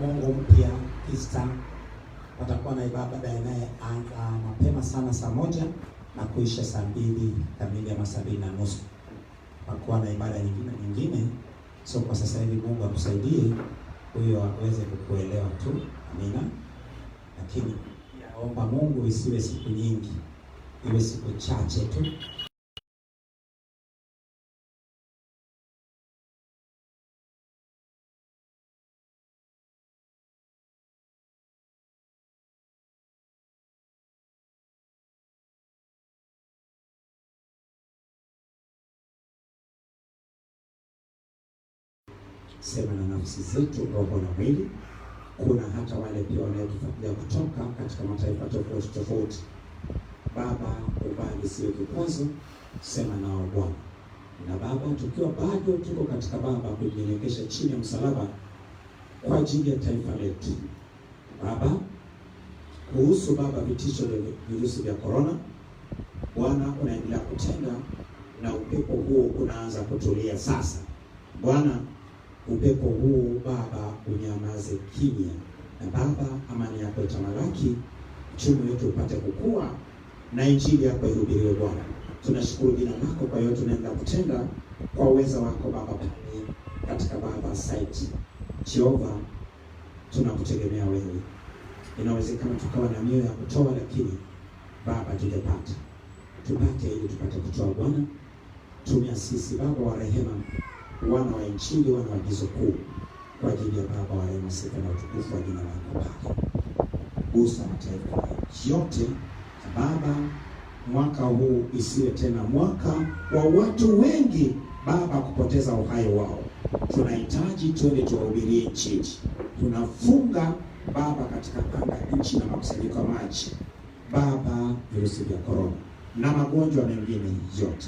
Mungu mpya Easter watakuwa na ibada inayoanza mapema sana saa 1 na kuisha saa 2 kamili ama saa 2:30. Watakuwa na ibada nyingine. So kwa sasa hivi Mungu akusaidie huyo aweze kukuelewa tu. Amina. Lakini naomba Mungu isiwe siku nyingi, iwe siku chache tu. Sema na nafsi zetu, roho na mwili. Kuna hata wale pia wanaotufuatilia kutoka katika mataifa tofauti tofauti. Baba, ubali sio kikwazo, sema nao Bwana. Na Baba, tukiwa bado tuko katika Baba kujinyenyekesha chini ya msalaba kwa ajili ya taifa letu. Baba, kuhusu Baba vitisho vya virusi vya corona, Bwana unaendelea kutenda na upepo huo unaanza kutulia sasa. Bwana, upepo huu Baba unyamaze kimya, na Baba amani yako itamalaki, uchumi wetu upate kukua, na injili yako ihubiriwe Bwana. Tunashukuru jina lako kwa yote unaenda kutenda kwa uwezo wako Baba pale katika Baba site. Jehova, tunakutegemea wewe. Inawezekana tukawa na mioyo ya kutoa, lakini Baba tujapata. Tupate ili tupate kutoa Bwana. Tumia sisi Baba wa rehema, wana wa injili, wana wa agizo kuu, kwa ajili ya Baba wa rehema, sifa na utukufu wa jina lako Baba. Gusa mataifa yote Baba, mwaka huu isiwe tena mwaka wa watu wengi Baba kupoteza uhai wao. Tunahitaji twende tuwahubirie injili. Tunafunga Baba katika anga nchi na makusanyiko ya maji Baba, virusi vya corona na magonjwa mengine yote.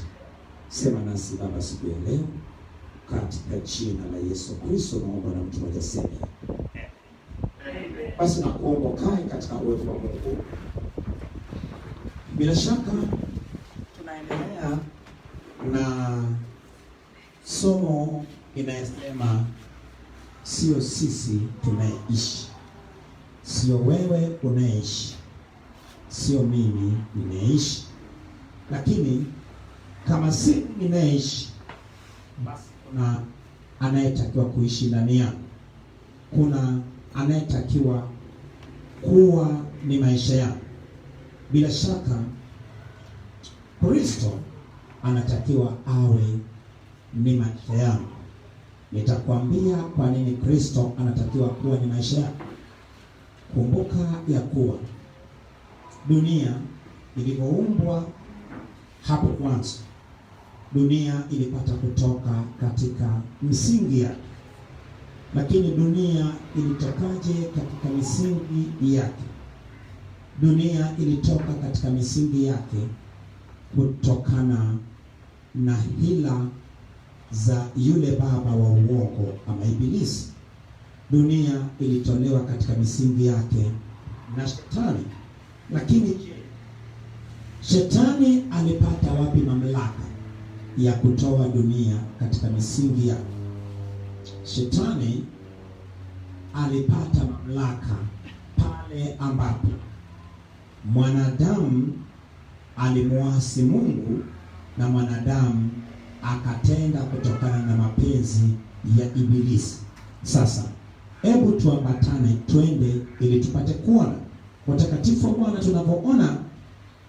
Sema nasi Baba siku ya leo katika jina la Yesu Kristo, naomba na mtu mmoja sema. Basi nakuomba kae katika uwepo wa Mungu. Bila shaka tunaendelea na somo inayosema sio sisi tunaishi, sio wewe unaishi, sio mimi ninaishi, lakini kama si ninaishi, basi kuna anayetakiwa kuishi ndani yangu. Kuna anayetakiwa kuwa ni maisha yangu. Bila shaka Kristo anatakiwa awe ni maisha yangu. Nitakwambia kwa nini Kristo anatakiwa kuwa ni maisha yangu. Kumbuka ya kuwa dunia ilipoumbwa hapo mwanzo, dunia ilipata kutoka katika misingi yake. Lakini dunia ilitokaje katika misingi yake? Dunia ilitoka katika misingi yake kutokana na hila za yule baba wa uongo ama Ibilisi. Dunia ilitolewa katika misingi yake na Shetani. Lakini Shetani alipata wapi mamlaka ya kutoa dunia katika misingi yake? Shetani alipata mamlaka pale ambapo mwanadamu alimuasi Mungu na mwanadamu akatenda kutokana na mapenzi ya Ibilisi. Sasa hebu tuambatane twende ili tupate kuona watakatifu wa Bwana tunapoona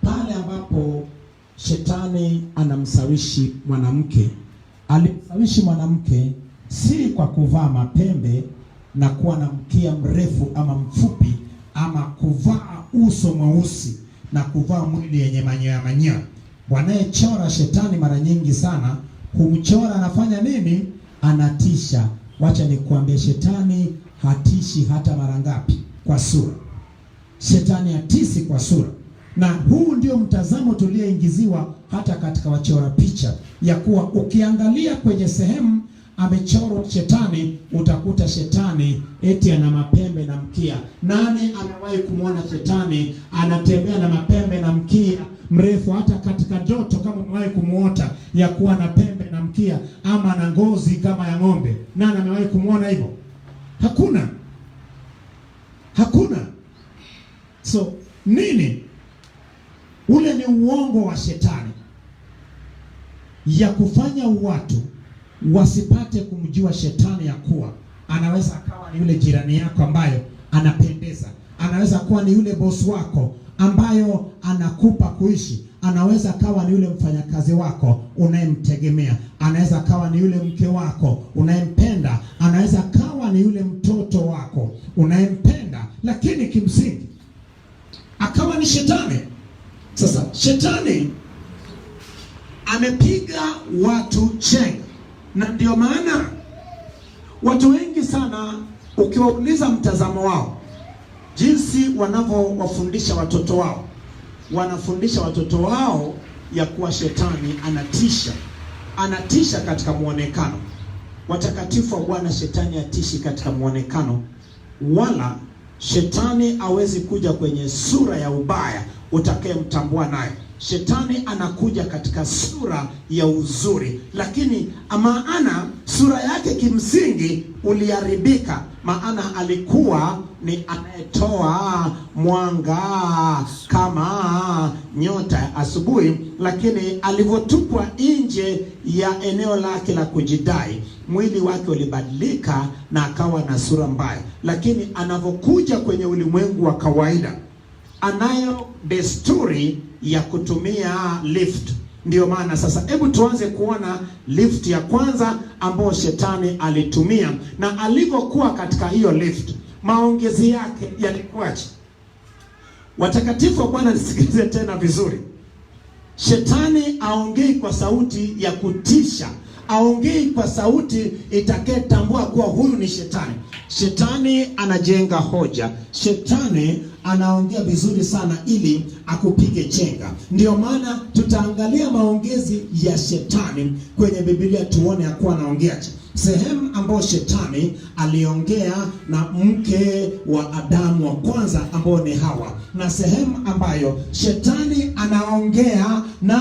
pale ambapo Shetani anamsawishi mwanamke. Alimsawishi mwanamke si kwa kuvaa mapembe na kuwa na mkia mrefu ama mfupi, ama kuvaa uso mweusi na kuvaa mwili yenye manyoya. Wanayechora Shetani mara nyingi sana humchora, anafanya nini? Anatisha. Wacha nikuambie, Shetani hatishi hata mara ngapi kwa sura. Shetani hatisi kwa sura. Na huu ndio mtazamo tulioingiziwa hata katika wachora picha, ya kuwa ukiangalia kwenye sehemu amechorwa Shetani, utakuta Shetani eti ana mapembe na mkia. Nani amewahi kumwona Shetani anatembea na mapembe na mkia mrefu? Hata katika ndoto kama umewahi kumuota ya kuwa na pembe na mkia ama na ngozi kama ya ng'ombe, nani amewahi kumuona hivyo? Hakuna. Hakuna. So nini? Ule ni uongo wa shetani ya kufanya watu wasipate kumjua shetani, ya kuwa anaweza akawa ni yule jirani yako ambayo anapendeza, anaweza kuwa ni yule boss wako ambayo anakupa kuishi, anaweza kawa ni yule mfanyakazi wako unayemtegemea, anaweza kawa ni yule mke wako unayempenda, anaweza kawa ni yule mtoto wako unayempenda, lakini kimsingi akawa ni shetani. Sasa shetani amepiga watu chenga, na ndio maana watu wengi sana ukiwauliza mtazamo wao, jinsi wanavyowafundisha watoto wao, wanafundisha watoto wao ya kuwa shetani anatisha katika muonekano. Watakatifu wa Bwana, shetani atishi katika muonekano, wala shetani hawezi kuja kwenye sura ya ubaya utakayemtambua naye. Shetani anakuja katika sura ya uzuri, lakini maana sura yake kimsingi uliharibika, maana alikuwa ni anayetoa mwanga kama nyota asubuhi, lakini alivyotupwa nje ya eneo lake la kujidai, mwili wake ulibadilika na akawa na sura mbaya. Lakini anavyokuja kwenye ulimwengu wa kawaida, anayo desturi ya kutumia lift. Ndio maana sasa, hebu tuanze kuona lift ya kwanza ambayo shetani alitumia, na alivyokuwa katika hiyo lift, maongezi yake yalikuwaje? Watakatifu wa Bwana, nisikilize tena vizuri. Shetani aongei kwa sauti ya kutisha, aongei kwa sauti itakayetambua kuwa huyu ni shetani. Shetani anajenga hoja, shetani anaongea vizuri sana ili akupige chenga. Ndio maana tutaangalia maongezi ya shetani kwenye Biblia, tuone ya kuwa anaongea sehemu ambayo shetani aliongea na mke wa Adamu wa kwanza ambao ni Hawa, na sehemu ambayo shetani anaongea na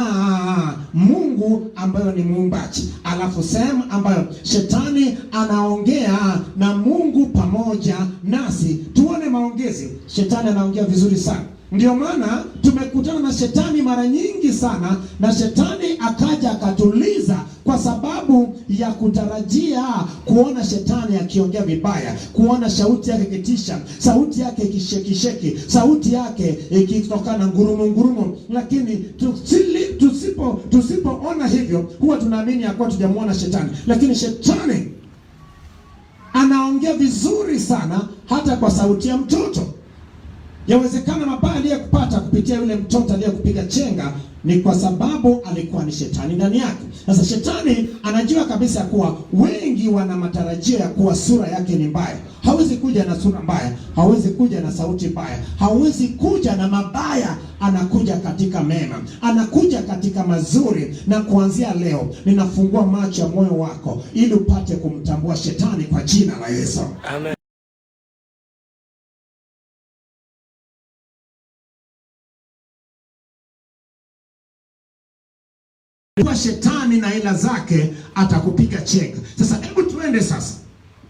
Mungu ambayo ni muumbaji, alafu sehemu ambayo shetani anaongea na Mungu pamoja nasi. Tuone maongezi. Shetani anaongea vizuri sana. Ndio maana tumekutana na shetani mara nyingi sana, na shetani akaja akatuliza kwa sababu ya kutarajia kuona shetani akiongea vibaya, kuona sauti yake kitisha, sauti yake kishekisheki, sauti yake ikitokana ngurumo. Lakini tusipoona hivyo, huwa tunaamini ya kuwa tujamuona shetani. Lakini shetani anaongea vizuri sana, hata kwa sauti ya mtoto. Yawezekana mabaya aliyekupata kupitia yule mtoto aliyekupiga chenga ni kwa sababu alikuwa ni shetani ndani yake. Sasa shetani anajua kabisa kuwa wengi wana matarajio ya kuwa sura yake ni mbaya. Hawezi kuja na sura mbaya, hawezi kuja na sauti mbaya, hawezi kuja na mabaya. Anakuja katika mema, anakuja katika mazuri. Na kuanzia leo ninafungua macho ya moyo wako ili upate kumtambua shetani kwa jina la Yesu. Amen. Kwa shetani na ila zake atakupiga chenga. Sasa hebu tuende sasa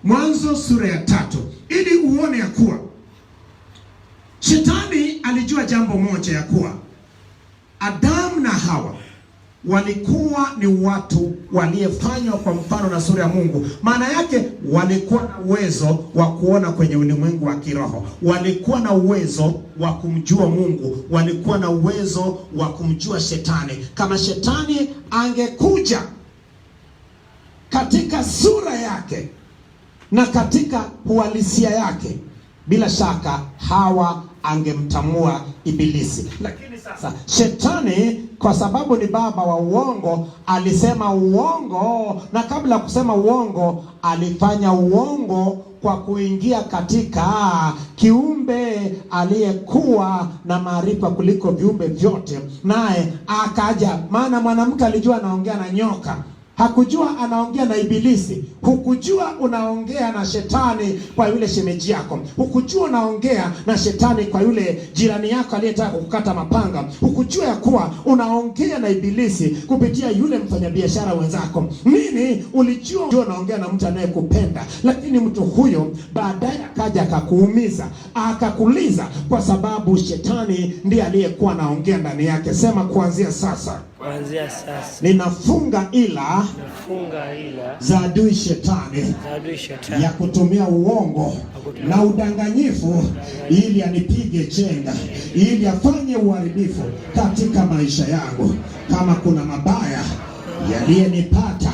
Mwanzo sura ya 3 ili uone ya kuwa shetani alijua jambo moja, ya kuwa Adamu na Hawa walikuwa ni watu waliyefanywa kwa mfano na sura ya Mungu. Maana yake walikuwa na uwezo wa kuona kwenye ulimwengu wa kiroho, walikuwa na uwezo wa kumjua Mungu, walikuwa na uwezo wa kumjua shetani. Kama shetani angekuja katika sura yake na katika uhalisia yake, bila shaka Hawa angemtamua Ibilisi. Lakini sasa shetani, kwa sababu ni baba wa uongo, alisema uongo, na kabla ya kusema uongo alifanya uongo kwa kuingia katika kiumbe aliyekuwa na maarifa kuliko viumbe vyote, naye akaja. Maana mwanamke alijua anaongea na nyoka, Hakujua anaongea na ibilisi. Hukujua unaongea na shetani kwa yule shemeji yako. Hukujua unaongea na shetani kwa yule jirani yako aliyetaka kukukata mapanga. Hukujua ya kuwa unaongea na ibilisi kupitia yule mfanyabiashara wenzako. Nini? Ulijua unaongea na mtu anayekupenda, lakini mtu huyo baadaye akaja akakuumiza, akakuliza, kwa sababu shetani ndiye aliyekuwa anaongea ndani yake. Sema kuanzia sasa. Kuanzia sasa ninafunga ila za adui shetani ya kutumia uongo na udanganyifu ili anipige chenga, ili afanye uharibifu katika maisha yangu. Kama kuna mabaya yaliyenipata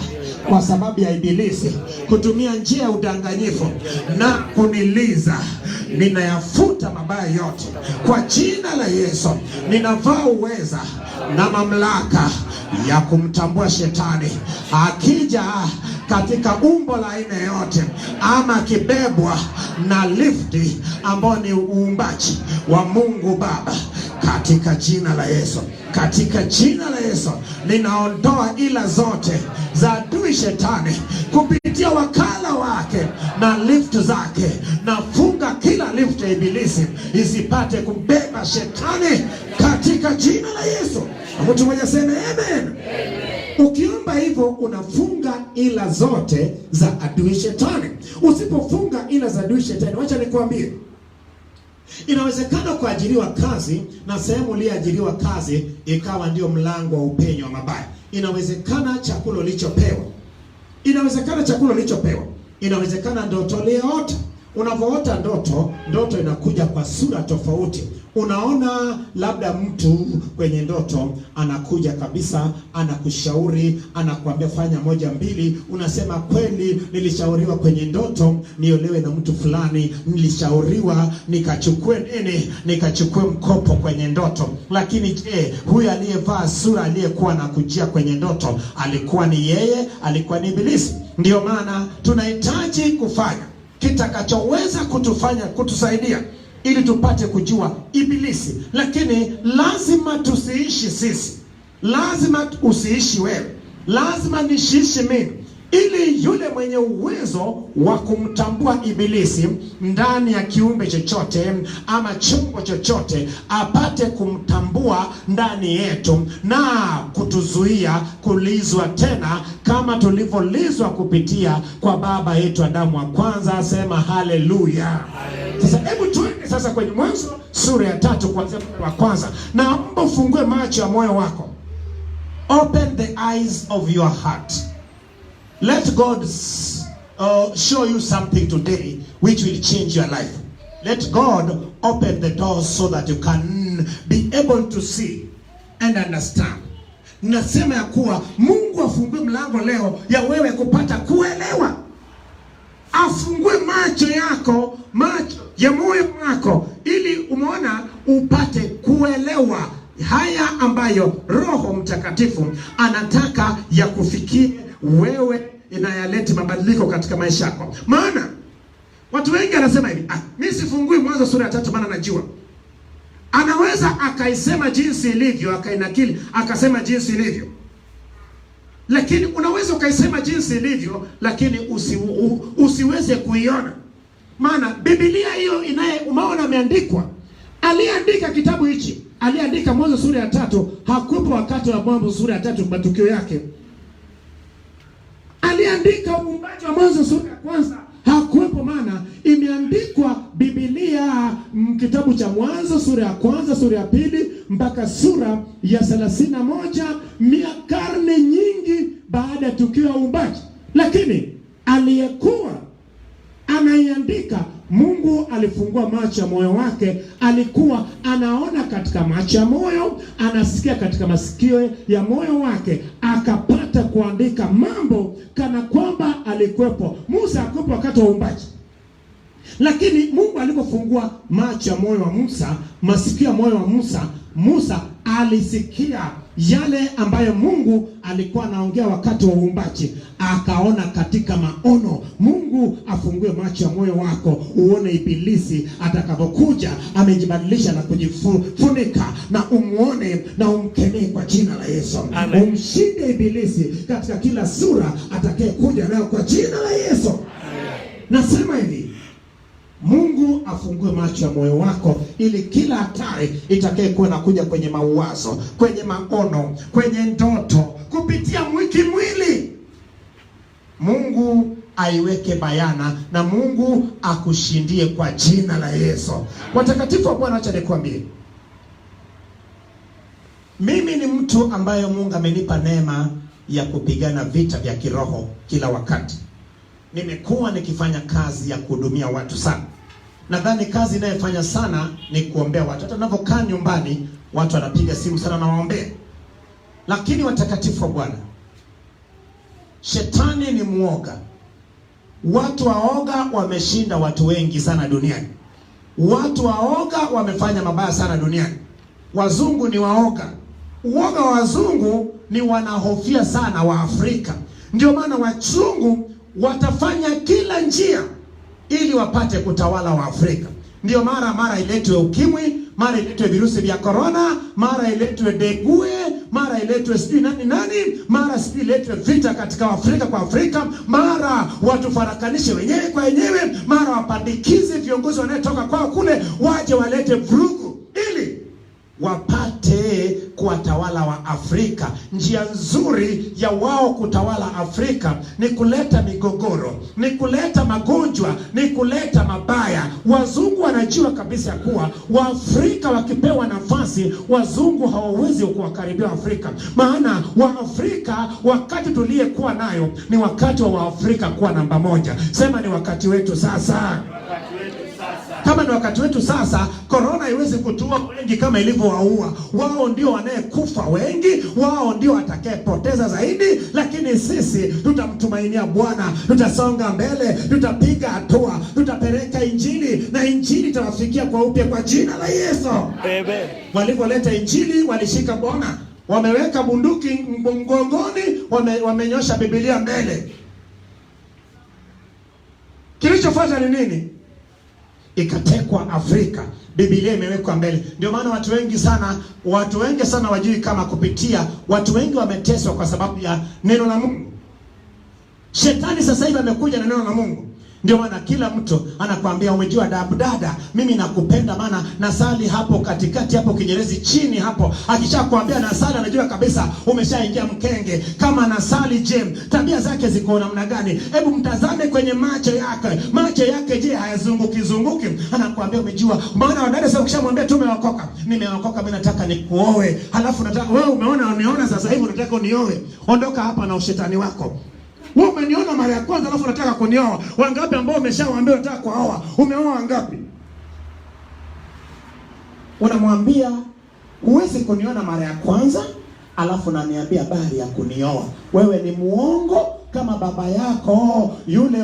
kwa sababu ya ibilisi kutumia njia ya udanganyifu na kuniliza, ninayafuta mabaya yote kwa jina la Yesu. Ninavaa uweza na mamlaka ya kumtambua shetani akija katika umbo la aina yote, ama akibebwa na lifti ambao ni uumbaji wa Mungu Baba, katika jina la Yesu. Katika jina la Yesu ninaondoa ila zote za adui shetani kupitia wakala wake na lift zake. Nafunga kila lift ya ibilisi isipate kumbeba shetani katika jina la Yesu. Mtu mmoja sema amen. Ukiomba hivyo unafunga ila zote za adui shetani. Usipofunga ila za adui shetani, wacha nikwambie, inawezekana kuajiriwa kazi na sehemu uliyoajiriwa kazi ikawa ndio mlango wa upenyo wa mabaya. Inawezekana chakula ulichopewa, inawezekana ndoto uliyoota. Unapoota ndoto inakuja kwa sura tofauti. Unaona labda mtu kwenye ndoto anakuja kabisa, anakushauri, anakuambia fanya moja mbili. Unasema kweli, nilishauriwa kwenye ndoto niolewe na mtu fulani, nilishauriwa nikachukue mkopo kwenye ndoto. Lakini je, huyu aliyevaa sura aliyekuwa anakujia kwenye ndoto alikuwa ni yeye? Alikuwa ni ibilisi? Ndio maana tunahitaji kufanya kitakachoweza kutusaidia ili tupate kujua ibilisi. Lakini lazima tusiishi sisi, lazima usiishi wewe, lazima nishiishi mimi, ili yule mwenye uwezo wa kumtambua ibilisi ndani ya kiumbe chochote ama chombo chochote apate kumtambua ndani yetu na kutuzuia kulizwa tena kama tulivyolizwa kupitia kwa baba yetu Adamu wa kwanza. Sema haleluya. Sasa hebu tuende sasa kwenye Mwanzo sura ya 3 kuanzia mstari wa kwanza. Naomba ufungue macho ya moyo wako. Open the eyes of your heart. Let God show you something today which will change your life. Let God open the doors so that you can be able to see and understand. Nasema ya kuwa Mungu afungue mlango leo ya wewe kupata kuelewa. Afungue macho yako, macho ya moyo wako, ili umeona upate kuelewa haya ambayo Roho Mtakatifu anataka ya kufikie wewe, inayaleta mabadiliko katika maisha yako. Maana watu wengi anasema hivi, mimi sifungui Mwanzo sura ya 3 maana najua. Anaweza akaisema jinsi ilivyo, akainakili, akasema jinsi ilivyo. Lakini unaweza ukaisema jinsi ilivyo, lakini usiweze kuiona. Maana Biblia hiyo umeona ameandikwa. Aliandika kitabu hichi, aliandika Mwanzo sura ya 3, hakuwepo wakati wa Mwanzo sura ya 3 matukio yake. Aliandika uumbaji wa Mwanzo sura ya 1, hakuwepo, maana imeandikwa Biblia kitabu cha Mwanzo sura ya 1, sura ya 2 mpaka sura ya 31, karne nyingi baada ya tukio la uumbaji. Lakini aliyekuwa anaiandika, Mungu alifungua macho ya moyo wake. Alikuwa anaona katika macho ya moyo, anasikia katika masikio ya moyo wake, akapata kuandika mambo kana kwamba alikuwepo. Musa hakuwepo wakati wa uumbaji, lakini Mungu alipofungua macho ya moyo wa Musa, masikio ya moyo wa Musa, Musa alisikia yale ambayo Mungu alikuwa anaongea wakati wa uumbaji, akaona katika maono. Mungu afungue macho ya moyo wako uone ibilisi atakapokuja amejibadilisha na kujifunika, na umuone na umkemee kwa jina la Yesu. Amen. Umshinde ibilisi katika kila sura atakayekuja nayo kwa jina la Yesu. Amen. Nasema hivi, Mungu afungue macho ya moyo wako ili kila hatari itakayekuwa nakuja kwenye mawazo, kwenye maono, kwenye ndoto, kupitia mwili, Mungu aiweke bayana na Mungu akushindie kwa jina la Yesu. Watakatifu wa Bwana, acha nikwambie, mimi ni mtu ambaye Mungu amenipa neema ya kupigana vita vya kiroho kila wakati. Nimekuwa nikifanya kazi ya kuhudumia watu sana. Nadhani kazi inayofanya sana ni kuombea watu. Hata ninapokaa nyumbani, watu wanapiga simu sana na waombea. Lakini watakatifu wa Bwana, shetani ni muoga. Watu waoga wameshinda watu wengi sana duniani. Watu waoga wamefanya mabaya sana duniani. Wazungu ni waoga. Uoga wa wazungu ni wanahofia sana wa Afrika. Ndio maana wazungu watafanya kila njia ili wapate kutawala wa Afrika. Ndio mara iletwe ukimwi, mara iletwe virusi vya corona, mara iletwe dengue, mara iletwe sijui nani, mara sijui iletwe vita katika Afrika kwa Afrika, mara watu farakanishe wenyewe kwa wenyewe, mara wapandikize viongozi wanaotoka kwao kule waje walete vurugu ili wapate kuwatawala wa Afrika. Njia nzuri ya wao kutawala Afrika ni kuleta migogoro, ni kuleta magonjwa, ni kuleta mabaya. Wazungu wanajua kabisa kuwa Waafrika wakipewa nafasi, wazungu hawawezi kuwakaribia Afrika. Maana Waafrika wakati tuliyekuwa nayo ni wakati wa Waafrika kuwa namba moja. Sema ni wakati wetu sasa. Kama ni wakati wetu sasa, corona haiwezi kutua wengi kama ilivyowaua. Wao ndio wanayekufa wengi, wao ndio watakayepoteza zaidi, lakini sisi tutamtumainia Bwana, tutasonga mbele, tutapiga hatua, tutapeleka injili na injili itawafikia kwa upya kwa jina la Yesu. Amen. Walipoleta injili walishika Bwana, wameweka bunduki mgongoni, wamenyosha Biblia mbele. Kilichofuata ni nini? Ikatekwa Afrika, Biblia imewekwa mbele. Ndio maana watu wengi sana wajui kama kupitia, watu wengi wameteswa kwa sababu ya neno la Mungu. Shetani sasa hivi amekuja na neno la Mungu. Ndio maana kila mtu anakuambia, umejua dada, mimi nakupenda maana nasali hapo katikati hapo Kinyerezi chini hapo. Akishakwambia nasali, anajua kabisa umeshaingia mkenge. Kama nasali, tabia zake ziko namna gani? Hebu mtazame kwenye macho yake. Macho yake je, hayazunguki? Anakuambia umejua. Maana wadada sasa ukishamwambia tumeokoka, nimeokoka, mimi nataka nikuoe. Halafu nataka wewe uniona sasa hivi unataka unioe. Ondoka hapa na ushetani wako. Wewe umeniona mara ya kwanza alafu unataka kunioa. Wangapi ambao umeshawaambia unataka kuoa? Umeoa wangapi? Unamwambia huwezi kuniona mara ya kwanza alafu unaniambia habari ya kunioa. Wewe ni muongo kama baba yako yule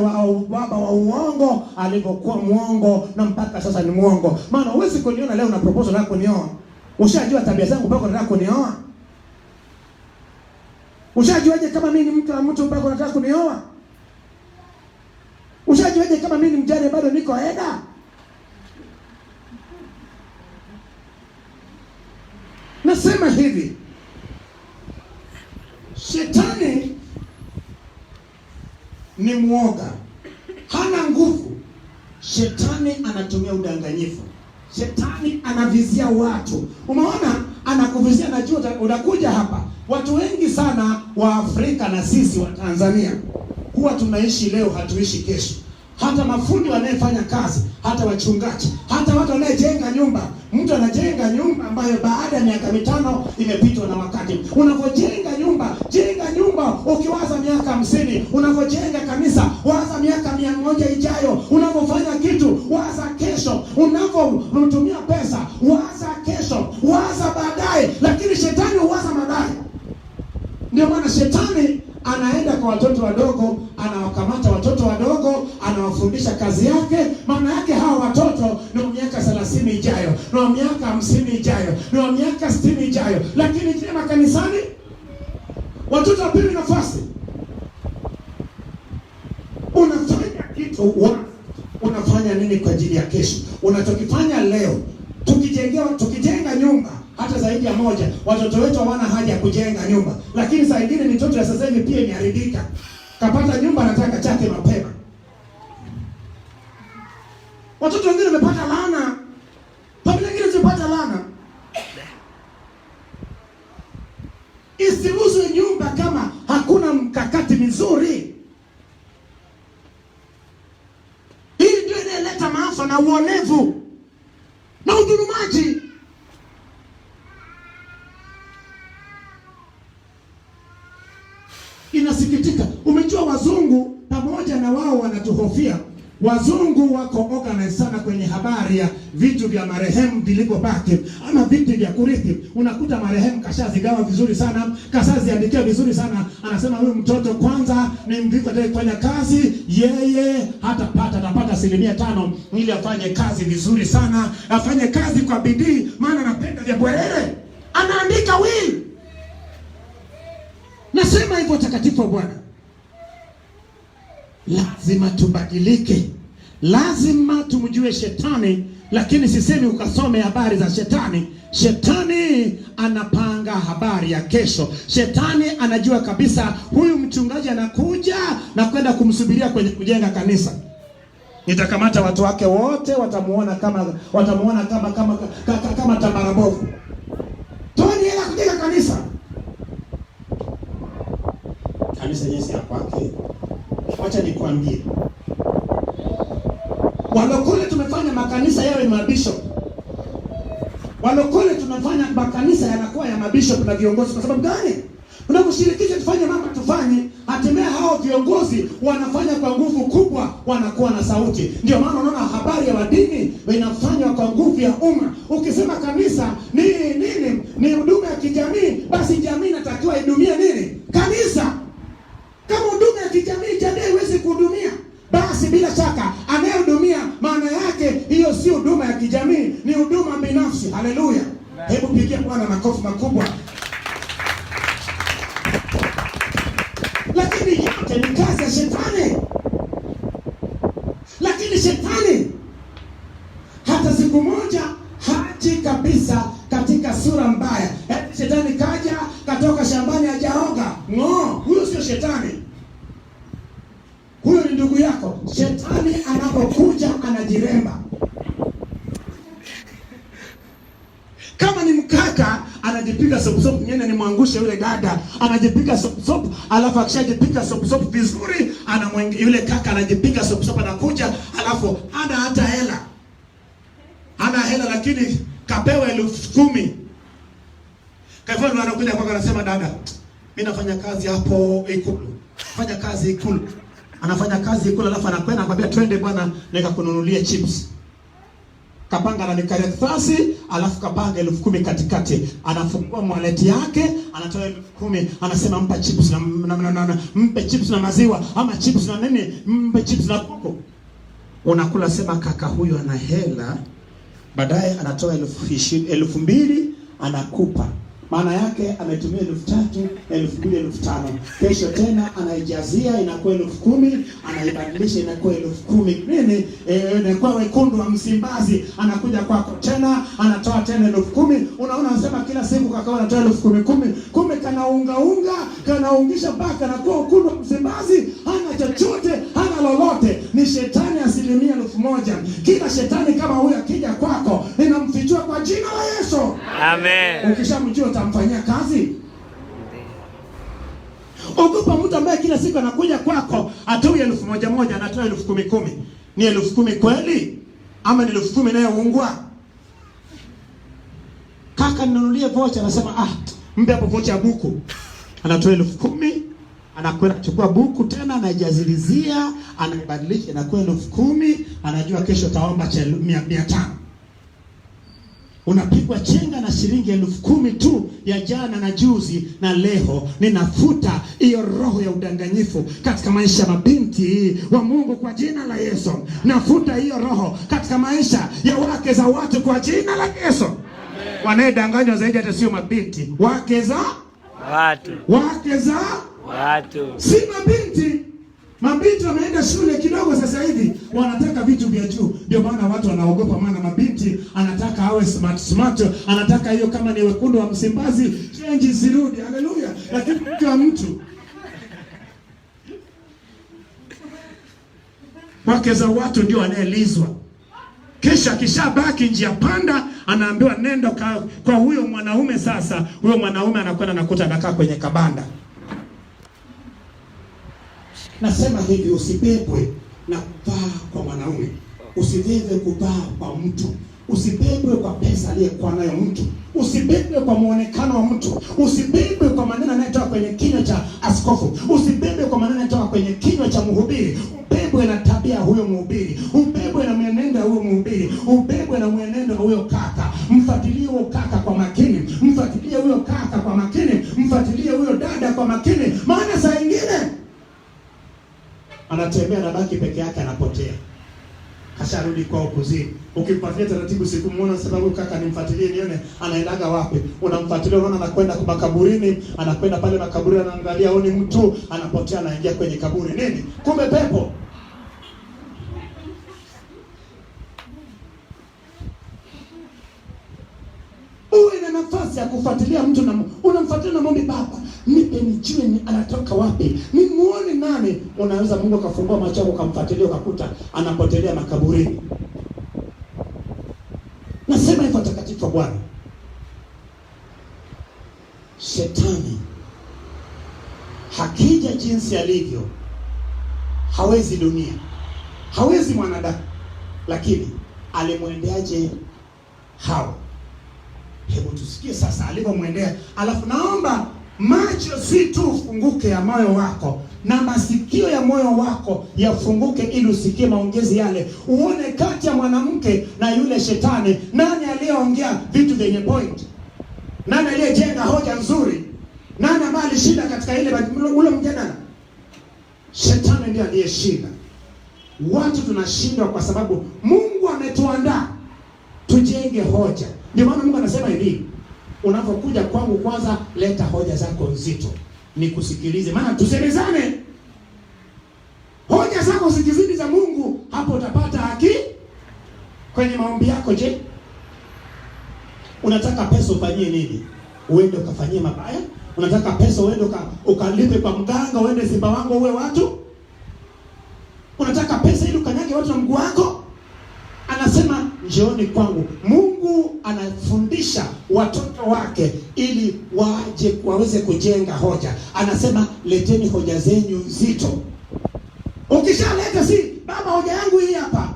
baba wa uongo alivyokuwa muongo na mpaka sasa ni muongo. Maana huwezi kuniona leo na proposal yako kunioa. Ushajua tabia zangu mpaka unataka kunioa? Ushajuaje kama mimi ni mtu mpaka unataka kunioa? Ushajuaje kama mimi ni mjane bado niko eda? Nasema hivi, shetani ni muoga, hana nguvu. Shetani anatumia udanganyifu. Shetani anavizia watu. Umeona? Anakuvizia, najua unakuja hapa. Watu wengi sana wa Afrika na sisi wa Tanzania huwa tunaishi leo, hatuishi kesho. Hata mafundi wanayefanya kazi, hata wachungaji, hata watu wanayejenga nyumba. Mtu anajenga nyumba ambayo baada ya miaka 5 imepitwa na wakati. Unapojenga nyumba, jenga nyumba ukiwaza miaka 50. Unapojenga kanisa, waza miaka 100 ijayo. Unapofanya kitu, waza kesho. Unapotumia pesa, waza kesho, waza baadaye. Lakini shetani huwaza baadaye. Ndio maana shetani anaenda kwa watoto wadogo, anawakamata watoto wadogo, anawafundisha kazi yake. Maana yake hawa watoto ni wa miaka 30 ijayo, ni wa miaka 50 ijayo, ni wa miaka 60 ijayo. Lakini je, makanisa kanisani, watoto wapewe nafasi. Unafanya kitu, unafanya nini kwa ajili ya kesho? Unachokifanya leo, tukijenga nyumba hata zaidi ya moja, watoto wetu hawana haja ya kujenga nyumba. Lakini saa nyingine mitoto ya sasa hivi pia imeharibika. Kapata nyumba anataka chake mapema. Watoto wengine wamepata laana. Familia nyingine zimepata laana. Isiuzwe nyumba kama hakuna mkakati mzuri. Hii ndio inaleta maafa na uonevu na udhulumaji. Inasikitika. Umejua wazungu pamoja na wao wanatuhofia. Wazungu wako organized sana kwenye habari ya vitu vya marehemu vilivyobaki ama vitu vya kurithi. Unakuta marehemu kashazigawa vizuri sana, kashaziandikia vizuri sana. Anasema huyu mtoto kwanza ni mvivu atakayefanya kazi, yeye atapata 5% ili afanye kazi vizuri sana, afanye kazi kwa bidii maana anapenda vya bwerere. Anaandika will. Nasema hivyo takatifu wa Bwana. Lazima tubadilike. Lazima tumjue shetani, lakini sisemi ukasome habari za shetani. Shetani anapanga habari ya kesho. Shetani anajua kabisa huyu mchungaji anakuja na kwenda kumsubiria kwenye kujenga kanisa. Nitakamata watu wake wote, watamuona kama tamarabovu. Toeni hela kujenga kanisa. Kanisa Yesu ya kwake. Wacha nikwambie. Walokole tumefanya makanisa yawe ni mabishop. Walokole tunafanya makanisa yanakuwa ya mabishop na viongozi. Kwa sababu gani? Tunaposhirikisha tufanye mama tufanye, hatimaye hao viongozi wanafanya kwa nguvu kubwa, wanakuwa na sauti. Ndio maana unaona habari ya wadini inafanywa kwa nguvu ya umma. Ukisema kanisa ni nini? Ni huduma ya kijamii, basi jamii inatakiwa idumie nini? Kanisa. Kama huduma ya kijamii, jamii haiwezi kuhudumia, basi bila shaka anayehudumia, maana yake hiyo si huduma ya kijamii, ni huduma binafsi. Haleluya. Hebu pigia Bwana makofi makubwa. Lakini yote ni kazi ya shetani. Lakini shetani hata siku moja haji kabisa katika sura mbaya. Shetani kaja katoka shambani hajaoga. No, huyo sio shetani. Huyo ni ndugu yako. Shetani anapokuja anajiremba. Kama ni mkaka anajipiga sopu, nyene ni mwangushe yule dada, anajipiga sopu, alafu akishajipiga sopu vizuri, yule kaka anajipiga sopu, anakuja, alafu ana hata hela. Ana hela lakini kapewa 10,000. Kaifanya ndo anakuja kwako anasema, dada, mimi nafanya kazi hapo Ikulu. Fanya kazi Ikulu. Anafanya kazi Ikulu, alafu anakwenda anakuambia twende bwana nikakununulie chips. Kapanga na mikaratasi, alafu kapanga 10,000 katikati. Anafungua mwaleti yake, anatoa 10,000, anasema mpa chips mpe chips na maziwa ama chips na nini, mpe chips na kuku. Unakula, sema kaka huyu ana hela. Baadaye anatoa 2,000 anakupa. Maana yake ametumia 3,000, 2,000, 5,000. Kesho tena anaijazia inakuwa 10,000, anaibadilisha inakuwa 10,000. Nini? Inakuwa wekundu wa Msimbazi. Anakuja kwako tena, anatoa tena 10,000. Unaona anasema kila siku kakawa anatoa 10,000. Kumbe kanaunga, kanaungisha mpaka anakuwa wekundu wa Msimbazi. Hana chochote, hana lolote. Ni shetani 100%. Kila shetani kama huyu akija kwako, ninamfichua kwa jina la Yesu. Amen. Ukishamjua utamfanyia kazi. Ogopa mtu ambaye kila siku anakuja kwako atoe 1,000, anatoa 10,000. Ni 10,000 kweli? Ama ni 10,000 inayoungwa? Kaka ninunulie vocha, anasema mpe hapo vocha ya buku. Anatoa 10,000, anakwenda kuchukua buku tena, anajazilizia, anabadilisha inakuwa 10,000, anajua kesho taomba cha 500. Unapigwa chenga na shilingi 10,000 tu ya jana na juzi na leo. Ninafuta hiyo roho ya udanganyifu katika maisha ya mabinti wa Mungu kwa jina la Yesu. Nafuta hiyo roho katika maisha ya wake za watu kwa jina la Yesu. Wanayedanganywa zaidi hata sio mabinti, wake za watu. Wake za Watu. Si mabinti. Mabinti wameenda shule kidogo sasa hivi, wanataka vitu vya juu. Ndio maana watu wanaogopa, maana mabinti anataka awe smart, anataka hiyo kama ni wekundu wa Msimbazi, change zirudi. Haleluya. Lakini kwa mtu wake za watu ndio anaelizwa. Kisha kishabaki njia panda, anaambiwa nenda kwa huyo mwanaume. Sasa huyo mwanaume anakwenda nakuta anakaa kwenye kabanda. Nasema hivi, usibebwe na kuvaa kwa mwanaume, usibebwe kuvaa kwa mtu, usibebwe kwa pesa aliyekuwa nayo mtu, usibebwe kwa muonekano wa mtu, usibebwe kwa maneno yanayotoka kwenye kinywa cha askofu, usibebwe kwa maneno yanayotoka kwenye kinywa cha mhubiri. Ubebwe na tabia huyo mhubiri, ubebwe na mwenendo huyo mhubiri, ubebwe na mwenendo huyo kaka. Mfuatilie huyo kaka kwa makini, mfuatilie huyo kaka kwa makini, mfuatilie huyo dada kwa makini, maana saa nyingine anatembea na baki peke yake, anapotea. Kasharudi kwao kuzini. Ukifuatilia taratibu, siku muona sababu kaka nimfuatilie nione anaendaga wapi. Unamfuatilia, unaona anakwenda kwa makaburini, anakwenda pale makaburini, anaangalia aone mtu, anapotea, anaingia kwenye kaburi. Nini? Kumbe pepo. Uwe na nafasi ya kufuatilia mtu, na unamfuatilia na mwombe, Baba nipe nijue ni anatoka wapi, ni muone nani. Unaweza Mungu akafungua macho yako, ukamfuatilia, ukakuta anapotelea makaburini. Nasema hivyo takatifu wa Bwana. Shetani hakija jinsi alivyo, hawezi dunia, hawezi mwanadamu, lakini alimwendeaje Hawa? Hebu tusikie sasa alivyomwendea. Alafu naomba macho si tu ufunguke ya moyo wako, na masikio ya moyo wako yafunguke, ili usikie maongezi yale, uone kati ya mwanamke na yule shetani, nani aliyeongea vitu vyenye point, nani aliyejenga hoja nzuri, nani ambaye alishinda katika ile ule mjadala. Shetani ndiye aliyeshinda. Watu tunashindwa kwa sababu Mungu ametuandaa tujenge hoja. Ndio maana Mungu anasema hivi, unapokuja kwangu kwanza leta hoja zako nzito, nikusikilize, maana tusemezane. Hoja zako zikizidi za Mungu, hapo utapata haki kwenye maombi yako. Je, unataka pesa ufanyie nini? Uende ukafanyie mabaya? Unataka pesa uende ukalipe kwa mganga, uende Sumbawanga uwe watu? Unataka pesa ili ukanyage watu na mguu wako? Anasema njooni kwangu. Mungu anafundisha watoto wake ili waweze kujenga hoja. Anasema leteni hoja zenyu nzito. Ukishaleta, si Baba hoja yangu hii hapa,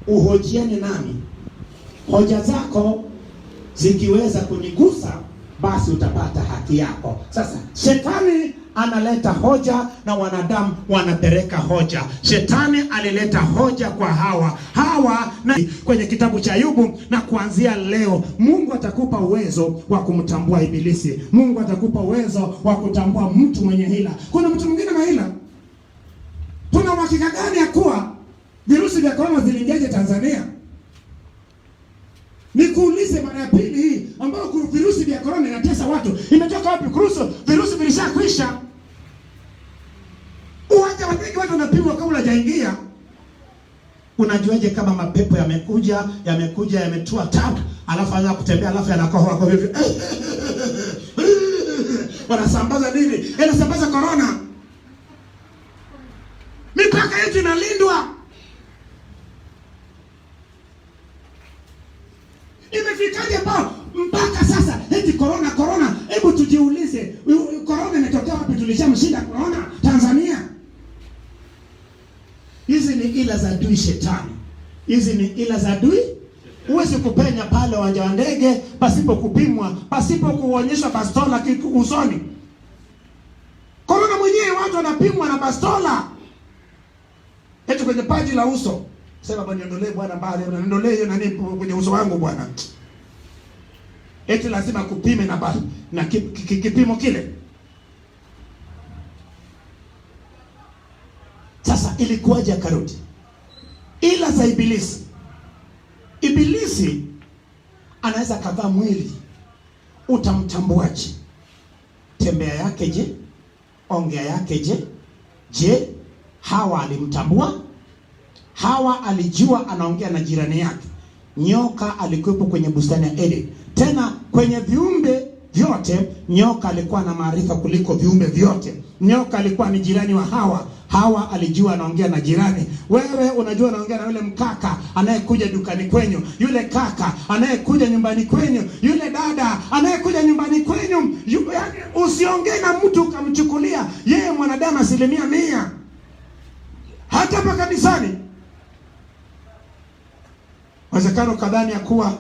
uhojiane nami. Hoja zako zikiweza kunigusa, basi utapata haki yako. Sasa shetani analeta hoja na wanadamu wanapeleka hoja. Shetani alileta hoja kwa Hawa na kwenye kitabu cha Ayubu, na kuanzia leo Mungu atakupa uwezo wa kumtambua ibilisi. Mungu atakupa uwezo wa kutambua mtu mwenye hila. Kuna mtu mwingine na hila. Tuna uhakika gani ya kuwa virusi vya korona ziliingiaje Tanzania? Nikuulize, mara ya pili hii ambayo virusi vya korona inatesa watu, imetoka wapi? Virusi vilishakwisha. Uwanja wa ndege watu wanapimwa kabla hajaingia. Unajuaje kama mapepo yamekuja yametua tap, alafu anaanza kutembea, alafu yanakohoa kwa hivyo? Wanasambaza nini? Yanasambaza korona. Mipaka yetu inalindwa. Imefikaje mpaka sasa eti corona? Hebu tujiulize, corona imetokea wapi? Tulishamshinda corona Tanzania. Hizi ni ila za adui shetani. Hizi ni ila za adui. Huwezi kupenya pale uwanja wa ndege pasipo kupimwa, pasipo kuonyeshwa bastola usoni. Corona mwenyewe watu wanapimwa na bastola. Eti kwenye paji la uso. Sema Bwana niondolee Bwana mbali, niondolee hiyo nani kwenye uso wangu Bwana. Eti lazima kupime na kipimo kile. Sasa ilikuwaje akarudi? Ila za ibilisi. Ibilisi anaweza kavaa mwili, utamtambuaje? tembea yake je? Ongea yake je? Je, Hawa alimtambua? Hawa alijua anaongea na jirani yake. Nyoka alikuwepo kwenye bustani ya Eden. Tena kwenye viumbe vyote, nyoka alikuwa na maarifa kuliko viumbe vyote. Nyoka alikuwa ni jirani wa Hawa. Hawa alijua anaongea na jirani. Wewe unajua anaongea na yule mkaka anayekuja dukani kwenyu, yule kaka anayekuja nyumbani kwenyu, yule dada anayekuja nyumbani kwenyu. Yaani usiongee na mtu ukamchukulia yeye mwanadamu 100%. Hata hapa kanisani wazekano kadhani ya kuwa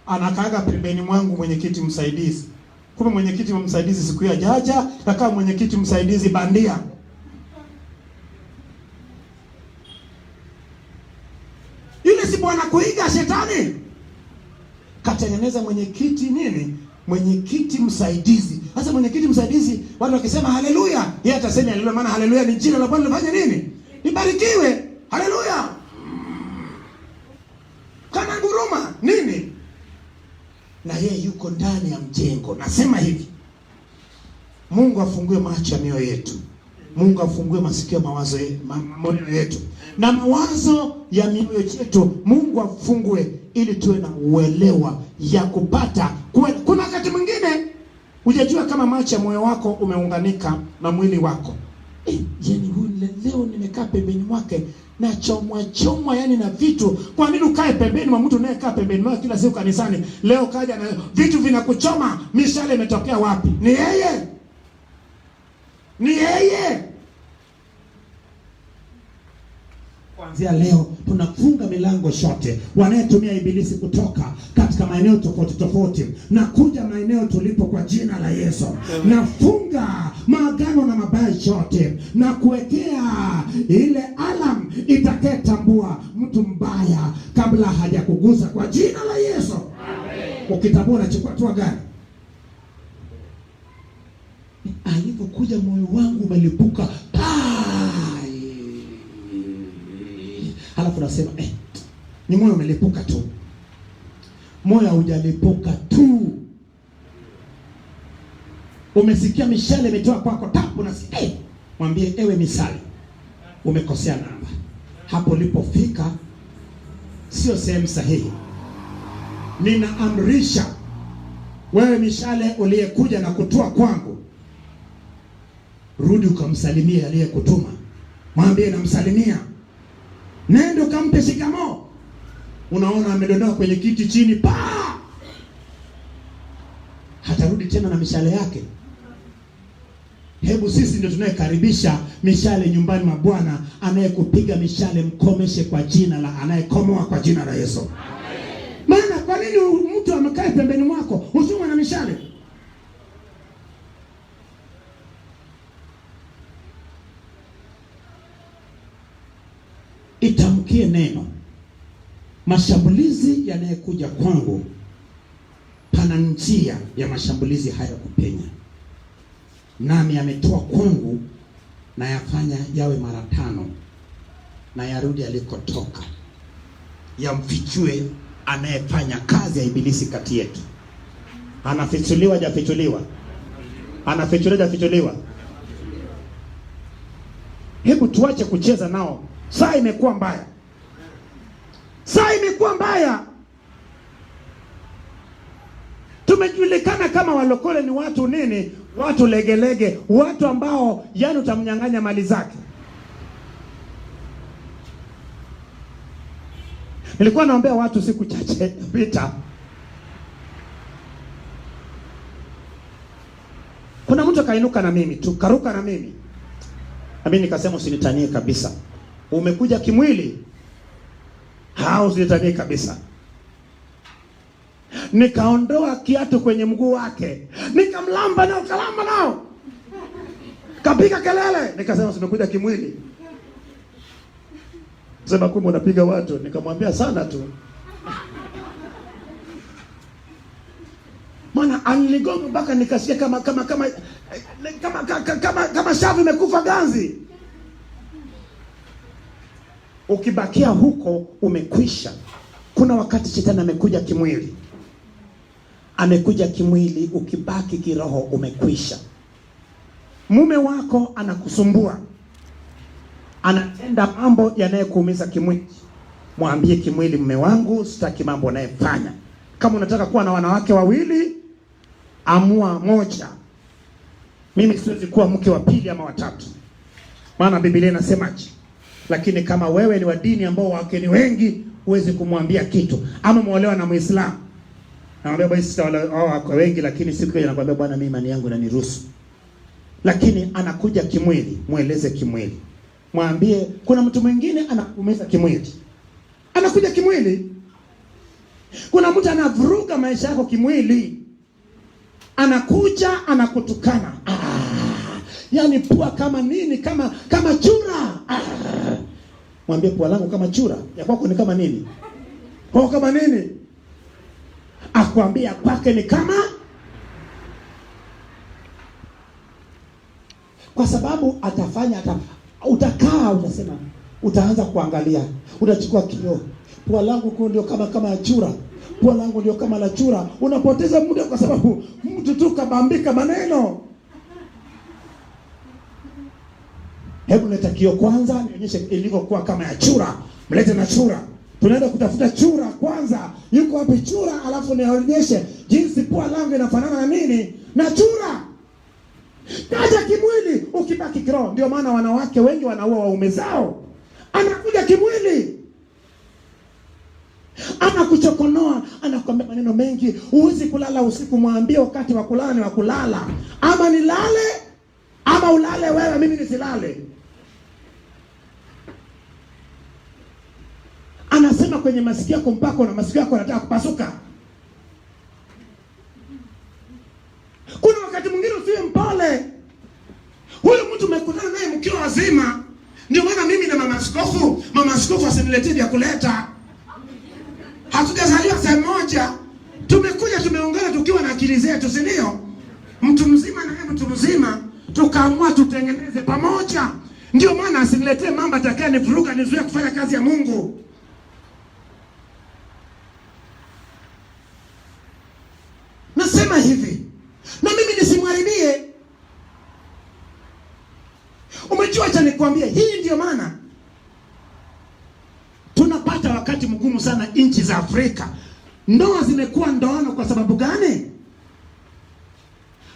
anakaaga pembeni mwangu mwenyekiti msaidizi. Kumbe mwenyekiti msaidizi siku ya jaja akawa mwenyekiti msaidizi bandia. Yule si bwana kuiga shetani. Katengeneza mwenyekiti nini? Mwenyekiti msaidizi. Sasa mwenyekiti msaidizi watu wakisema haleluya, yeye atasema haleluya, maana haleluya ni jina la Bwana lifanye nini? Libarikiwe. Haleluya. Kana nguruma nini? Na yeye yuko ndani ya mjengo. Nasema hivi, Mungu afungue macho ya mioyo yetu. Mungu afungue masikio ya mawazo yetu. Na mawazo ya mioyo yetu Mungu afungue ili tuwe na uelewa ya kupata. Kuna wakati mwingine hujajua kama macho ya moyo wako umeunganika na mwili wako. Yani huyu leo nimekaa pembeni mwake na chomwa yani na vitu. Kwa nini ukae pembeni mwa mtu unayekaa pembeni mwake kila siku kanisani? Leo kaja na vitu vinakuchoma. Mishale imetokea wapi? Ni yeye. Ni yeye. Kuanzia leo tunafunga milango shote wanayetumia ibilisi kutoka katika maeneo tofauti tofauti na kuja maeneo tulipo kwa jina la Yesu. Nafunga maagano na mabaya yote na kuwekea ile alam itakayetambua mtu mbaya kabla hajakugusa kwa jina la Yesu. Amen. Ukitambua unachukua hatua gani? Alipokuja moyo wangu umelipuka. Halafu nasema ni moyo umelipuka tu. Moyo haujalipuka tu. Umesikia mishale imetoa kwako tapu na mwambie ewe misale, umekosea namba. Hapo ulipofika sio sehemu sahihi. Ninaamrisha wewe mishale uliyekuja na kutoa kwangu, rudi ukamsalimie aliyekutuma. Mwambie namsalimia. Nenda kampe shikamo. Unaona amedondoka kwenye kiti chini pa. Hatarudi tena na mishale yake. Hebu sisi ndio tunayekaribisha mishale nyumbani mwa Bwana. Anayekupiga mishale mkomeshe kwa jina la anayekomoa kwa jina la Yesu. Amen. Maana kwa nini mtu amekaa pembeni mwako usumwe na mishale? Itamkie neno. Mashambulizi yanayekuja kwangu, pana njia ya mashambulizi haya kupenya. Nami ametoa kwangu na yafanya yawe mara 5 na yarudi alikotoka. Yamfichue anayefanya kazi ya ibilisi kati yetu. Anafichuliwa hajafichuliwa? Anafichuliwa hajafichuliwa? Hebu tuache kucheza nao. Saa imekuwa mbaya. Saa imekuwa mbaya. Tumejulikana kama walokole ni watu nini? Watu legelege, watu ambao yani utamnyang'anya mali zake. Nilikuwa naombea watu siku chache pita. Kuna mtu kainuka na mimi, tukaruka na mimi. Na mimi nikasema usinitanie kabisa. Umekuja kimwili? Usinitanie kabisa. Nikaondoa kiatu kwenye mguu wake. Nikamlamba nao, kalamba nao. Kapiga kelele. Nikasema usimekuja kimwili. Sema kumbe unapiga watu. Nikamwambia sana tu. Maana alinigonga mpaka nikasikia kama shavu imekufa ganzi. Ukibakia huko umekwisha. Kuna wakati shetani amekuja kimwili. Amekuja kimwili, ukibaki kiroho umekwisha. mume wako anakusumbua, anatenda mambo yanayekuumiza kimwili, mwambie kimwili, mume wangu, sitaki mambo unayofanya. Kama unataka kuwa na wanawake wawili, amua moja. Mimi siwezi kuwa mke wa pili ama watatu, maana Biblia inasemaje? Lakini kama wewe ni wa dini ambao wake ni wengi, huwezi kumwambia kitu. Ama muolewa na Muislamu, namwambia bwana, sisi wako wengi, lakini siku hiyo nakwambia bwana, mimi imani yangu inaniruhusu. Lakini anakuja kimwili, mueleze kimwili. Mwambie kuna mtu mwingine anakuumiza kimwili. Anakuja kimwili. Kuna mtu anavuruga maisha yako kimwili. Anakuja anakutukana. Yaani pua kama nini, kama chura. Mwambie pua langu kama chura, ya kwako ni kama nini? Kwa kama nini? Akwambia kwake ni kama, kwa sababu atafanya utakaa utasema, utaanza kuangalia, utachukua kioo, pua langu ndio kama chura, pua langu ndio kama la chura. Unapoteza muda kwa sababu mtu tu kabambika maneno. Hebu leta kioo kwanza, nionyeshe ilivyokuwa kama ya chura. Mlete na chura. Tunaenda kutafuta chura kwanza. Yuko wapi chura? Alafu nionyeshe jinsi pua langu inafanana na nini? Na chura. Kaja kimwili, ukibaki kiroho. Ndio maana wanawake wengi wanaua waume zao. Anakuja kimwili. Anakuchokonoa, anakuambia maneno mengi. Huwezi kulala usiku, mwambie wakati wa kulala ni wa kulala. Ama nilale, ama ulale wewe, mimi nisilale. Anasema kwenye masikio yako mpaka na masikio yako yanataka kupasuka. Kuna wakati mwingine usiwe mpole. Huyu mtu umekutana naye mkiwa wazima. Ndio maana mimi na mama askofu asiniletee vya kuleta. Hatujazaliwa sehemu moja. Tumekuja tumeungana tukiwa na akili zetu, si ndio? Mtu mzima na mtu mzima tukaamua tutengeneze pamoja. Ndio maana asiniletee mambo atakayenivuruga nizuia kufanya kazi ya Mungu. Nasema hivi, na mimi nisimharibie. Umejua cha nikwambie, hii ndio maana tunapata wakati mgumu sana nchi za Afrika. Ndoa zimekuwa ndoano kwa sababu gani?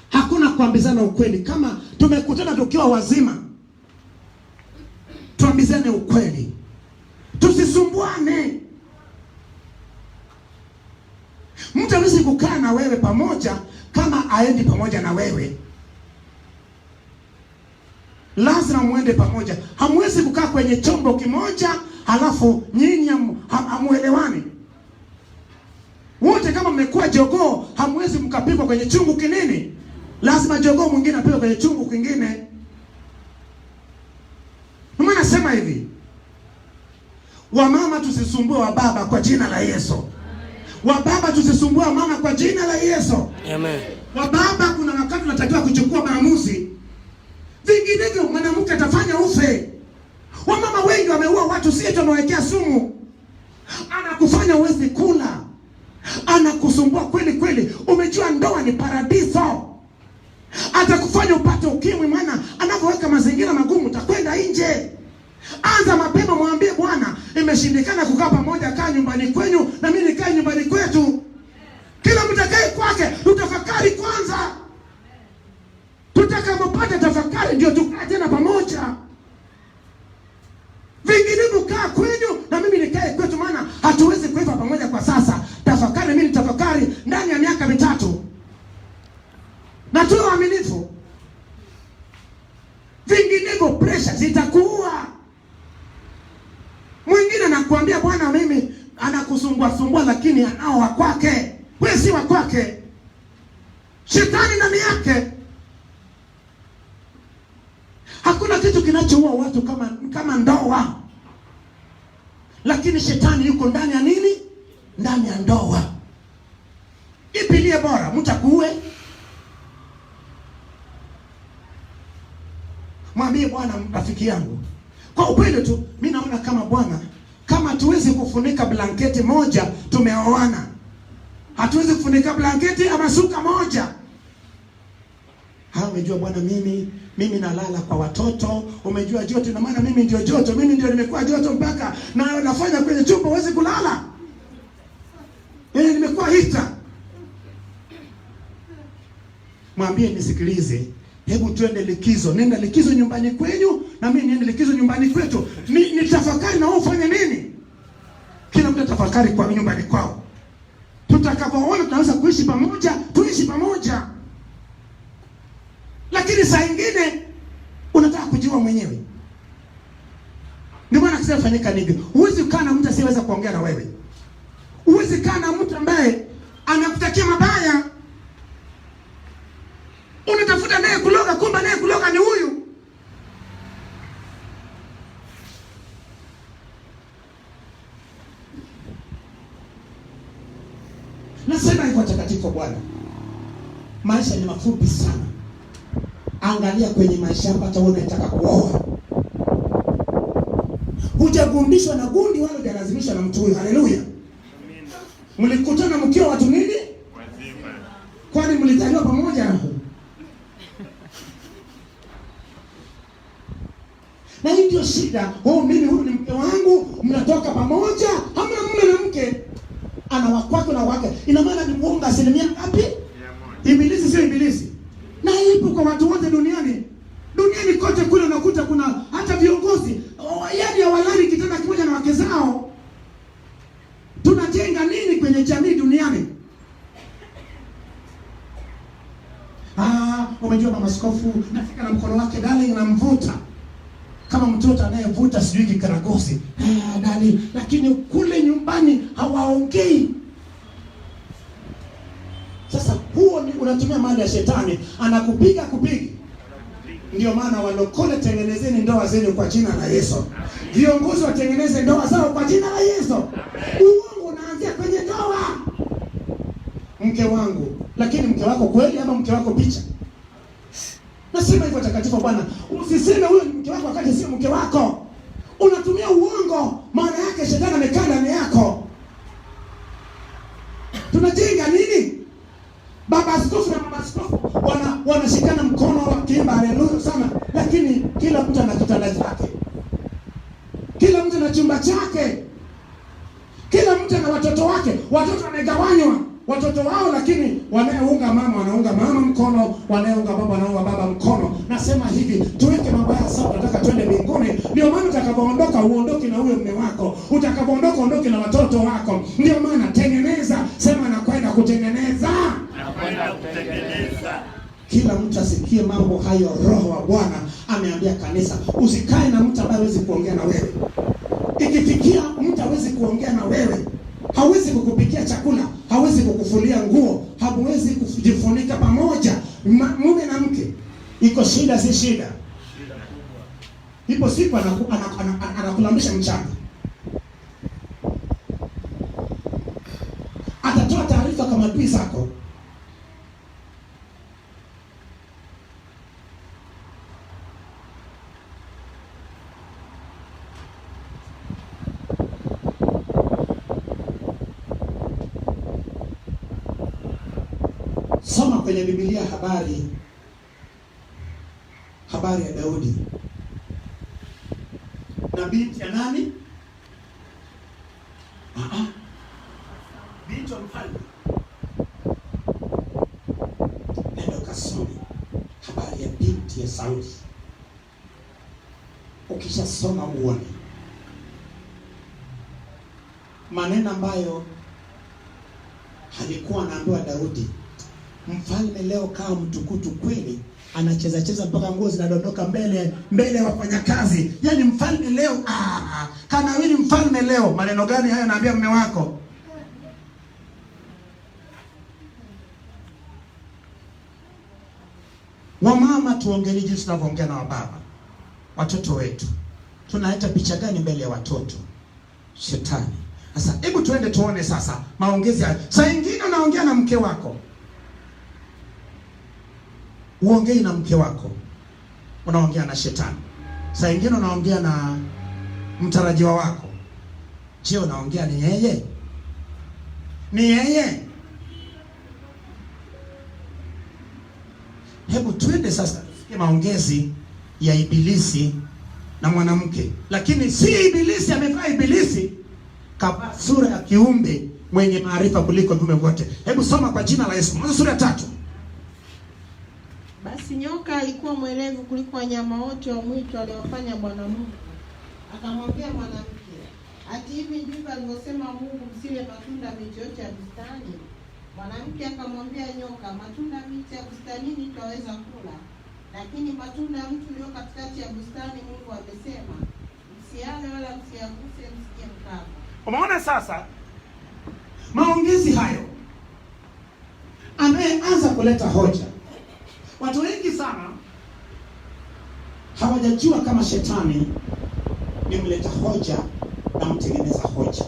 Hakuna kuambizana ukweli. Kama tumekutana tukiwa wazima, tuambizane ukweli. Tusisumbuane. Mtu hawezi kukaa na wewe pamoja kama aendi pamoja na wewe. Lazima muende pamoja. Hamwezi kukaa kwenye chombo kimoja halafu nyinyi hamuelewani. Wote kama mmekuwa jogoo, hamwezi mkapikwa kwenye chungu kinini. Lazima jogoo mwingine apikwe kwenye chungu kingine. Mimi nasema hivi, wamama tusisumbue wababa kwa jina la Yesu. Wababa tusisumbue mama kwa jina la Yesu. Amen. Wababa kuna wakati tunatakiwa kuchukua maamuzi. Vinginevyo mwanamke atafanya ufe. Wamama wengi wameua watu, si eti wamewekea sumu. Anakufanya uwezi kula. Anakusumbua kweli kweli. Umejua ndoa ni paradiso. Atakufanya upate ukimwi, maana anapoweka mazingira magumu utakwenda nje. Anza mapema, mwambie Bwana, imeshindikana kukaa pamoja, kaa nyumbani kwenu na mimi nikae nyumbani kwetu. Kila mtu akae kwake, tutafakari kwanza. Tutakapopata tafakari ndio tukae tena pamoja. Vinginevyo kaa kwenu na mimi nikae kwetu, maana hatuwezi kuiva pamoja kwa sasa. Tafakari, mimi nitafakari ndani ya miaka 3. Na tuwe waaminifu. Vinginevyo pressure zitakuwa. Mwingine anakuambia bwana, mimi anakusumbua lakini anao wa kwake. Wewe si wa kwake. Shetani ndani yake. Hakuna kitu kinachoua watu kama ndoa. Lakini shetani yuko ndani ya nini? Ndani ya ndoa. Ipilie bora mtakuwe. Mwambie Bwana, rafiki yangu, kwa upendo tu, mimi naona kama Bwana, kama tuwezi kufunika blanketi moja, tumeoana. Hatuwezi kufunika blanketi ama shuka moja. umejua bwana, mimi nalala kwa watoto, umejua joto, na maana mimi ndio joto, mimi ndio nimekuwa joto mpaka na nafanya kwenye chumba huwezi kulala. Nimekuwa hita. Mwambie nisikilize, hebu twende likizo. Nenda likizo nyumbani kwenyu na mimi niende likizo nyumbani kwetu. Nitafakari na wewe ufanye nini? Kila mtu atafakari kwa nyumbani kwao. Tutakapoona tunaweza kuishi pamoja, tuishi pamoja. Lakini saa nyingine unataka kujiua mwenyewe. Ndio maana kisema fanyika nini? Huwezi kukaa na mtu asiyeweza kuongea na wewe. Huwezi kaa na mtu ambaye anakutakia mabaya. Unatafuta naye kuloga, kumbe naye kuloga ni huyu. Nasema hivyo watakatifu Bwana. Maisha ni mafupi sana. Angalia kwenye maisha yako, hata wewe unataka kuoa. Hujagundishwa na gundi wala hujalazimishwa na mtu huyo. Haleluya. Amen. Mlikutana mkiwa watu nini? Wazima. Kwani mlizaliwa pamoja? Na hii ndio shida. Mimi huyu ni mke wangu, mnatoka pamoja, hamna mume na mke. Ana wakwako na wake. Ina maana ni muongo asilimia ngapi? Ibilisi sio ibilisi. Na ipo kwa watu wote duniani. Duniani kote kule unakuta kuna hata viongozi yaani hawalali kitanda kimoja na wake zao. Tunajenga nini kwenye jamii duniani? Umejua mama askofu nafika na mkono wake darling namvuta. Kama mtoto anayevuta sijui kikaragosi. Darling, lakini kule nyumbani hawaongei. Sasa huo ni unatumia mali ya shetani, anakupiga kupigi. Ndio maana walokole, tengenezeni ndoa zenu kwa jina la Yesu. Viongozi watengeneze ndoa zao kwa jina la Yesu. Uongo unaanzia kwenye ndoa. Mke wangu, lakini mke wako kweli ama mke wako picha? Nasema hivyo takatifu Bwana, usiseme huyo ni mke wako wakati sio mke wako. Unatumia uongo, maana yake shetani amekaa ndani yako. Tunajenga nini? Baba askofu na mama askofu wanashikana mkono wakiimba haleluya sana, lakini kila mtu ana kitanda chake. Kila mtu ana chumba chake. Kila mtu ana watoto wake. Watoto wamegawanywa watoto wao, lakini wanayeunga mama wanaunga mama mkono, wanayeunga baba wanaunga baba mkono. Nasema hivi, tuweke mambo haya sawa, tunataka twende mbinguni. Ndio maana utakapoondoka uondoke na huyo mume wako. Utakapoondoka ondoke na watoto wako. Ndio maana tengeneza, sema nakwenda kutengeneza. Nakwenda kutengeneza. Kila mtu asikie mambo hayo. Roho wa Bwana ameambia kanisa, usikae na mtu ambaye hawezi kuongea na wewe. Ikifikia mtu hawezi kuongea na wewe, hawezi kukupikia chakula, hawezi kukufulia nguo, hawezi kujifunika pamoja, mume na mke, iko shida si shida? Ipo siku anakulambisha mchana. Atatoa taarifa kama adui zako. Soma kwenye Biblia habari ya Daudi na binti ya nani? Binti wa mfalme. Nenda kasome habari ya binti ya Sauli. Ukishasoma uone maneno ambayo alikuwa anaambiwa Daudi. Mfalme leo kaa mtukutu kweli, anacheza mpaka nguo zinadondoka mbele ya wafanyakazi. Yaani mfalme leo kanawili mfalme leo. Maneno gani hayo anaambia mume wako? Wamama, tuongelee jinsi tunavyoongea na wababa. Watoto wetu tunaleta picha gani mbele ya watoto? Shetani. Sasa hebu tuende tuone sasa maongezi haya. Saa nyingine unaongea na mke wako, uongei na mke wako, unaongea na shetani. Saa nyingine unaongea na mtarajiwa wako. Je, unaongea ni yeye? Ni yeye? Hebu twende sasa tufikie maongezi ya ibilisi na mwanamke. Lakini si ibilisi amevaa ibilisi, kavaa sura ya kiumbe mwenye maarifa kuliko viumbe wote. Hebu soma kwa jina la Yesu. Mwanzo sura ya 3. Basi nyoka alikuwa mwerevu kuliko wanyama wote wa mwitu aliowafanya Bwana Mungu. Akamwambia mwanamke, ati hivi ndivyo alivyosema Mungu, msile matunda miti yote ya bustani? Mwanamke akamwambia nyoka, matunda miti ya bustanini twaweza kula, lakini matunda ya mtu ulio katikati ya bustani Mungu amesema, msiale wala msiyaguse, msije mkafa. Umeona sasa maongezi hayo, anayeanza kuleta hoja. Watu wengi sana hawajajua kama shetani ni mleta hoja na mtengeneza hoja.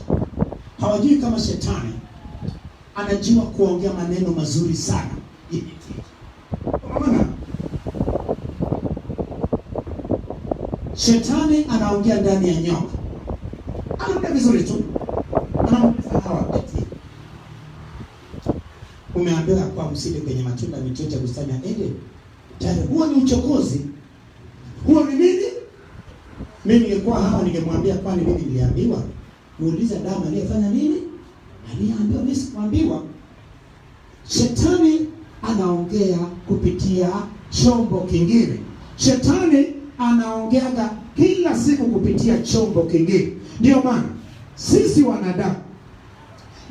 Hawajui kama shetani anajua kuongea maneno mazuri sana. Unaona? Shetani anaongea ndani ya nyoka. Anaongea vizuri tu. Anamuuliza Hawa, umeambiwa kwa msile kwenye matunda miti yote ya bustani ya Eden. Tayari huo ni uchokozi. Huo ni nini? Mimi ningekuwa Hawa ningemwambia, kwani mimi niliambiwa? Muuliza damu aliyefanya nini? Aliambiwa, mimi sikuambiwa. Shetani anaongea kupitia chombo kingine. Shetani anaongeaga kila siku kupitia chombo kingine. Ndio maana sisi wanadamu,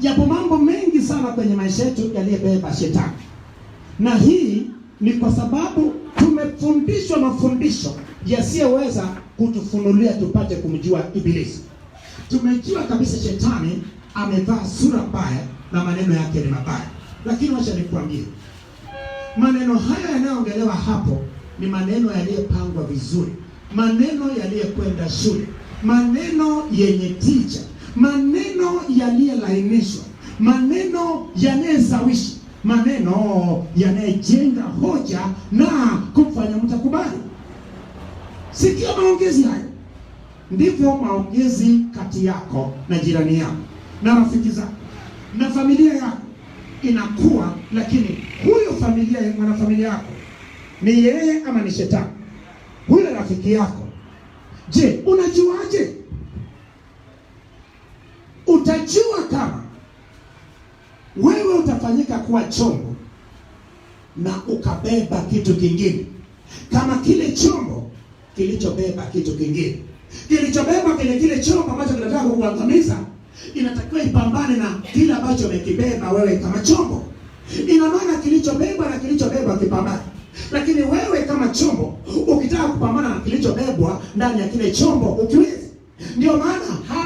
yapo mambo mengi sana kwenye maisha yetu yaliyobeba shetani. Na hii ni kwa sababu tumefundishwa mafundisho yasiyoweza kutufunulia tupate kumjua ibilisi. Tumejua kabisa shetani amevaa sura mbaya na maneno yake ni mabaya. Lakini wacha nikwambie, maneno haya yanayoongelewa hapo ni maneno yaliyopangwa vizuri, maneno yaliyokwenda shule, maneno yenye tija, maneno yaliyolainishwa, maneno yanayesawishi, maneno yanayejenga hoja na kumfanya mtu akubali. Sikia maongezi hayo. Ndivyo maongezi kati yako na jirani yako na rafiki zako na familia yako inakuwa. Lakini huyo familia, mwanafamilia yako, ni yeye ama ni shetani? Huyo rafiki yako, je, unajuaje? Utajua kama wewe utafanyika kuwa chombo na ukabeba kitu kingine, kama kile chombo kilichobeba kitu kingine, kilichobeba kile chombo ambacho kinataka kukuangamiza, inatakiwa ipambane na kile ambacho umekibeba wewe kama chombo. Ina maana kilichobeba na kilichobeba kipambane. Lakini wewe kama chombo ukitaka kupambana na kilichobebwa ndani ya kile chombo ukiwezi. Ndio maana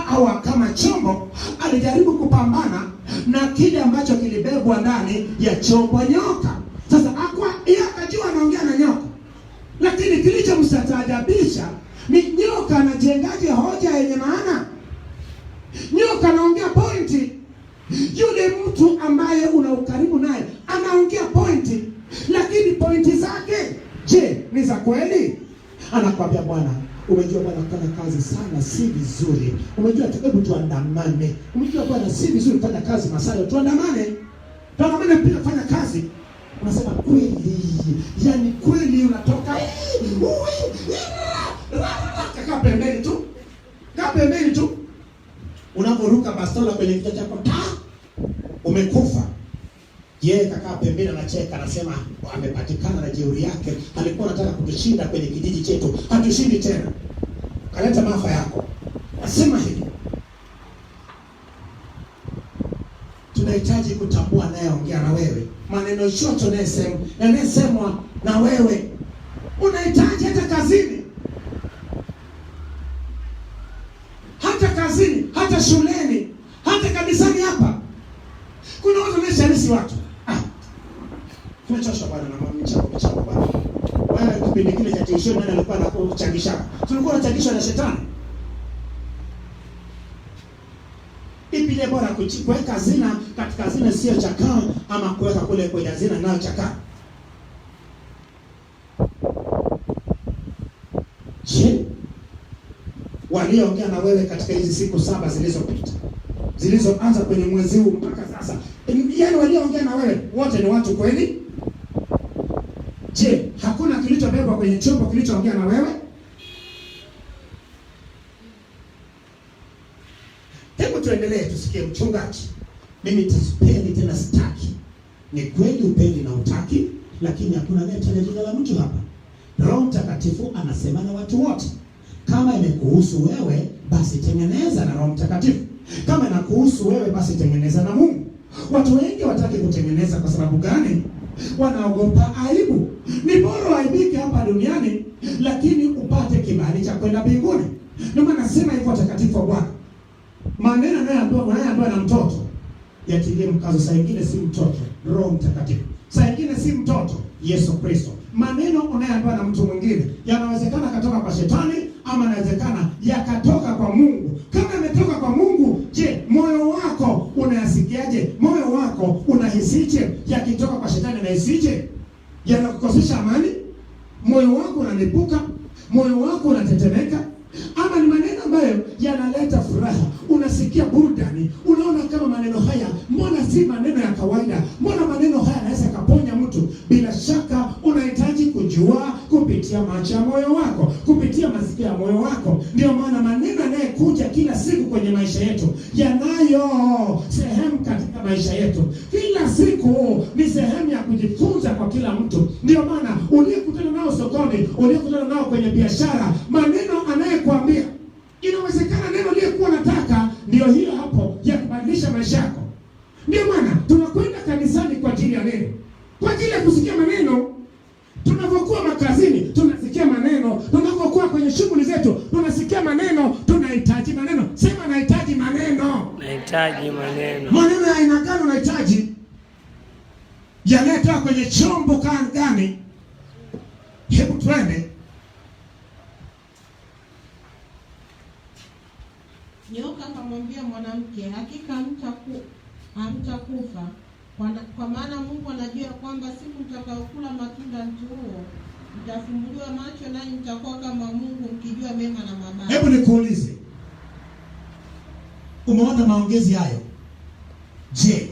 Hawa kama chombo alijaribu kupambana na kile ambacho kilibebwa ndani ya chombo nyoka. Sasa yeye akajua anaongea na nyoka. Lakini kilichomstaajabisha ni nyoka anajengaje hoja yenye maana. Nyoka anaongea pointi. Yule mtu ambaye una ukaribu naye anaongea pointi, lakini pointi zake, je, ni za kweli? Anakwambia, bwana, umejua bwana kufanya kazi sana si vizuri. Umejua hebu tuandamane. Umejua bwana si vizuri kufanya kazi masaa, tuandamane. Tuandamane pia kufanya kazi. Unasema kweli. Yaani kweli unatoka kaka pembeni tu. Kaka pembeni tu. Unaporuka bastola kwenye kichwa chako, umekufa. Yeye kakaa pembeni anacheka, anasema amepatikana na jeuri yake. Alikuwa anataka kutushinda kwenye kijiji chetu. Hatushindi tena. Kaleta maafa yako. Nasema hivi, tunahitaji kutambua anayeongea na wewe. Maneno yote yanayosemwa na wewe unahitaji hata kazini. Hata shuleni, hata kanisani hapa. Kuna watu wanaoshawishi watu. Tunachosha bwana na michango bwana. Wewe kipindi kile cha tuition nani alikuwa anakuchangisha? Tulikuwa tunachangishwa na shetani. Ipi ile bora kuweka hazina katika hazina sio chakaa, ama kuweka kule kwenye hazina nayo chakaa? Je, walioongea na wewe katika hizi siku 7 zilizopita, zilizoanza kwenye mwezi huu mpaka sasa, yaani walioongea na wewe wote ni watu kweli? Je, hakuna kilichobebwa kwenye chombo kilichoongea na wewe? Hebu tuendelee tusikie mchungaji. Mimi sipendi tena, sitaki. Ni kweli upendi na utaki, lakini hakuna anayetaja jina la mtu hapa. Roho Mtakatifu anasema na watu wote. Kama imekuhusu wewe, basi tengeneza na Roho Mtakatifu. Kama inakuhusu wewe, basi tengeneza na Mungu. Watu wengi wataki kutengeneza kwa sababu gani? Wanaogopa aibu. Ni bora aibike hapa duniani, lakini upate kibali cha kwenda mbinguni. Ndio maana nasema hivyo watakatifu wa Bwana. Maneno anayoambiwa na mtoto yatilie mkazo. Saa nyingine si mtoto, Roho Mtakatifu. Saa nyingine si mtoto, Yesu Kristo. Maneno unayoambiwa na mtu mwingine yanawezekana katoka kwa shetani, ama yanawezekana yakatoka kwa Mungu. Kama yametoka kwa Mungu, je, moyo wako unayasikiaje? Moyo wako unahisije? Yakitoka kwa shetani unahisije? Yanakukosesha amani? Moyo wako unalipuka? Moyo wako unatetemeka? Ama ni maneno ambayo yanaleta furaha, unasikia burudani, unaona kama maneno haya, mbona si maneno ya kawaida? Mbona maneno haya yanaweza kuponya mtu? Bila shaka unahitaji kujua kupitia macho ya moyo wako, kupitia masikio ya moyo wako. Ndio maana maneno yanayokuja kila siku kwenye maisha yetu yanayo sehemu katika maisha yetu. Kila siku ni sehemu ya kujifunza kwa kila mtu. Ndio maana uliyekutana nao sokoni, uliyekutana nao kwenye biashara, maneno anayekwambia, inawezekana neno lilikuwa nataka ndio hiyo hapo ya kubadilisha maisha yako. Ndio maana tunakwenda kanisani kwa ajili ya neno, kwa ajili ya kusikia maneno. Tunapokuwa makazini tunasikia maneno, tunapokuwa kwenye shughuli zetu tunasikia maneno. Tunahitaji maneno. Sema nahitaji maneno. Nahitaji maneno. Maneno ya aina gani unahitaji? Yanatoka kwenye chombo gani? Hebu twende. Nyoka akamwambia mwanamke, hakika hamtakufa, kwa maana Mungu anajua kwamba siku mtakayokula matunda mti huo mtafumbuliwa macho, nanyi mtakuwa kama Mungu, mkijua mema na mabaya. Hebu nikuulize, umeona maongezi hayo? Je,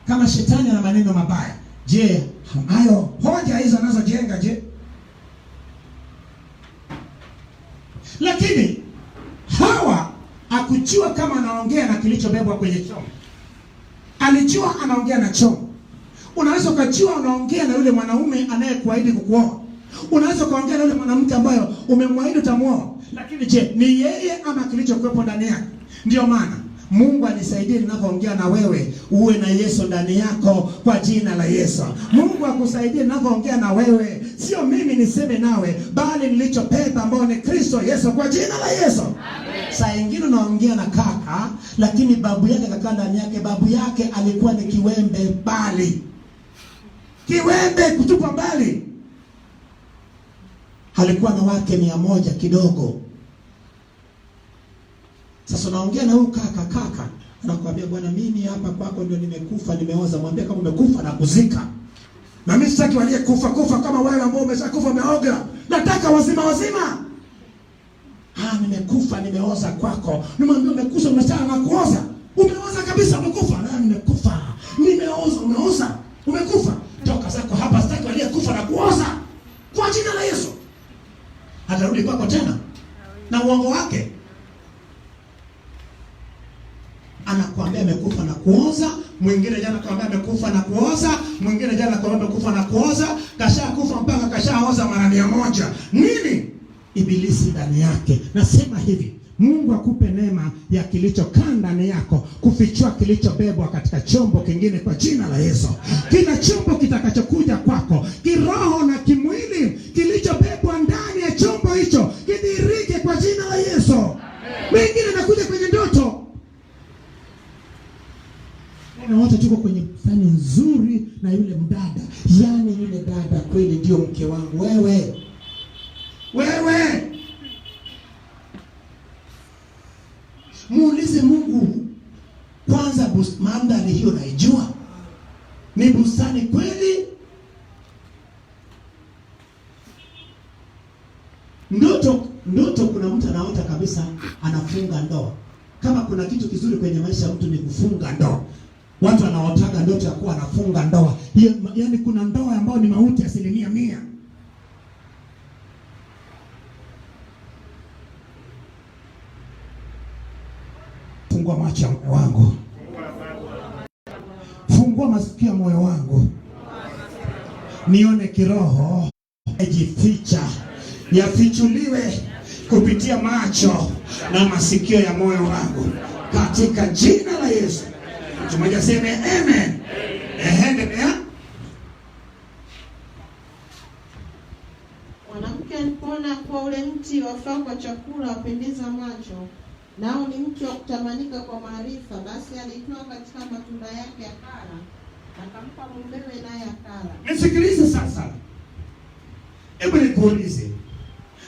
kama shetani ana maneno mabaya, je, hayo hoja hizo anazojenga, je? Lakini Hawa hakujua kama anaongea na kilichobebwa kwenye chombo. Alijua anaongea na chombo. Unaweza ukajua unaongea na yule mwanaume anayekuahidi kukuoa. Unaweza ukaongea na yule mwanamke ambaye umemwahidi utamuoa. Lakini je, ni yeye ama kilichokuwepo ndani yake? Ndio maana Mungu anisaidie ninapoongea na wewe uwe na Yesu ndani yako kwa jina la Yesu. Mungu akusaidie ninapoongea na wewe, sio mimi niseme nawe, bali nilichobeba ambao ni Kristo Yesu kwa jina la Yesu. Amen. Saa nyingine unaongea na kaka, lakini babu yake kakaa ndani yake. Babu yake alikuwa ni kiwembe mbali. Kiwembe kutupa mbali. Alikuwa na wake 100 kidogo. Sasa unaongea na huyu kaka, anakuambia bwana, mimi hapa kwako ndio nimekufa, nimeoza. Mwambie kama umekufa na kuzika. Na mimi sitaki kufa kama wewe ambao umeshakufa umeoga. Nataka wazima. Nimekufa, nimeoza kwako. Nimwambie umekufa, umesha na kuoza. Umeoza kabisa, umekufa. Na nimekufa. Nimeoza, umeoza. Umekufa. Toka zako hapa, sitaki aliyekufa na kuoza. Kwa jina la Yesu. Atarudi kwako tena na uongo wake. Anakuambia amekufa na kuoza, mwingine jana anakuambia amekufa na kuoza, mwingine jana anakuambia amekufa na kuoza, kashakufa mpaka kashaoza mara 100. Nini? Ibilisi ndani yake. Nasema hivi, Mungu akupe neema ya kilichokaa ndani yako kufichua kilichobebwa katika chombo kingine kwa jina la Yesu. Kila chombo kitakachokuja kwako, kiroho na kimwili, kilichobebwa ndani ya chombo hicho kidhihirike kwa jina la Yesu. Wengine nakuja kwenye ndoto. Na wote tuko kwenye fani nzuri na yule mdada. Yaani yule dada kweli ndio mke wangu. Wewe. Muulize Mungu kwanza, mandhari hiyo naijua? Ni bustani kweli? Ndoto kuna mtu anaota kabisa anafunga ndoa. Kama kuna kitu kizuri kwenye maisha ya mtu ni kufunga ndoa. Watu wanaotaka ndoto ya kuwa anafunga ndoa. Yaani kuna ndoa ambayo ni mauti 100%. fungua macho ya moyo wangu, fungua masikio ya moyo wangu, nione kiroho yajificha, yafichuliwe kupitia macho na masikio ya moyo wangu, katika jina la Yesu. Tumoja sema amen. Endelea. Mwanamke alipoona kuwa ule mti wafaa kwa chakula, wapendeza macho, nao ni mti wa kutamanika kwa maarifa, basi alitoa katika matunda yake akala, akampa mumewe naye akala. Nisikilize sasa. Hebu nikuulize.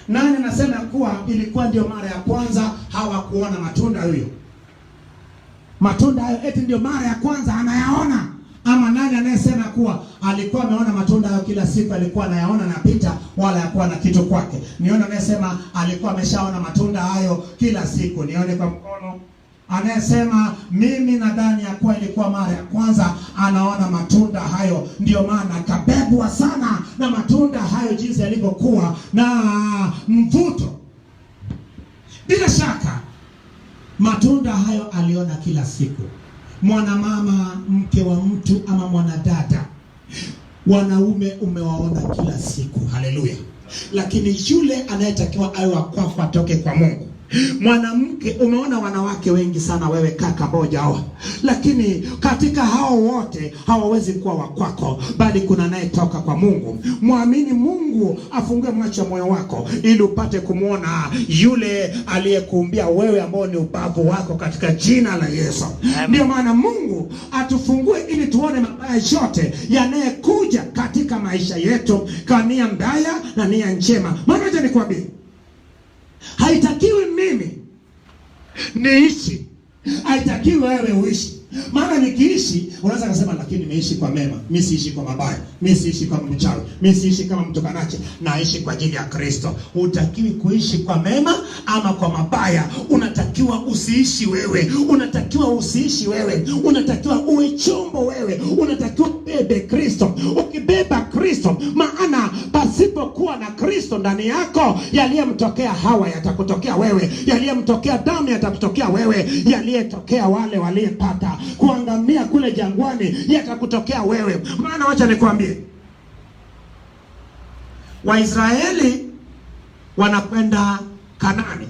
Nani anasema kuwa ilikuwa ndio mara ya kwanza hawakuona matunda hayo? Matunda hayo eti ndio mara ya kwanza anayaona? Ama nani anayesema kuwa alikuwa ameona matunda hayo kila siku, alikuwa anayaona napita, wala yakuwa na kitu kwake? Nione anayesema alikuwa ameshaona matunda hayo kila siku, nione kwa mkono. Anayesema mimi nadhani ya kuwa ilikuwa mara ya kwanza anaona matunda hayo, ndio maana akabebwa sana na matunda hayo jinsi yalivyokuwa na mvuto. Bila shaka matunda hayo aliona kila siku. Mwanamama, mke wa mtu ama mwanadada, wanaume umewaona kila siku, haleluya. Lakini yule anayetakiwa awe wa kwako atoke kwa Mungu. Mwanamke, umeona wanawake wengi sana, wewe kaka moja hawa, lakini katika hao wote hawawezi kuwa wa kwako, bali kuna anayetoka kwa Mungu. Muamini Mungu afungue macho ya moyo wako ili upate kumwona yule aliyekuumbia wewe, ambao ni ubavu wako, katika jina la Yesu. Ndio maana Mungu atufungue ili tuone mabaya yote yanayekuja katika maisha yetu kwa nia mbaya na nia njema. Maana acha nikwambie, haitakiwi mimi niishi, haitakiwi wewe uishi. Maana nikiishi unaweza kusema, lakini nimeishi kwa mema, mimi siishi kwa mabaya, mimi siishi kama mchawi, mimi siishi kama mtukanache, naishi kwa ajili ya Kristo. Hutakiwi kuishi kwa mema ama kwa mabaya. Unatakiwa usiishi wewe, unatakiwa usiishi wewe, unatakiwa uwe chombo wewe, unatakiwa bebe Kristo. Ukibeba Kristo, maana pasipokuwa na Kristo ndani yako, yaliyemtokea Hawa yatakutokea wewe, yaliyemtokea damu yatakutokea wewe, yaliyetokea wale waliyepata kuangamia kule jangwani yatakutokea wewe. Maana wacha nikwambie, Waisraeli wanakwenda Kanaani,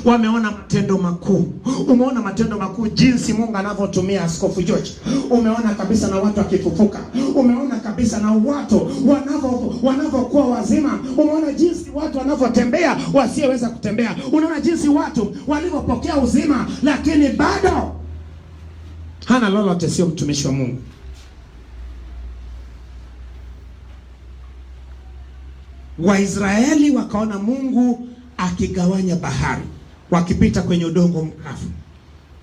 wameona matendo makuu. Umeona matendo makuu jinsi Mungu anavyotumia Askofu George. Umeona kabisa na watu wakifufuka. Umeona kabisa na watu wanavyokuwa wazima. Umeona jinsi watu wanavyotembea wasioweza kutembea. Unaona jinsi watu walivyopokea uzima, lakini bado hana lolote, sio mtumishi wa Mungu. Waisraeli wakaona Mungu akigawanya bahari wakipita kwenye udongo mkavu.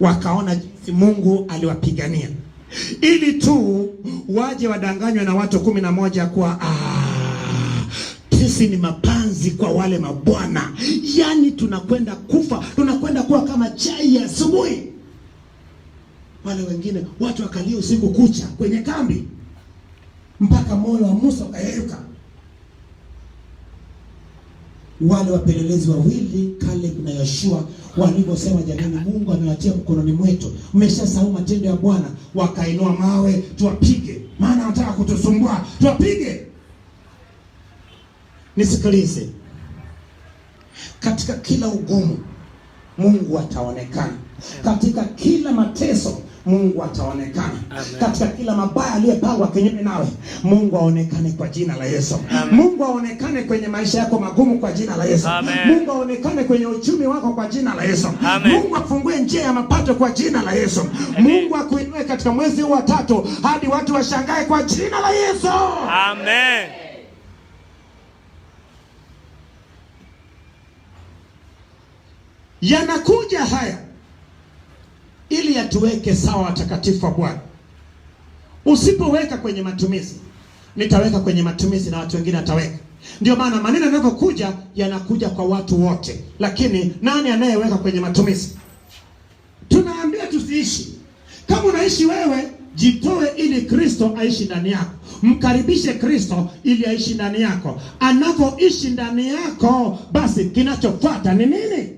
Wakaona jinsi Mungu aliwapigania ili tu waje wadanganywe na watu 11 kwa sisi ni mapanzi kwa wale mabwana. Yani tunakwenda kufa, tunakwenda kuwa kama chai ya asubuhi. Wale wengine watu wakalia usiku kucha kwenye kambi mpaka moyo wa Musa ukayeyuka. Wale wapelelezi wawili Caleb na Yoshua waliposema, jamani, Mungu amewatia mkononi mwetu, mmeshasahau matendo ya Bwana, wakainua mawe, tuwapige, maana wanataka kutusumbua, tuwapige. Nisikilize, katika kila ugumu Mungu ataonekana. Katika kila mateso Mungu ataonekana. Katika kila mabaya aliyepangwa kinyume nawe, Mungu aonekane kwa jina la Yesu. Amen. Mungu aonekane kwenye maisha yako magumu kwa jina la Yesu. Amen. Mungu aonekane kwenye uchumi wako kwa jina la Yesu. Amen. Mungu afungue njia ya mapato kwa jina la Yesu. Amen. Mungu akuinue katika mwezi huu wa 3 hadi watu washangae kwa jina la Yesu. Amen. Yanakuja haya ili yatuweke sawa watakatifu wa Bwana. Usipoweka kwenye matumizi, nitaweka kwenye matumizi na watu wengine ataweka. Ndio maana maneno yanapokuja yanakuja kwa watu wote, lakini nani anayeweka kwenye matumizi? Tunaambia tusiishi. Kama unaishi wewe, jitoe ili Kristo aishi ndani yako. Mkaribishe Kristo ili aishi ndani yako. Anapoishi ndani yako, basi kinachofuata ni nini?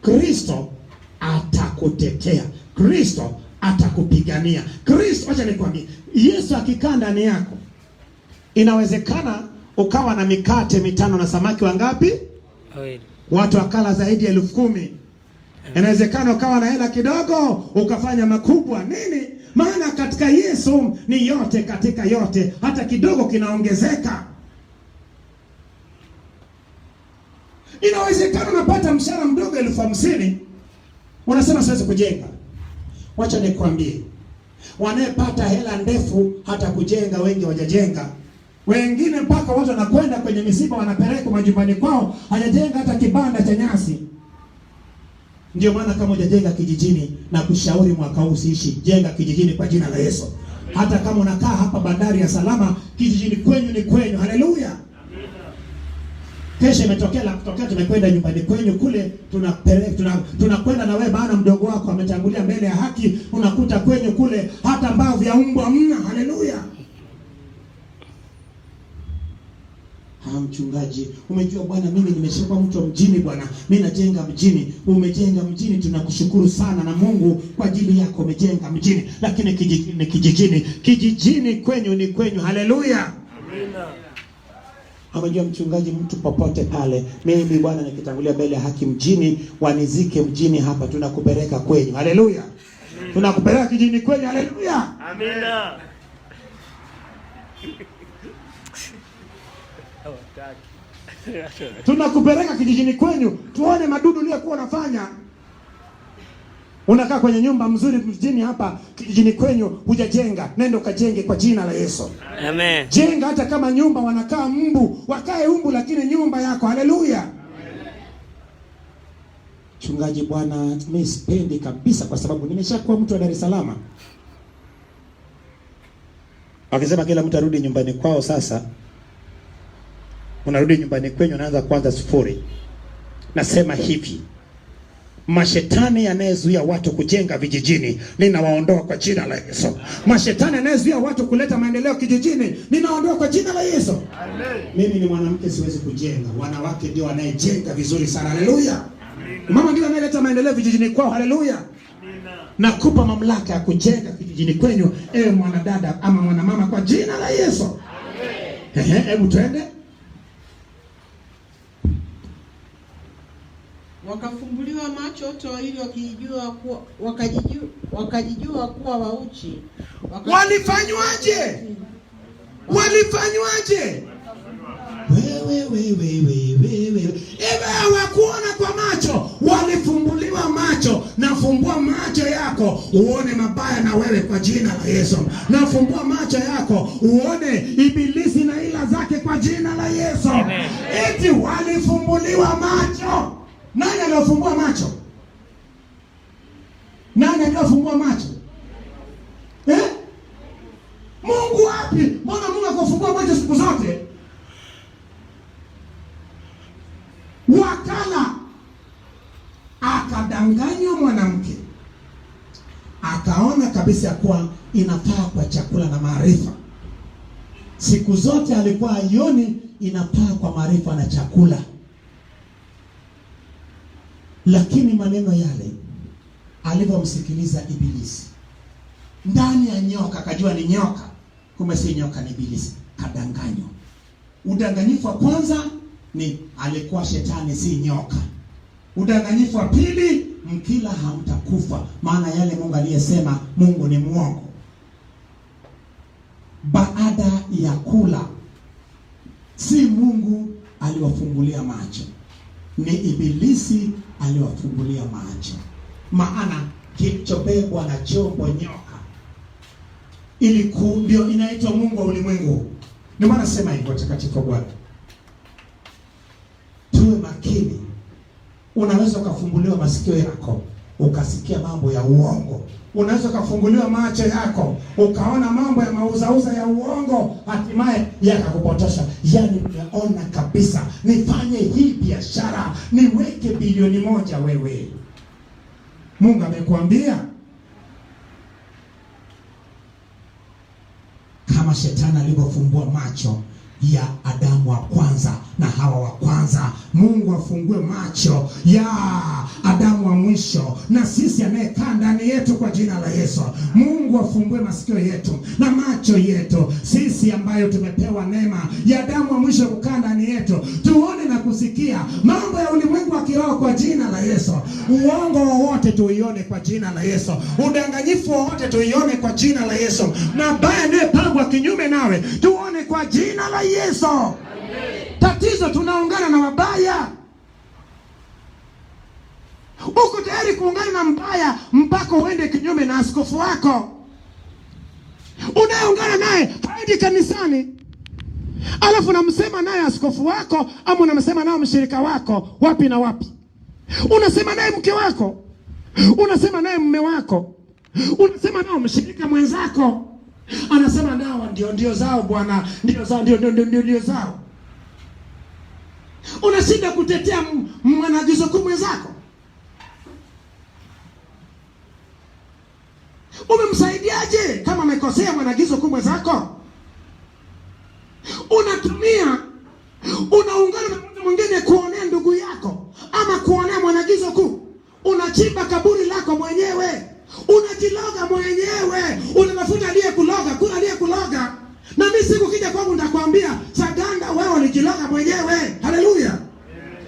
Kristo atakutetea. Kristo atakupigania. Kristo, acha nikwambie, Yesu akikaa ndani yako, inawezekana ukawa na mikate 5 na samaki wangapi? Watu wakala zaidi ya 10,000. Inawezekana ukawa na hela kidogo ukafanya makubwa. Nini? Maana katika Yesu ni yote katika yote, hata kidogo kinaongezeka. Inawezekana unapata mshahara mdogo 50,000, unasema siwezi kujenga. Wacha nikwambie, wanayepata hela ndefu hata kujenga wengi wajajenga. Wengine mpaka watu wanakwenda kwenye misiba wanapeleka majumbani kwao, hajajenga hata kibanda cha nyasi. Ndio maana kama hujajenga kijijini, na kushauri mwaka huu usiishi, jenga kijijini kwa jina la Yesu. Hata kama unakaa hapa bandari ya Salama, kijijini kwenyu ni kwenyu. Haleluya. Kesho imetokea la kutokea, tumekwenda nyumbani kwenyu kule, tunakwenda na wewe, maana mdogo wako ametangulia mbele ya haki, unakuta kwenyu kule hata mbao vya mbwa mna. Haleluya. Mchungaji, umejua bwana, mimi nimeshakuwa mtu wa mjini bwana, mimi najenga mjini. Umejenga mjini, tunakushukuru sana na Mungu kwa ajili yako, umejenga mjini, lakini kijijini kwenyu ni kwenyu. Haleluya. Amina. Unajua mchungaji, mtu popote pale, mimi bwana nikitangulia mbele ya haki mjini, wanizike mjini hapa, tunakupeleka kwenyu. Haleluya. Tunakupeleka kijijini kwenyu. Haleluya. Amina. Tunakupeleka kijijini kwenyu, tuone madudu uliyokuwa unafanya. Unakaa kwenye nyumba mzuri mjini, hapa kijijini kwenyu hujajenga. Nenda ukajenge kwa jina la Yesu. Amen. Jenga, hata kama nyumba wanakaa mbu, wakae mbu, lakini nyumba yako. Haleluya. Mchungaji, bwana mimi sipendi kabisa kwa sababu nimeshakuwa mtu wa Dar es Salaam. Wakisema kila mtu arudi nyumbani kwao, sasa unarudi nyumbani kwenyu, unaanza kwanza sifuri. Nasema hivi, mashetani yanayezuia watu kujenga vijijini, ninawaondoa kwa jina la Yesu. Mashetani yanayezuia watu kuleta maendeleo kijijini, ninaondoa kwa jina la Yesu. Amen. Mimi ni mwanamke, siwezi kujenga. Wanawake ndio wanayejenga vizuri sana. Haleluya. Mama ndio anayeleta maendeleo vijijini kwao. Haleluya. Nakupa mamlaka ya kujenga vijijini kwenyu, ewe mwanadada ama mwanamama, kwa jina la Yesu. Amen. Hebu twende. Wakafumbuliwa macho wote wawili, wakajijua kuwa wauchi. Walifanywaje? Wewe. Hawakuona kwa macho, walifumbuliwa macho. Nafumbua macho yako uone mabaya na wewe kwa jina la Yesu. Nafumbua macho yako uone ibilisi na ila zake kwa jina la Yesu. Eti walifumbuliwa macho. Nani aliyofumbua macho? Mungu wapi? Mbona Mungu akufumbua macho siku zote? Wakala, akadanganywa mwanamke, akaona kabisa kuwa inafaa kwa chakula na maarifa. Siku zote alikuwa aioni inafaa kwa maarifa na chakula. Lakini maneno yale alivyomsikiliza ibilisi ndani ya nyoka, akajua ni nyoka, kumbe si nyoka, ni ibilisi. Kadanganywa. Udanganyifu wa kwanza ni alikuwa shetani, si nyoka. Udanganyifu wa pili, mkila hamtakufa, maana yale Mungu aliyesema, Mungu ni mwongo. Baada ya kula, si Mungu aliwafungulia macho, ni ibilisi aliwafungulia macho. Maana kilichobebwa na chombo nyoka ndio inaitwa Mungu wa ulimwengu. Ndio maana sema hivyo, watakatifu wa Bwana, tuwe makini. Unaweza ukafumbuliwa masikio yako ukasikia mambo ya uongo. Unaweza ukafunguliwa macho yako ukaona mambo ya mauzauza ya uongo, hatimaye yakakupotosha. Yaani unaona kabisa, nifanye hii biashara, niweke bilioni 1. Wewe Mungu amekuambia. Kama shetani alivyofumbua macho ya Adamu wa kwanza na Hawa wa kwanza. Mungu afungue macho ya Adamu wa mwisho na sisi anayekaa ndani yetu kwa jina la Yesu. Mungu afungue masikio yetu na macho yetu sisi ambayo tumepewa neema ya Adamu wa mwisho kukaa ndani yetu, tuone na kusikia mambo ya ulimwengu wa kiroho kwa jina la Yesu. Uongo wowote tuione kwa jina la Yesu. Udanganyifu wowote tuione kwa jina la Yesu. Na baya ndiye pangwa kinyume nawe tuone kwa jina la Yesu. Tatizo tunaungana na mabaya. Uko tayari kuungana na mbaya mpaka uende kinyume na askofu wako unayeungana naye haidi kanisani, alafu unamsema naye askofu wako, ama unamsema naye mshirika wako. Wapi na wapi? Unasema naye mke wako, unasema naye mume wako, unasema naye mshirika mwenzako, anasema nao ndio zao bwana, ndio zao. Unashinda kutetea mwanagizo kuu mwenzako. Umemsaidiaje kama amekosea mwanagizo kuu mwenzako? Unaungana na mtu mwingine kuonea ndugu yako ama kuonea mwanagizo kuu. Unachimba kaburi lako mwenyewe, unajiloga mwenyewe, unatafuta aliyekuloga, kuna aliyekuloga. Na mimi siku kija kwangu nitakwambia, Saganda wewe ulijiloga mwenyewe. Haleluya.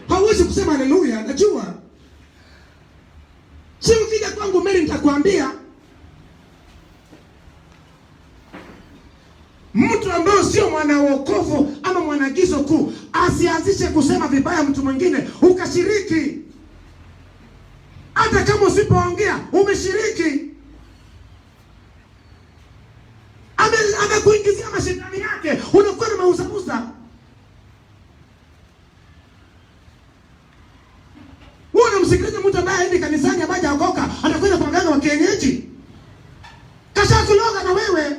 Hauwezi kusema haleluya, najua. Siku kija kwangu mimi nitakwambia, mtu ambaye sio mwana wokovu ama mwanagizo kuu asianzishe kusema vibaya mtu mwingine ukashiriki. Hata kama usipoongea umeshiriki. Amekuingizia mashindani yake, unakuwa na mauzauza. Wewe unamsikiliza mtu ambaye haendi kanisani, ambaye hajaokoka, anakwenda kwa mganga wa kienyeji. Kashakuloga na wewe.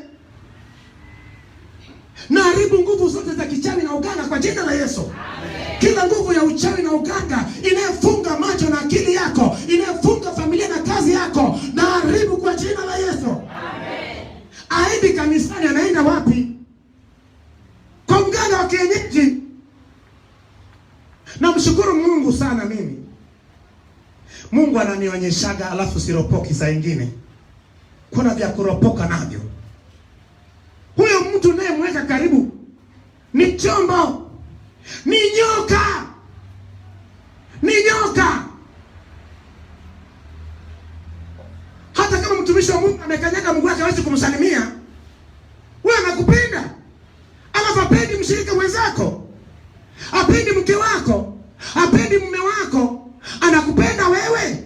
Na haribu nguvu zote za kichawi na uganga kwa jina la Yesu. Amen. Kila nguvu ya uchawi na uganga inayofunga macho na akili yako, inayofunga familia na kazi yako, na haribu kwa jina la Yesu. Amen. Aendi kanisani, anaenda wapi? Kwa mganga wa kienyeji. Na mshukuru Mungu sana mimi. Mungu ananionyeshaga alafu siropoki saa nyingine. Kuna vya kuropoka navyo. Huyo mtu naye mweka karibu ni chombo, ni nyoka, ni nyoka. Hata kama mtumishi wa Mungu amekanyaga mguu wake hawezi kumsalimia, wewe anakupenda. Alafu apendi mshirika mwenzako, apendi mke wako, apendi mume wako, anakupenda wewe.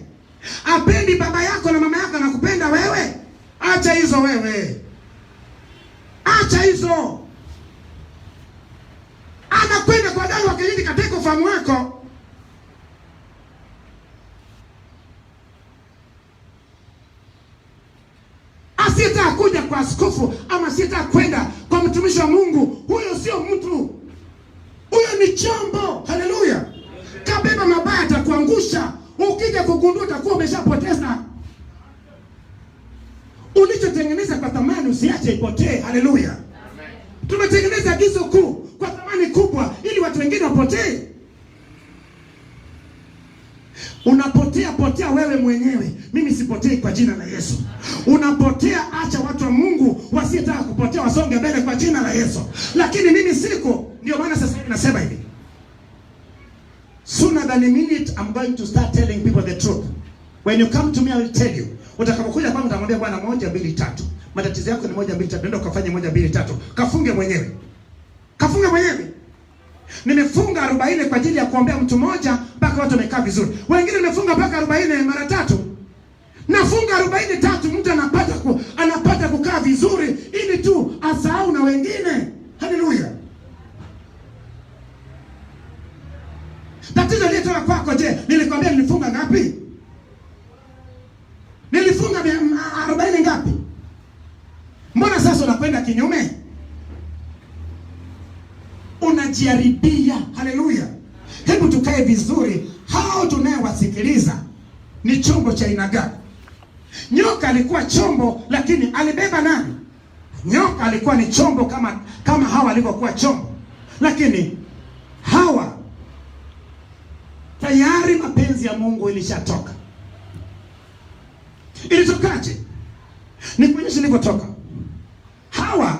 Apendi baba yako na mama yako, anakupenda wewe. Acha hizo wewe. Acha hizo. Anakwenda kwa dada wa kijiji katika ufahamu wako. Asiyetaka kuja kwa askofu ama asiyetaka kwenda kwa mtumishi wa Mungu, huyo sio mtu. Huyo ni chombo. Haleluya. Kabeba mabaya atakuangusha. Ukija kugundua utakuwa umeshapoteza. Ulichotengeneza kwa thamani usiache ipotee. Haleluya. Tumetengeneza agizo kuu kwa thamani kubwa ili watu wengine wapotee. Unapotea wewe mwenyewe. Mimi sipotei kwa jina la Yesu. Unapotea, acha watu wa Mungu wasiyetaka kupotea wasonge mbele kwa jina la Yesu. Lakini mimi siko, ndio maana sasa hivi nasema hivi. Sooner than a minute I'm going to start telling people the truth. When you come to me I will tell you. Utakapokuja kwangu nitamwambia bwana 1 2 3. Matatizo yako ni 1 2 3. Nenda ukafanye 1 2 3. Kafunge mwenyewe. Kafunge mwenyewe. Nimefunga 40 kwa ajili ya kuombea mtu mmoja mpaka watu wamekaa vizuri. Wengine nimefunga mpaka 40 mara 3. Nafunga 43 mtu anapata kukaa vizuri ili tu asahau na wengine. Haleluya. Tatizo lilitoka kwako. Je, nilikwambia nilifunga ngapi? Nilifunga 40 ngapi? Mbona sasa unakwenda kinyume? Unajiharibia. Haleluya. Hebu tukae vizuri. Hao tunayewasikiliza ni chombo cha aina gani? Nyoka alikuwa chombo, lakini alibeba nani? Nyoka alikuwa ni chombo kama Hawa alivyokuwa chombo. Lakini Hawa tayari mapenzi ya Mungu ilishatoka. Ilitokaje? Ni kuonyesha ilivyotoka. Hawa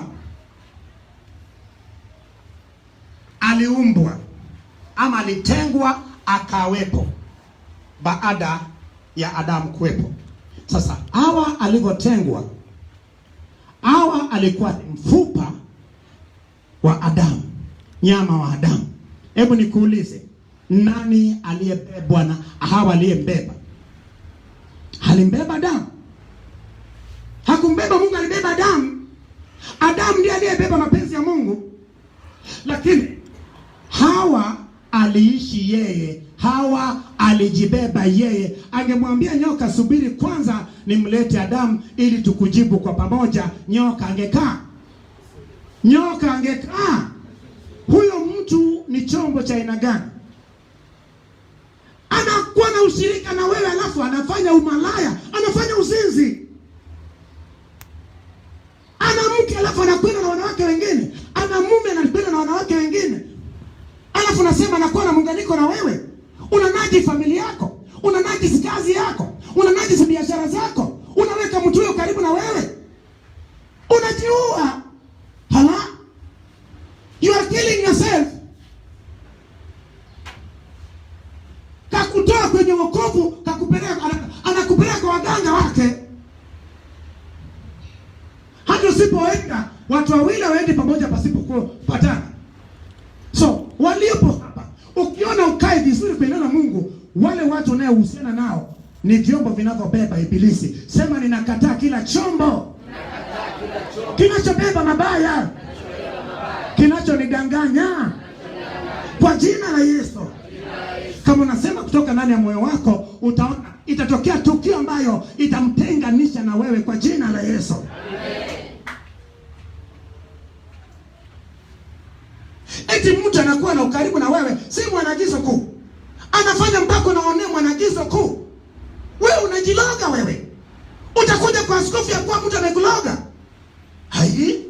aliumbwa ama alitengwa akawepo baada ya Adamu kuwepo. Sasa Hawa alivyotengwa, Hawa alikuwa mfupa wa Adamu, nyama wa Adamu. Hebu nikuulize, nani aliyebebwa na Hawa? Aliyembeba, alimbeba Adamu? Hakumbeba Mungu, alibeba Adamu. Adamu ndiye aliyebeba mapenzi ya Mungu, lakini Hawa aliishi yeye. Hawa alijibeba yeye. Angemwambia nyoka, subiri kwanza nimlete Adamu ili tukujibu kwa pamoja, nyoka angekaa? Nyoka angekaa? Huyo mtu ni chombo cha aina gani? Anakuwa na ushirika na wewe, alafu anafanya umalaya, anafanya uzinzi. Ana mke alafu anakwenda na wanawake wengine, ana mume anakwenda na wanawake wengine, alafu nasema anakuwa na muunganiko na wewe. Unanaji familia yako, unanaji kazi yako, unanaji biashara zako, unaweka mtu huyo karibu na wewe, unajiua. Hala, you are killing yourself. Kakutoa kwenye wokovu, anakupeleka kwa waganga wake. Hata usipoenda, watu wawili waende pamoja pasipopatana. So waliopo hapa, ukiona ukae vizuri kwa neno la Mungu, wale watu unaohusiana nao ni vyombo vinavyobeba ibilisi. Sema, ninakataa kila chombo kinachobeba mabaya, kinachonidanganya kwa jina la Yesu. Kama unasema kutoka ndani ya moyo wako, utaona itatokea tukio ambayo itamtenganisha na wewe kwa jina la Yesu. Eti mtu anakuwa na ukaribu na wewe, si mwanagizo kuu, anafanya mpaka unaonea mwanagizo kuu. Wewe unajiloga wewe. Utakuja kwa askofu ya kuwa mtu amekuloga. Hai.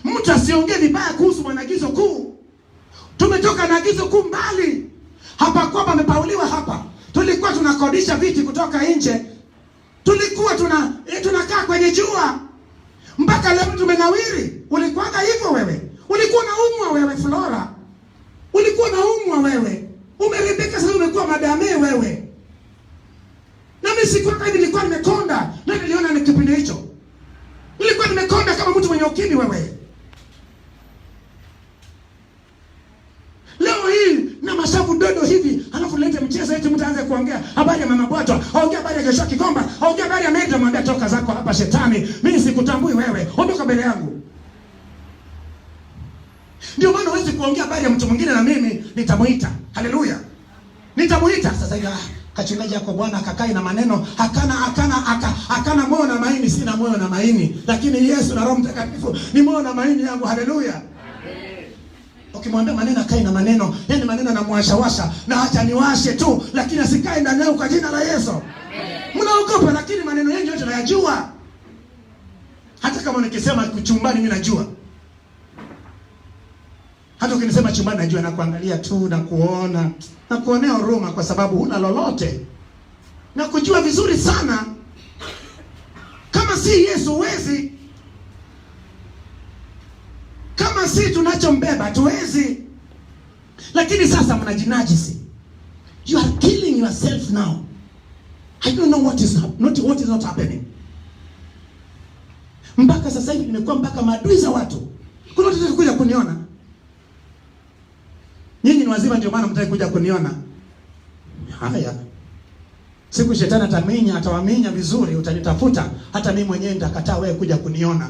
Mtu asiongee vibaya kuhusu mwanagizo kuu. Tumetoka na agizo kuu mbali. Hapa kwa pamepauliwa hapa. Tulikuwa tunakodisha viti kutoka nje. Tulikuwa tunakaa kwenye jua. Mpaka leo tumenawiri. Ulikuwa hivyo wewe. Ulikuwa unaumwa wewe Flora. Ulikuwa unaumwa wewe. Umerebeka sasa, umekuwa madame wewe. Na mimi sikuwa hivi, nilikuwa nimekonda. Na niliona ni kipindi hicho. Nilikuwa nimekonda kama mtu mwenye ukimwi wewe. Leo hii na mashavu dodo hivi, halafu lete mchezo eti mtu aanze kuongea habari ya mama Bwato, aongea habari ya Joshua Kikomba, aongea habari ya Meda, mwambie toka zako hapa shetani. Mimi sikutambui wewe. Ondoka mbele yangu. Ndio maana huwezi kuongea habari ya mtu mwingine na mimi nitamuita. Haleluya. Nitamuita sasa hivi kachungaji yako Bwana akakai na maneno akana moyo na maini. Sina moyo na maini, lakini Yesu na Roho Mtakatifu ni moyo na maini yangu. Haleluya. Amen. Ukimwambia maneno akai na maneno, yani maneno anamwashawasha na acha niwashe tu, lakini asikae ndani yako kwa jina la Yesu. Amen. Mnaogopa, lakini maneno yenu yote nayajua. Hata kama nikisema kuchumbani mimi najua. Hata ukinisema chumbani najua, na kuangalia tu na kuona na kuonea huruma kwa sababu huna lolote. Na kujua vizuri sana kama si Yesu huwezi. Kama si tunachombeba tuwezi. Lakini sasa mnajinajisi. You are killing yourself now. I don't know what is not happening. Mpaka sasa hivi nimekuwa mpaka maadui za watu. Kuna watu watakuja kuniona. Nyinyi ni wazima ndio maana mtaki kuja kuniona. Haya. Siku shetani atawaminya vizuri, utanitafuta, hata mimi mwenyewe nitakataa wewe kuja kuniona.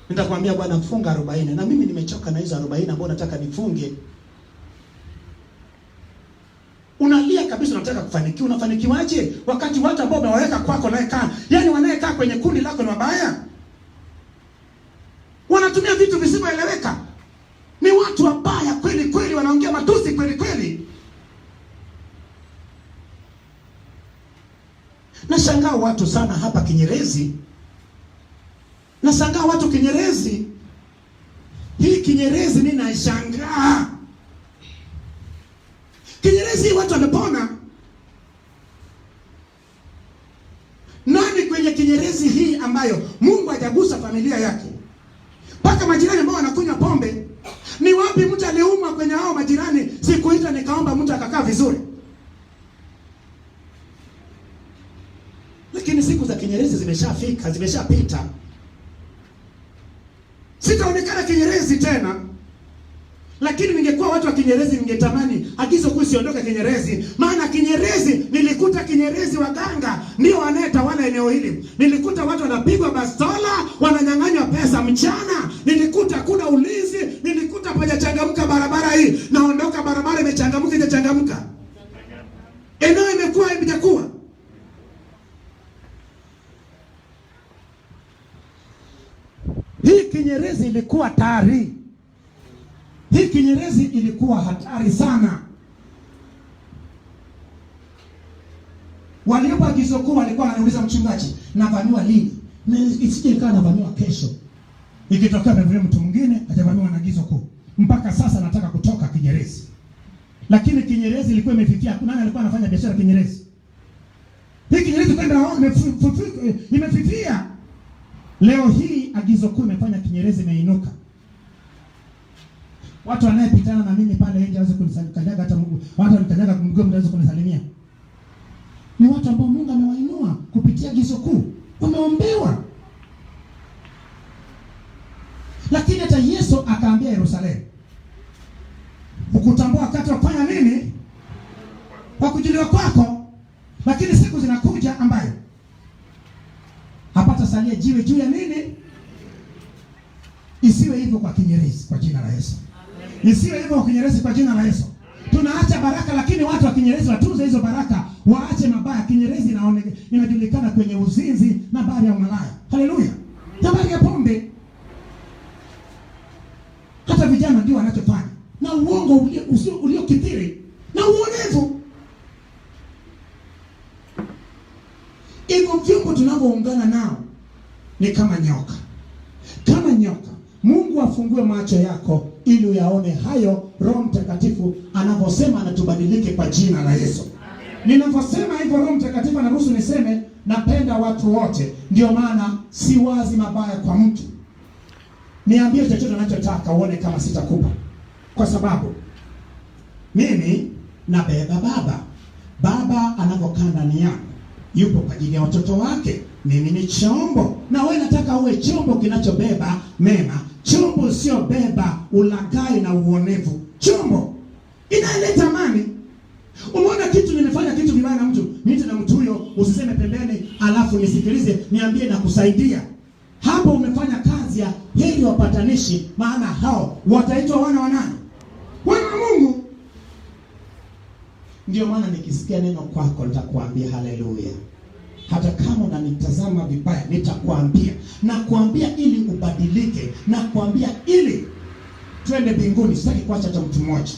Nitakwambia Bwana funga 40, na mimi nimechoka na hizo 40 ambazo nataka nifunge. Unalia kabisa unataka kufanikiwa. Unafanikiwaje wakati watu ambao umewaweka kwako naye kaa, yani wanaekaa kwenye kundi lako ni wabaya? Wanatumia vitu visivyoeleweka. Ni watu wabaya kweli kweli, wanaongea matusi kweli kweli. Na watu sana hapa Kinyerezi. Nashangaa watu Kinyerezi. Hii Kinyerezi mimi nashangaa. Kinyerezi watu wamepona. Nani kwenye Kinyerezi hii ambayo Mungu hajagusa familia yake? Paka majirani ambao wanakunywa pombe. Ni wapi mtu aliumwa kwenye hao majirani? Sikuita nikaomba mtu akakaa vizuri. Lakini siku za Kinyerezi zimeshafika, zimeshapita. Sitaonekana Kinyerezi tena. Lakini ningekuwa watu wa Kinyerezi ningetamani agizo kuu siondoke Kinyerezi. Maana Kinyerezi, nilikuta Kinyerezi waganga ndio wanayetawala eneo hili. Nilikuta watu wanapigwa bastola, wananyang'anywa pesa mchana. Nilikuta kuna ulinzi, nilikuta pajachangamka barabara hii. Naondoka barabara imechangamka, imechangamka. Eneo imekuwa imejakuwa. Hii Kinyerezi ilikuwa tayari. Hii Kinyerezi ilikuwa hatari sana. Waliopa agizo kuu walikuwa wananiuliza mchungaji, navamiwa lini? Na isije ikawa navamiwa kesho. Ikitokea amevamia mtu mwingine, hajavamiwa na agizo kuu. Mpaka sasa nataka kutoka Kinyerezi. Lakini Kinyerezi ilikuwa imefikia, nani alikuwa anafanya biashara Kinyerezi? Hii Kinyerezi kwenda imefifia. Leo hii agizo kuu imefanya Kinyerezi imeinuka. Watu wanayepitana na mimi pale nje hawezi kunisalimia, hata Mungu. Watu wanikanyaga kumguu mtaweza kunisalimia. Ni watu ambao Mungu amewainua kupitia agizo kuu. Wameombewa. Lakini hata Yesu akaambia Yerusalemu, ukutambua wakati wa kufanya nini? Kwa kujiliwa kwako. Lakini siku zinakuja ambayo hapata salia jiwe juu ya nini? Isiwe hivyo kwa Kinyerezi kwa jina la Yesu. Isiwe hivyo kwa Kinyerezi kwa jina la Yesu. Tunaacha baraka, lakini watu wa Kinyerezi watunze hizo baraka, waache mabaya. Kinyerezi inajulikana kwenye uzinzi na habari ya umalaya. Haleluya. Habari ya pombe. Hata vijana ndio wanachofanya. Na uongo uliokithiri na uonevu. Hivyo vyombo tunavyoungana nao ni kama nyoka. Kama nyoka. Mungu afungue macho yako ili uyaone hayo Roho Mtakatifu anavyosema anatubadilike kwa jina la Yesu. Ninavyosema hivyo Roho Mtakatifu anaruhusu niseme napenda watu wote. Ndio maana si wazi mabaya kwa mtu. Niambie chochote unachotaka uone kama sitakupa. Kwa sababu mimi nabeba baba. Baba anavyokaa ndani yangu yupo kwa ajili ya watoto wake. Mimi ni chombo. Na wewe nataka uwe chombo kinachobeba mema. Chombo sio beba ulaghai na uonevu. Chombo inaleta amani. Umeona kitu nimefanya kitu vibaya na mtu, mimi na mtu huyo usiseme pembeni alafu nisikilize niambie na kusaidia. Hapo umefanya kazi ya heri wapatanishi, maana hao wataitwa wana wa nani? Wana wa Mungu. Ndio maana nikisikia neno kwako nitakwambia haleluya. Hata kama unanitazama vibaya nitakwambia. Nakwambia ili ubadilike, nakwambia ili twende mbinguni. Sitaki kuacha hata mtu mmoja.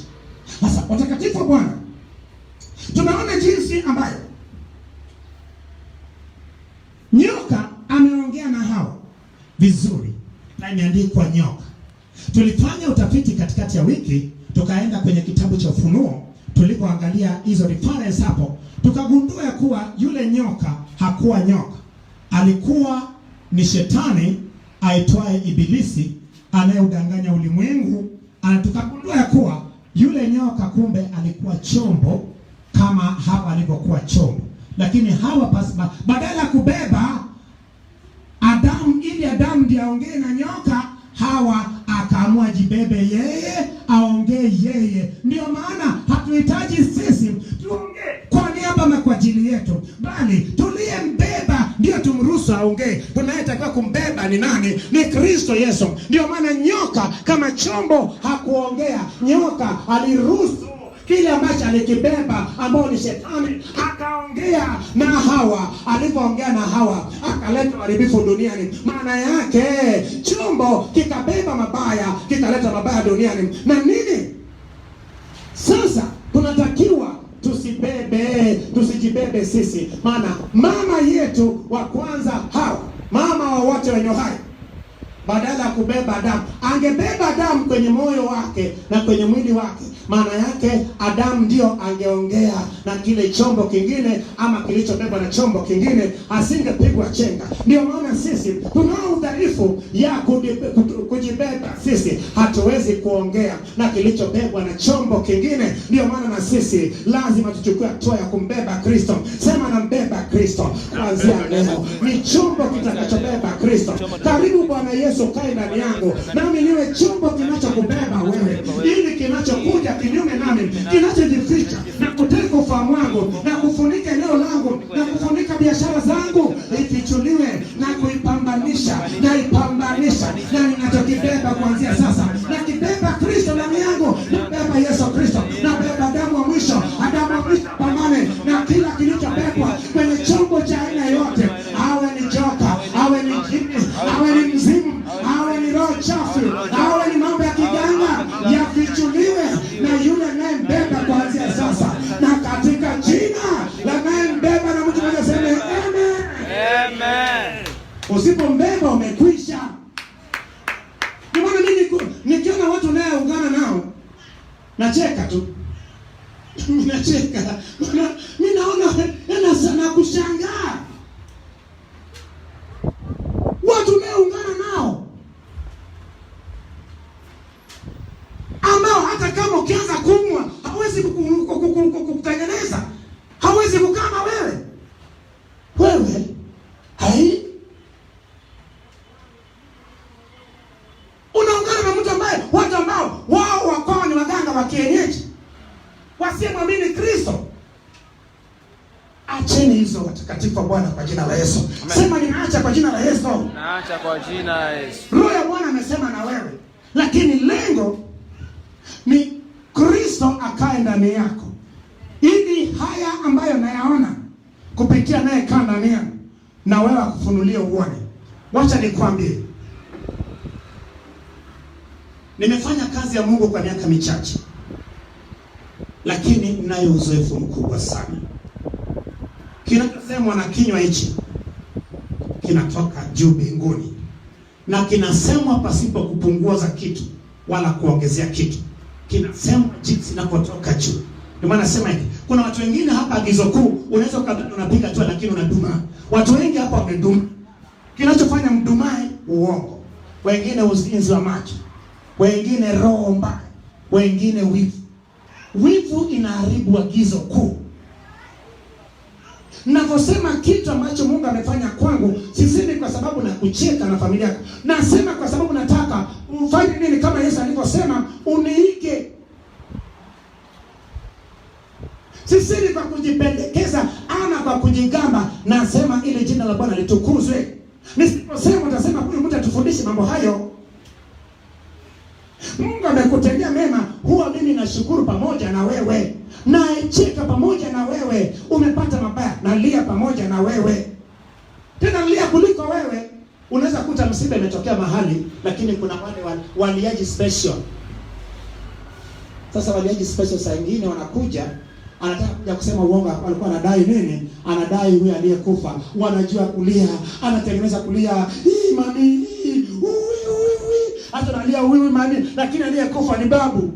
Sasa watakatifu wa Bwana, tunaona jinsi ambayo nyoka ameongea na Hawa vizuri, na imeandikwa nyoka. Tulifanya utafiti katikati ya wiki, tukaenda kwenye kitabu cha Ufunuo, tulipoangalia hizo reference hapo, tukagundua ya kuwa yule nyoka hakuwa nyoka. Alikuwa ni shetani aitwaye Ibilisi anayeudanganya ulimwengu. Tukagundua ya kuwa yule nyoka kumbe alikuwa chombo kama Hawa alivyokuwa chombo. Lakini Hawa badala ya kubeba Adamu ili Adamu ndiye aongee na nyoka, Hawa akaamua jibebe yeye, aongee yeye. Ndio maana hatuhitaji sisi tuongee kwa niaba na kwa ajili yetu, bali tuliyembeba ndio tumruhusu aongee. Tunayetakiwa kumbeba ni nani? Ni Kristo Yesu. Ndio maana nyoka kama chombo hakuongea. Nyoka aliruhusu kile ambacho alikibeba ambao ni shetani akaongea na Hawa. Alipoongea na Hawa akaleta uharibifu duniani. Maana yake chombo kikabeba mabaya, kikaleta mabaya duniani. Na nini? Sasa tunatakiwa tusibebe tusijibebe sisi. Maana mama yetu wa kwanza Hawa, mama wa wote wenye uhai, badala ya kubeba damu, angebeba damu kwenye moyo wake na kwenye mwili wake. Maana yake Adamu ndio angeongea na kile chombo kingine, ama kilichobebwa na chombo kingine, asingepigwa chenga. Ndio maana sisi tunao udhaifu ya kujibeba. Sisi hatuwezi kuongea na kilichobebwa na chombo kingine. Ndio maana na sisi lazima tuchukue hatua ya kumbeba Kristo. Sema nambeba Kristo. Kuanzia leo ni chombo kitakachobeba Kristo. Karibu Bwana Yesu, kae ndani yangu, nami niwe chombo kinachokubeba wewe, ili kinachokuja kinyume nami, kinachojificha na kuteka ufahamu wangu na kufunika eneo langu na kufunika biashara zangu, ifichuliwe na kuipambanisha na ninachokibeba kuanzia sasa, na kibeba Kristo ndani yangu, nabeba Yesu Kristo, nabeba damu wa mwisho, Adamu wa mwisho, pambane na kila kilichobebwa kwenye chombo cha aina yote, awe ni joka, awe ni jini, awe ni mzimu, awe ni roho chafu, awe ni mambo ya kiganga, yafichuliwe na yule anayembeba kuanzia sasa, na katika jina la anayembeba, na mtu mmoja sema amen. Amen. Usipombeba umekwisha. Ndio maana mimi nikiona watu nayeungana nao nacheka tu. Nacheka. Mimi naona sana kushangaa. Watu nayeungana nao ambao hata kama ukianza kumwa hawezi kukutengeneza, hawezi kukaa na wewe. Unaungana na mtu ambaye watu ambao wao wako ni waganga wa kienyeji, wasiamwamini Kristo. Acheni hizo watakatifu wa Bwana kwa jina la Yesu. Amen. Sema ninaacha kwa jina la Yesu. Naacha kwa jina la Yesu. Roho ya Bwana amesema na wewe, lakini lengo ni Kristo akae ndani yako, ili haya ambayo nayaona kupitia naye kaa ndani yangu, na wewe akufunulie uone. Wacha nikwambie, nimefanya kazi ya Mungu kwa miaka michache, lakini ninayo uzoefu mkubwa sana. Kinachosemwa na kinywa hichi kinatoka juu mbinguni, na kinasemwa pasipo kupunguza kitu wala kuongezea kitu. Kinasemwa jinsi inapotoka juu. Ndio maana nasema hivi, kuna watu wengine hapa agizo kuu unaweza unapiga tu, lakini unaduma. Watu wengi hapa wameduma. Kinachofanya mdumae uongo, wengine uzinzi wa macho, wengine roho mbaya, wengine wivu. Wivu inaharibu agizo kuu. Ninaposema kitu ambacho Mungu amefanya kwangu, sisemi kwa sababu na kucheka na familia yako. Nasema kwa sababu nataka ufanye nini, kama Yesu alivyosema uniige. Sisemi kwa kujipendekeza ama kwa kujigamba, nasema ili jina la Bwana litukuzwe. Nisiposema utasema huyu mtu atufundishe mambo hayo. Mungu amekutendea mema, huwa mimi nashukuru pamoja na wewe, nacheka pamoja na wewe. Umepata mabaya, nalia pamoja na wewe, tena lia kuliko wewe. Unaweza kuta msiba imetokea mahali, lakini kuna wale waliaji special. Sasa waliaji special saa nyingine wanakuja, anataka kuja kusema uongo, alikuwa anadai nini? Anadai huyu aliyekufa, wanajua kulia, anatengeneza kulia, hii mami, hata nalia huyu mami, lakini aliyekufa ni babu.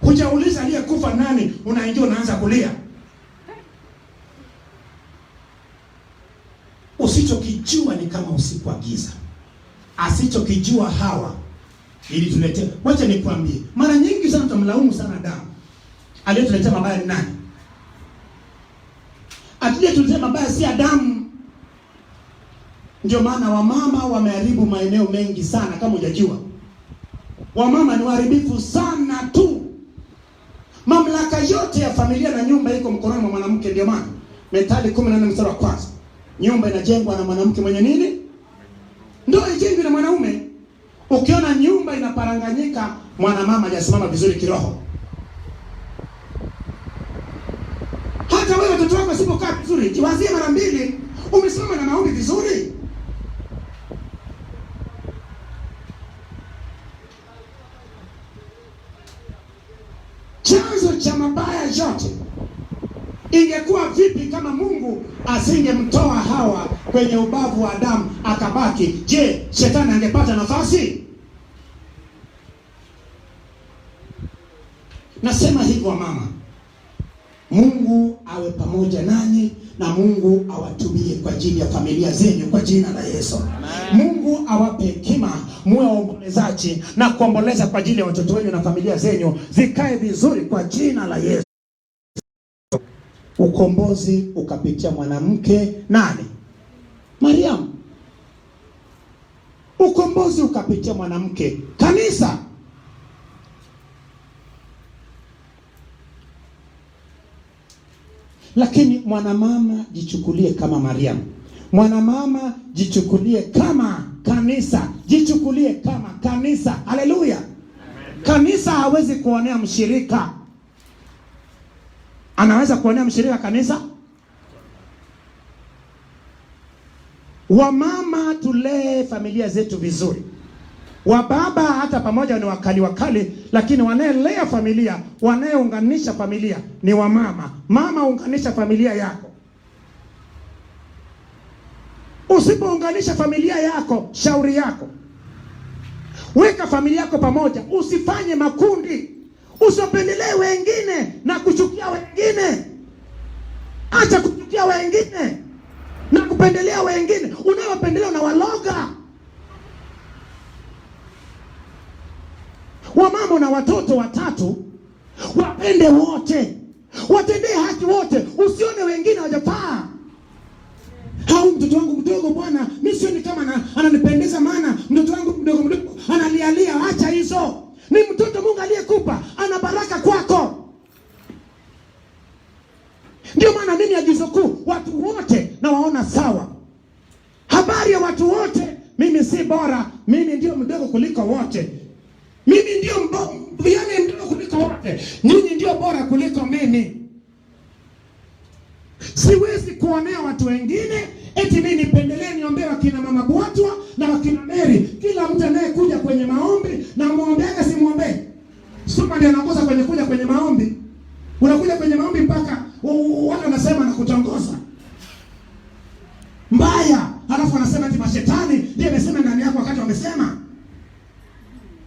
Hujauliza aliyekufa nani, unaingia unaanza kulia. Usichokijua ni kama usiku wa giza. Asichokijua Hawa ili tulete. Wacha nikwambie, mara nyingi sana tumlaumu sana Adamu. Aliyetuletea mabaya ni nani? Aliyetuletea mabaya si Adamu. Ndio maana wamama wameharibu maeneo mengi sana, kama hujajua. Wamama ni waharibifu sana tu. Mamlaka yote ya familia na nyumba iko mkononi mwa mwanamke. Ndio maana Methali 14 mstari wa kwanza, nyumba inajengwa na mwanamke mwenye nini? Ndio ijengwe na mwanaume. Ukiona nyumba inaparanganyika, mwanamama hajasimama vizuri kiroho. Hata wewe watoto wako wasipokaa vizuri, jiwazie mara mbili, umesimama na maombi vizuri? Chanzo cha mabaya yote. Ingekuwa vipi kama Mungu asingemtoa Hawa kwenye ubavu wa Adamu akabaki? Je, shetani angepata nafasi? Nasema hivyo mama, Mungu awe pamoja nanyi na Mungu awatumie kwa ajili ya familia zenyu kwa jina la Yesu. Amen. Mungu awape hekima, muwe waombolezaji na kuomboleza kwa ajili ya watoto wenu na familia zenyu zikae vizuri kwa jina la Yesu. Ukombozi ukapitia mwanamke nani? Mariamu. Ukombozi ukapitia mwanamke, kanisa. Lakini mwanamama jichukulie kama Mariamu. Mwanamama jichukulie kama kanisa. Jichukulie kama kanisa. Haleluya. Kanisa hawezi kuonea mshirika. Anaweza kuonea mshirika kanisa? Wamama tulee familia zetu vizuri. Wababa hata pamoja ni wakali, lakini wanaelea familia, wanayeunganisha familia ni wamama. Mama, unganisha familia yako. Usipounganisha familia yako, shauri yako. Weka familia yako pamoja, usifanye makundi. Usipendelee wengine na kuchukia wengine. Acha kuchukia wengine na kupendelea wengine. Unaopendelea na waloga. Wamama na watoto watatu, wapende wote, watendee haki wote. Usione wengine hawajafaa. Hau mtoto wangu mdogo bwana, mimi sioni kama ananipendeza, maana mtoto wangu mdogo analialia. Acha hizo. Ni mtoto Mungu aliyekupa, ana baraka kwako. Ndio maana mimi agizo kuu, watu wote na waona sawa. Habari ya watu wote, mimi si bora, mimi ndio mdogo kuliko wote. Mimi ndio mdogo kuliko wote. Nyinyi ndio bora kuliko mimi. Siwezi kuonea watu wengine eti mimi nipendelee niombee wakina mama Bwatwa na wakina Mary. Kila mtu anayekuja kwenye maombi na muombeaga si muombe. Suma ndiye anaongoza kwenye kuja kwenye maombi. Unakuja kwenye maombi mpaka watu wanasema na kutongoza. Mbaya. Halafu wanasema eti mashetani ndiye amesema ndani yako wakati wamesema.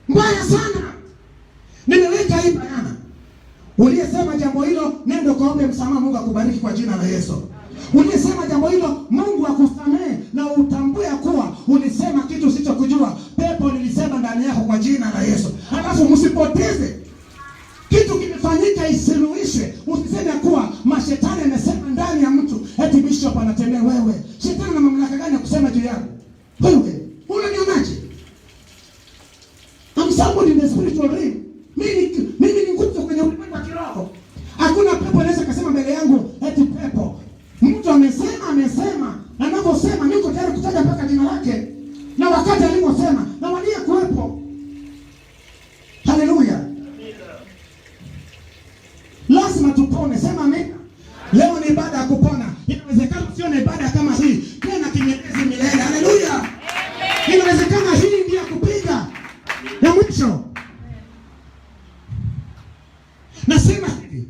Mbaya sana. Nimeweka hii bayana. Uliyesema jambo hilo, nenda kaombe msamaha, Mungu akubariki kwa jina la Yesu. Uliyesema jambo hilo, Mungu akusamehe na utambue kuwa ulisema kitu usichokujua. Pepo lilisema ndani yako kwa jina la Yesu. Halafu msipoteze. Kitu kimefanyika isiruishwe. Usiseme kuwa mashetani amesema ndani ya mtu eti bishop anatembea wewe. Shetani na mamlaka gani ya kusema juu yako? Wewe, unanionaje? I'm somebody in the spiritual realm. Mimi ni nguzo kwenye ulimwengu wa kiroho. Hakuna pepo anaweza kusema mbele yangu eti pepo. Mtu amesema na anaposema niko tayari kutaja mpaka jina lake na wakati aliposema na walia kuwepo. Haleluya. Lazima tupone, sema amen. Leo ni ibada ya kupona. Inawezekana sio ni ibada kama hii tena kinyelezi milele. Haleluya. Inawezekana hii ndio kupiga ya mwisho. Nasema hivi,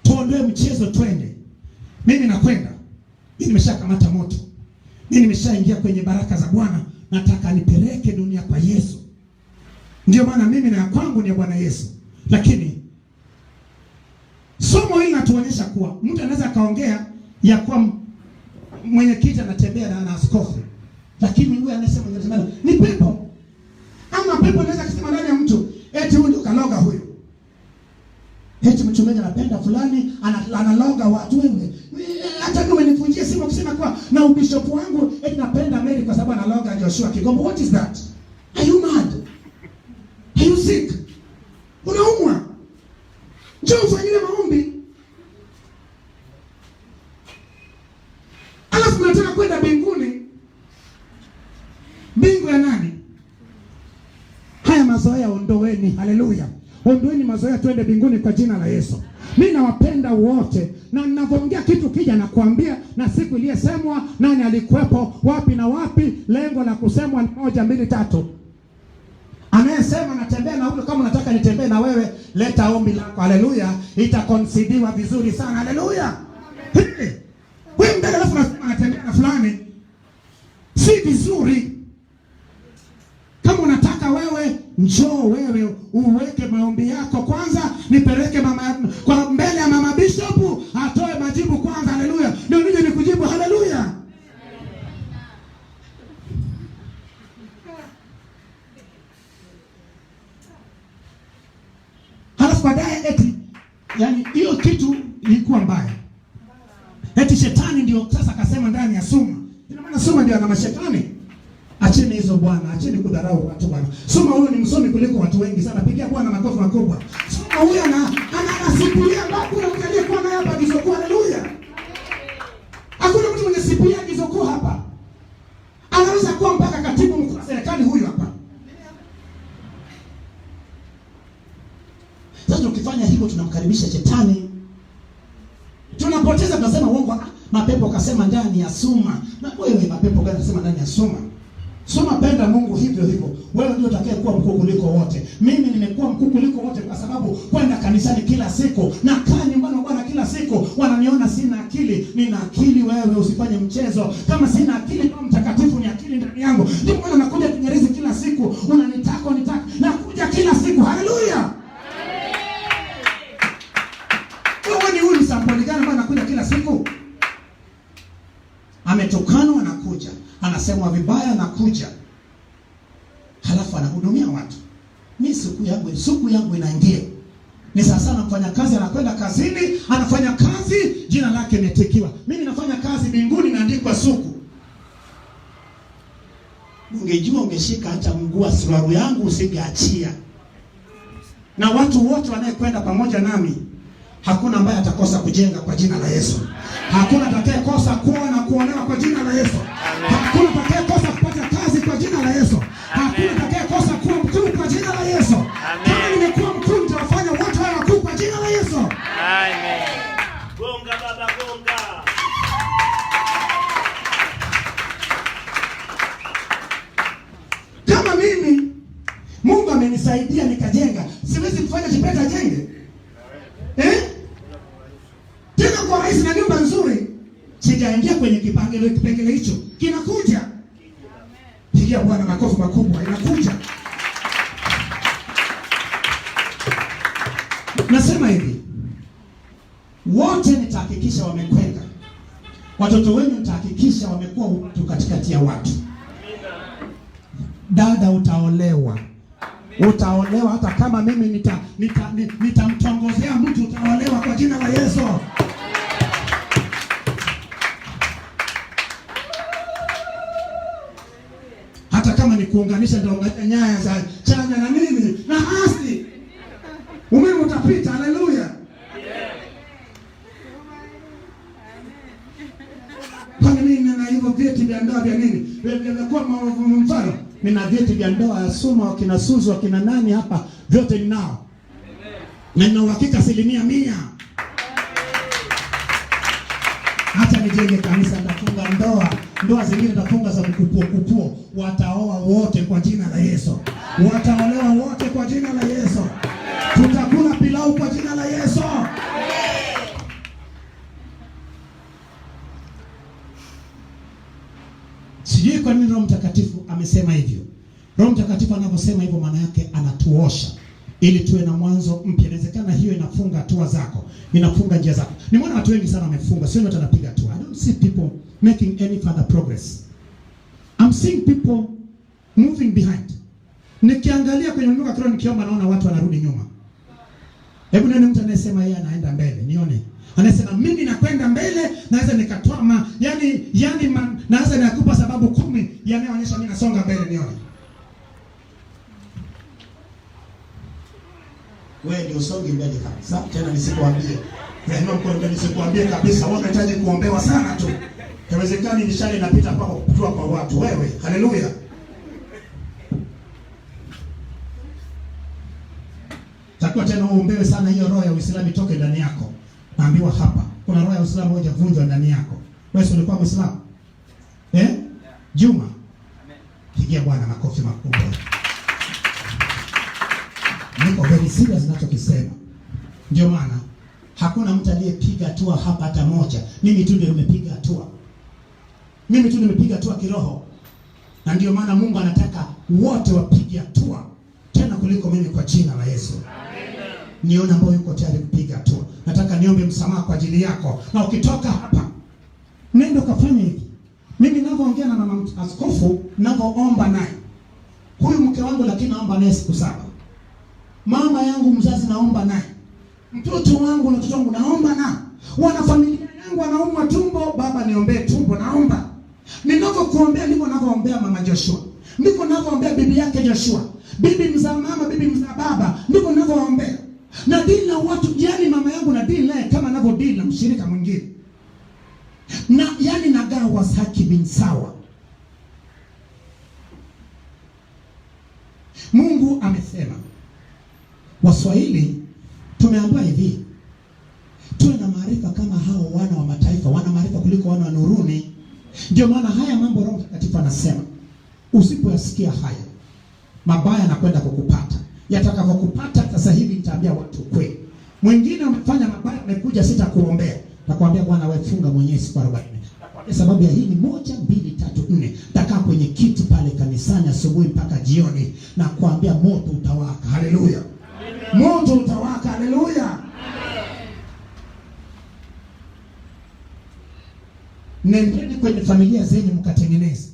tuondoe mchezo, twende. Mimi nakwenda. Mimi nimeshakamata moto. Mimi nimeshaingia kwenye baraka za Bwana. Nataka nipeleke dunia kwa Yesu. Ndio maana mimi na kwangu ni Bwana Yesu. Lakini somo hili natuonyesha kuwa mtu anaweza kaongea ya kuwa mwenyekiti anatembea na askofu. Lakini huyu anasema ni pepo. Ama pepo anaweza kusema ndani ya mtu eti huyu ndio kaloga huyu. Eti mchungaji anapenda fulani, analoga watu wengi. Hata kama nifunjie simu kusema kwa na ubishop wangu eti napenda Mary kwa sababu analoga Joshua Kigombo. What is that? Are you mad? Are you sick? Unaumwa? Njoo ufanyie maombi. Alafu unataka kwenda mbinguni. Mbingu ya nani? Haya mazoea ondoeni. Haleluya. Ondoeni mazoea, twende mbinguni kwa jina la Yesu. Mimi nawapenda wote na ninapoongea kitu kija na kuambia na siku iliyesemwa nani alikuwepo, wapi na wapi. Lengo la kusemwa ni 1, 2, 3. Anayesema natembea na huyo kama unataka nataka nitembee na wewe, leta ombi lako. Haleluya, itakonsidiwa vizuri sana. Haleluya. Wewe mbele alafu unasema natembea na fulani, si vizuri. Kama unataka wewe, njoo wewe uweke maombi yako kwanza, nipeleke mama kwa mbele ya mama bishop atoe majibu kwanza. Haleluya, ndio nije nikujibu. Haleluya. Halafu baadaye eti, yani hiyo kitu ilikuwa mbaya. Eti shetani ndio sasa akasema ndani ya Suma. Ina maana Suma ndio ana mashetani. Acheni hizo bwana, acheni kudharau watu bwana. Suma huyo ni msomi kuliko watu wengi sana. Pigia Bwana makofi makubwa. Suma huyo anasipulia watu na mkalie kwa naye hapa gizokuwa. Haleluya. Hakuna mtu mwenye sipulia gizokuwa hapa. Anaweza kuwa mpaka katibu mkuu wa serikali huyu hapa. Sasa ukifanya hivyo tunamkaribisha shetani. Tunapoteza, tunasema uongo. Mapepo kasema ndani ya Suma. Na wewe mapepo gani kasema ndani ya Suma? Soma penda Mungu hivyo hivyo. Wewe ndio utakaye kuwa mkuu kuliko wote. Mimi nimekuwa mkuu kuliko wote kwa sababu kwenda kanisani kila siku na kaa nyumbani kwa Bwana kila siku. Wananiona sina akili. Nina akili, wewe usifanye mchezo. Kama sina akili, Roho Mtakatifu ni akili ndani yangu. Ndio maana nakuja Kinyerezi kila siku. Unanitaka. Nakuja kila siku. Haleluya. Wewe ni huyu sampuli gani ambaye anakuja kila siku? Ametokanwa anakuja. Anasemwa vibaya anakuja. Halafu anahudumia watu. Mimi siku yangu inaingia. Ni sasa mfanya kazi anakwenda kazini, anafanya kazi, jina lake limetikiwa. Mimi nafanya kazi mbinguni naandikwa suku. Ungejua ungeshika hata mguu wa suruali yangu usingeachia. Na watu wote wanayekwenda pamoja nami, hakuna ambaye atakosa kujenga kwa jina la Yesu. Hakuna atakayekosa kuwa na kuonewa kwa jina la Yesu. Hakuna atakayekosa kupata kazi kwa jina la Yesu. Hakuna atakayekosa kuwa mkuu kwa jina la Yesu. Kama nimekuwa mkuu nitawafanya wote wawe wakuu kwa jina la Yesu. Amen. Gonga baba gonga. Kama mimi Mungu amenisaidia nikajenga, siwezi kufanya Chipeta jenge. Tena kwa rais na nyumba nzuri. Sijaingia kwenye kipengele hicho. Kinakuja. Pigia Bwana makofi makubwa. Inakuja. Nasema hivi. Wote nitahakikisha wamekwenda. Watoto wenu nitahakikisha wamekuwa watu katikati ya watu. Dada utaolewa. Utaolewa hata kama mimi nitamtongozea mtu, utaolewa kwa jina la Yesu. Hata kama ni kuunganisha ndio nyaya za chanya na nini na hasi. Umeme utapita. Haleluya. Kwa nini nina hivyo vyeti vya ndoa vya nini? Vimekuwa mfano. Nina vyeti vya ndoa ya Suma, wakina Suzu, wakina nani hapa, vyote ninao. Na nina uhakika 100%. Hata nijenge kanisa nitafunga ndoa zingine nitafunga za kupuo. Wataoa wote kwa jina la Yesu. Wataolewa wote kwa jina la Yesu. Tutakula pilau kwa jina la Yesu. Sijui kwa nini Roho Mtakatifu amesema hivyo. Roho Mtakatifu anaposema hivyo maana yake anatuosha ili tuwe na mwanzo mpya. Inawezekana hiyo inafunga hatua zako, inafunga njia zako. Nimeona watu wengi sana wamefunga, sio wote wanapiga hatua. I don't see people making any further progress. I'm seeing people moving behind. Nikiangalia kwenye mnuka kiroho nikiomba naona watu wanarudi nyuma. Hebu nani mtu anayesema yeye anaenda mbele? Nione. Anasema mimi nakwenda mbele, naweza nikatoa naweza nikupa sababu 10 yanayoonyesha mimi nasonga mbele. Nione. Wewe ndio usonge mbele kabisa. Tena nisikuambie. Ndio mko nisikuambie kabisa. Wewe unahitaji kuombewa sana tu. Haiwezekani nishale inapita mpaka kutua kwa watu. Wewe, haleluya. Takiwa tena uombewe sana, hiyo roho ya Uislamu itoke ndani yako. Naambiwa hapa kuna roho ya Uislamu haijavunjwa ndani yako. Wewe si ulikuwa Muislamu? Juma. Pigia Bwana makofi makubwa. niko very serious ninachokisema. Ndio maana hakuna mtu aliyepiga hatua hapa hata moja. Mimi tu ndio nimepiga hatua. Mimi tu nimepiga hatua kiroho. Na ndio maana Mungu anataka wote wapige hatua tena kuliko mimi, kwa jina la Yesu. Amen. Nione ambao yuko tayari kupiga hatua. Nataka niombe msamaha kwa ajili yako. Na ukitoka hapa, nenda kafanya hivi. Mimi ninavyoongea na mama askofu, ninavyoomba naye. Huyu mke wangu lakini naomba naye siku 7. Mama yangu mzazi naomba naye. Mtoto wangu na mtoto wangu naomba na. Wana familia yangu anaumwa tumbo, baba niombee tumbo naomba. Ninavyokuombea ndivyo ninavyoombea mama Joshua. Ndivyo ninavyoombea bibi yake Joshua. Bibi mzaa mama, bibi mzaa baba, ndivyo ninavyoombea. Na deal na watu, yani mama yangu na deal naye kama ninavyo deal na mshirika mwingine. Na yani nagawa haki bin sawa. Mungu amesema. Waswahili tumeambiwa hivi, tuwe na maarifa kama hao wana wa mataifa, wana maarifa kuliko wana wa nuruni. Ndio maana haya mambo Roho Mtakatifu anasema, usipoyasikia haya, mabaya yanakwenda kukupata. Yatakapokupata sasa hivi nitaambia watu kweli. Mwingine amefanya mabaya, amekuja sitakuombea. Nakwambia Bwana wewe funga mwenyewe siku 40. Kwa sababu ya hii ni 1 2 3 4. Takaa kwenye kiti pale kanisani asubuhi mpaka jioni na kuambia moto utawaka. Haleluya. Moto utawaka. Haleluya. Nendeni kwenye familia zenyu mkatengeneze.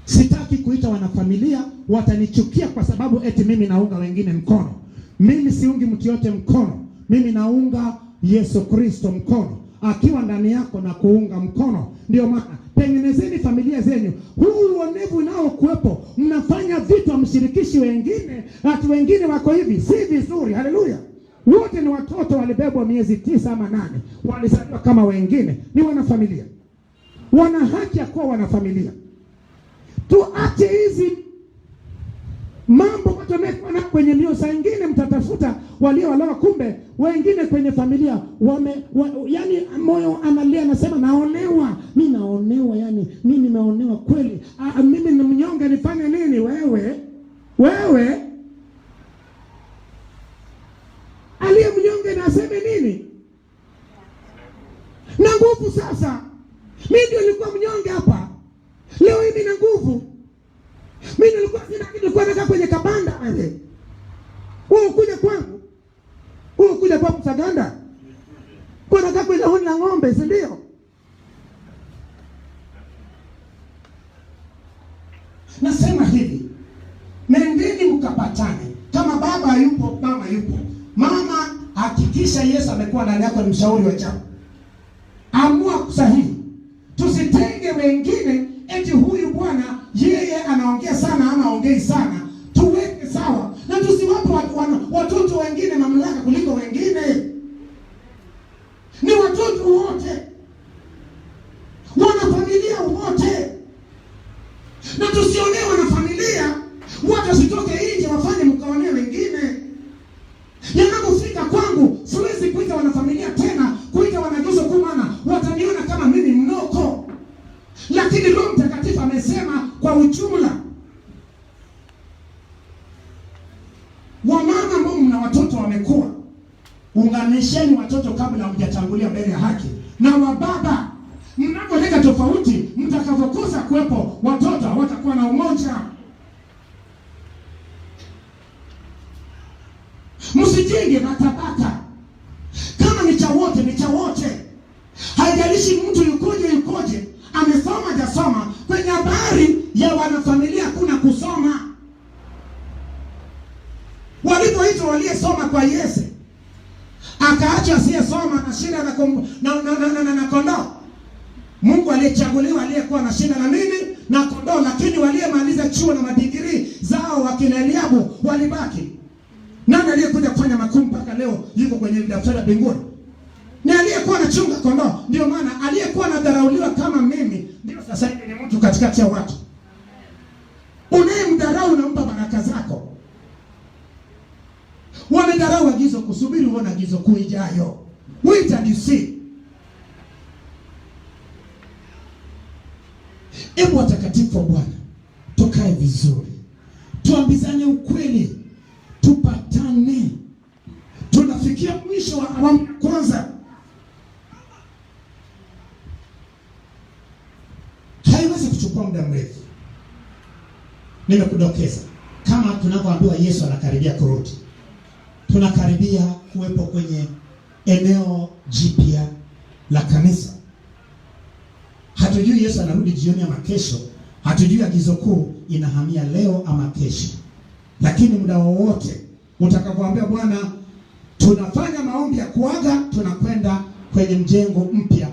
Sitaki kuita wanafamilia watanichukia kwa sababu eti mimi naunga wengine mkono. Mimi siungi mtu yote mkono. Mimi naunga Yesu Kristo mkono. Akiwa ndani yako na kuunga mkono. Ndio maana tengenezeni familia zenyu. Huu uonevu nao kuwepo, mnafanya vitu mshirikishi wengine, watu wengine wako hivi, si vizuri. Haleluya. Wote ni watoto walibebwa miezi 9 ama 8. Walizaliwa kama wengine, ni wanafamilia. Wana haki ya kuwa wanafamilia. Tuache hizi mambo kutomekwa na kwenye mioyo. Saa nyingine mtatafuta waliowaloa, kumbe wengine kwenye familia yani moyo analia, anasema naonewa, mimi naonewa, yani mimi nimeonewa kweli. Mimi ni mnyonge, nifanye nini? Wewe aliye mnyonge na aseme nini? Na nguvu sasa. Mimi ndio nilikuwa mnyonge hapa. Leo hivi na nguvu. Mimi nilikuwa nakaa kwenye kabanda wewe. Wewe kuja kwangu. Wewe kuja kwa Msaganda. Kwa nakaa kwenye honi la ng'ombe, si ndio? Nasema hivi. Nendeni mkapatane. Kama baba yupo, mama yupo. Mama hakikisha Yesu amekuwa ndani yako, ni mshauri wa jambo. Amua sahihi. Tusitenge wengine eti huyu bwana yeye anaongea sana ama aongei sana. Tuweke sawa. Na tusiwape watoto wengine mamlaka kuliko wengine. Ni watoto wote. Wana familia wote. Na tusionee wana familia. Watu wasitoke nje wafanye mkaonee wengine. Yanapofika kwangu, siwezi kuita wanafamilia tena, kuita wanajuso, kwa maana wataniona kama mimi mnoko. Lakini Roho Mtakatifu amesema kwa ujumla. Wamama ambao mna watoto wamekuwa, unganisheni watoto kabla hamjatangulia mbele ya haki. Na wababa, mnapoleta tofauti, mtakavokosa kuwepo, watoto hawatakuwa na umoja. Msijenge matabaka. Kama ni cha wote, ni cha wote. Haijalishi mtu yukoje, amesoma hajasoma. Kwenye habari ya wanafamilia kuna kusoma. Walipoitwa waliyesoma kwa Yesu, akaacha asiyesoma na shida na kondoo. Mungu aliyechaguliwa aliyekuwa na shida na nini? Na kondoo. Lakini waliyemaliza chuo na madigrii zao wakina Eliabu walibaki. Nani aliyekuja kufanya makuu mpaka leo yuko kwenye daftari la mbinguni? Ni aliyekuwa anachunga kondoo. Ndio maana aliyekuwa anadharauliwa kama mimi ndio sasa hivi ni mtu katikati ya watu. Unayemdharau unampa baraka zako. Wamedharau agizo kusubiri uone agizo kuu ijayo. Wait and you see. Ebu watakatifu wa Bwana, tukae vizuri. Tuambizane ukweli. Tupatane. mwisho wa awamu kwanza. Haiwezi kuchukua muda mrefu. Nimekudokeza kama tunavyoambiwa Yesu anakaribia kurudi. Tunakaribia kuwepo kwenye eneo jipya la kanisa. Hatujui Yesu anarudi jioni ama kesho. Hatujui agizo kuu inahamia leo ama kesho. Lakini muda wowote utakapoambia Bwana tunafanya maombi ya kuaga, tunakwenda kwenye mjengo mpya.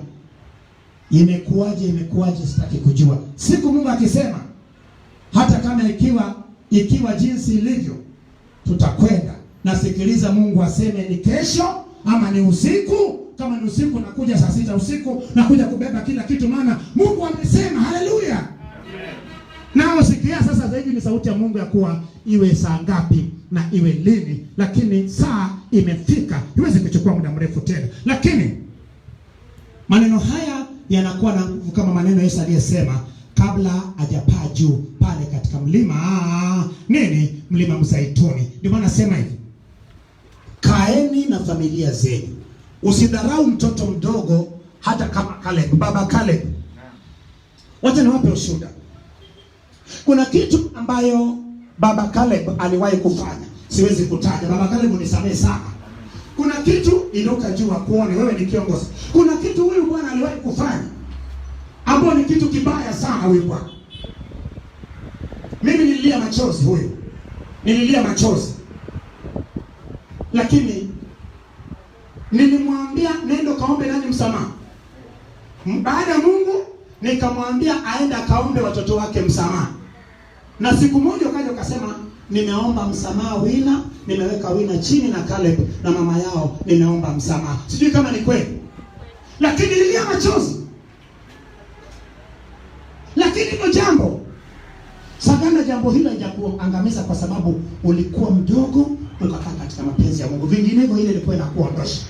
Imekuwaje sitaki kujua. Siku Mungu akisema hata kama ikiwa jinsi ilivyo tutakwenda. Nasikiliza Mungu aseme ni kesho ama ni usiku. Kama ni usiku nakuja saa 6 usiku, nakuja kubeba kila kitu maana Mungu amesema. Haleluya. Amen. Nao sikia sasa zaidi ni sauti ya Mungu ya kuwa iwe saa ngapi na iwe lini, lakini saa imefika. Iweze kuchukua muda mrefu tena. Lakini maneno haya yanakuwa na nguvu kama maneno Yesu aliyesema kabla hajapaa juu pale katika mlima mlima Mzeituni. Ndio maana nasema hivi. Kaeni na familia zenu. Usidharau mtoto mdogo hata kama Caleb, baba Caleb. Wacha niwape ushuhuda. Kuna kitu ambayo baba Caleb aliwahi kufanya. Siwezi kutaja. Baba Caleb unisamehe sana. Kuna kitu inuka juu kuone wewe ni kiongozi. Kuna kitu huyu bwana aliwahi kufanya ambao ni kitu kibaya sana huyu bwana. Mimi nililia machozi huyu. Nililia machozi. Lakini nilimwambia nenda kaombe nani msamaha. Baada ya Mungu nikamwambia aende akaombe watoto wake msamaha. Na siku moja ukaja ukasema nimeomba msamaha Wina, nimeweka Wina chini na Caleb na mama yao nimeomba msamaha. Sijui kama ni kweli. Lakini nililia machozi. Lakini hilo jambo sagana jambo hilo haijakuangamiza kwa sababu ulikuwa mdogo ukakaa katika mapenzi ya Mungu. Vinginevyo ile ilikuwa inakuondosha.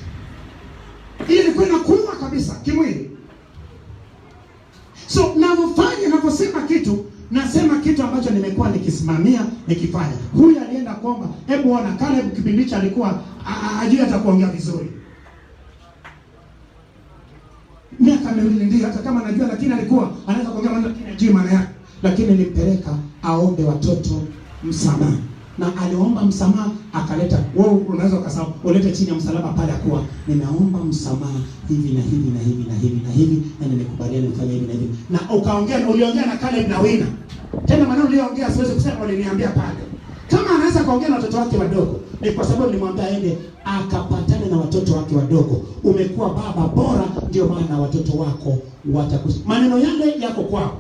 Ile ilikuwa inakuua kabisa kimwili. So ninaposema kitu, nasema kitu ambacho nimekuwa nikisimamia nikifanya. Huyu alienda kuomba, hebu ona Caleb kipindi cha alikuwa ajui atakuongea vizuri. Miaka miwili ndio hata kama najua, lakini alikuwa anaweza kuongea maneno lakini maana yake. Lakini nilimpeleka aombe watoto msamaha. Na aliomba msamaha akaleta, wewe unaweza ukasahau, ulete chini ya msalaba pale akuwa nimeomba msamaha hivi na hivi na hivi na hivi na hivi na nimekubaliana nifanye hivi na hivi. Na uliongea na Caleb na Wina. Tena maneno uliyoongea siwezi kusema uliniambia pale. Kama anaweza kaongea na watoto wake wadogo, ni kwa sababu nilimwambia aende akapatane na watoto wake wadogo. Umekuwa baba bora, ndio maana watoto wako watakusikia. Maneno yale yako kwao.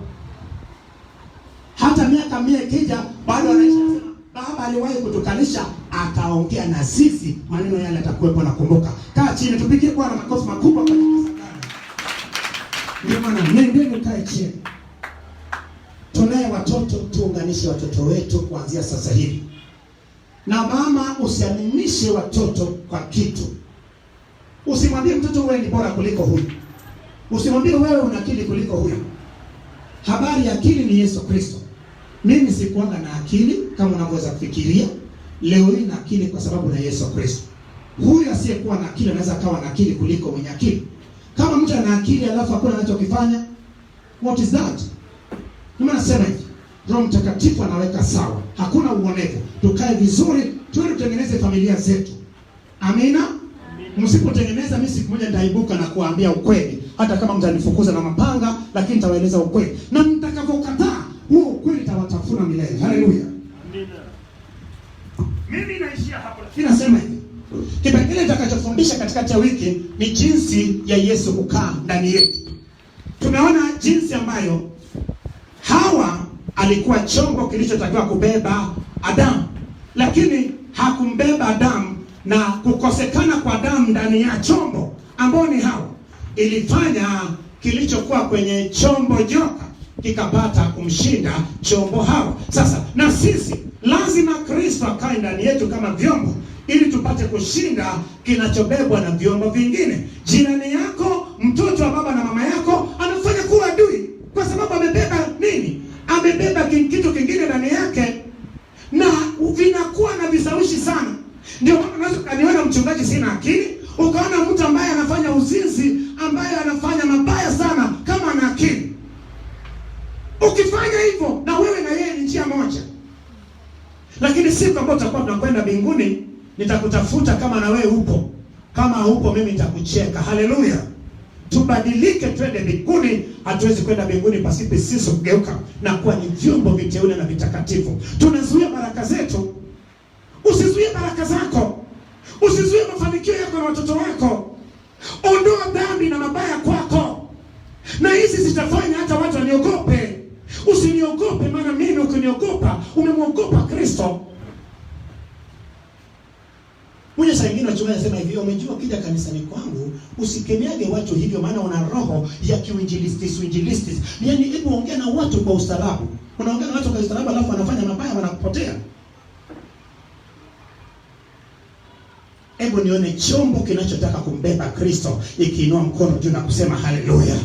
Hata miaka 100 ikija bado anaishi. Baba aliwahi kutukalisha akaongea na sisi, maneno yale atakuwepo na kumbuka. Kaa chini tupigie Bwana makofi makubwa kwa kanisa gani. Ndio maana nendeni kae chini. Tunaye watoto, tuunganishe watoto wetu kuanzia sasa hivi. Na mama usiaminishe watoto kwa kitu. Usimwambie mtoto wewe ni bora kuliko huyu. Usimwambie wewe una akili kuliko huyu. Habari ya akili ni Yesu Kristo. Mimi sikuanga na akili kama unavyoweza kufikiria. Leo hii na akili kwa sababu na Yesu Kristo. Huyu asiyekuwa na akili anaweza kawa na akili kuliko mwenye akili. Kama mtu ana akili alafu hakuna anachokifanya, what is that? Mimi nasema hivi, Roho Mtakatifu anaweka sawa. Hakuna uonevu. Tukae vizuri, tutengeneze familia zetu. Amina. Msipotengeneza mimi siku moja nitaibuka na kuambia ukweli. Hata kama mtanifukuza na mapanga, lakini nitawaeleza ukweli. Na mtakapokataa, huo ukweli tawatafuna milele. Haleluya. Amina. Mimi naishia hapo. Lakini nasema hivi, kipengele nitakachofundisha katikati ya wiki ni jinsi ya Yesu kukaa ndani yetu. Tumeona jinsi ambayo Hawa alikuwa chombo kilichotakiwa kubeba Adamu, lakini hakumbeba Adamu, na kukosekana kwa Adamu ndani ya chombo ambao ni Hawa ilifanya kilichokuwa kwenye chombo joka kikapata kumshinda chombo Hawa. Sasa na sisi lazima Kristo akae ndani yetu kama vyombo ili tupate kushinda kinachobebwa na vyombo vingine. Jirani yako, mtoto wa baba na mama yako anafanya kuwa adui kwa sababu amebeba nini? Amebeba kitu kingine ndani yake, na vinakuwa na vishawishi sana. Ndio maana unaweza kaniona mchungaji sina akili, ukaona mtu ambaye anafanya uzinzi, ambaye anafanya mabaya sana, kama ana akili, ukifanya hivyo na wewe na yeye ni njia moja. Lakini siku ambayo tutakuwa tunakwenda mbinguni, nitakutafuta kama na wewe upo. Kama haupo, mimi nitakucheka. Haleluya. Tubadilike, twende mbinguni. Hatuwezi kwenda mbinguni pasipo sisi kugeuka na kuwa ni vyombo viteule na vitakatifu. Tunazuia baraka zetu. Usizuie baraka zako. Usizuie mafanikio yako na watoto wako. Ondoa dhambi na mabaya kwako, na hizi zitafanya hata watu waniogope. Usiniogope, maana mimi ukiniogopa umemwogopa Kristo. Mwenye saa nyingine wachungaji anasema hivi, umejua kija kanisani kwangu usikemeage watu hivyo, maana una roho ya kiinjilisti. Yaani hebu ongea na watu kwa ustaarabu. Unaongea na watu kwa ustaarabu alafu wanafanya mabaya, wanakupotea. Hebu nione chombo kinachotaka kumbeba Kristo ikiinua mkono juu na kusema haleluya.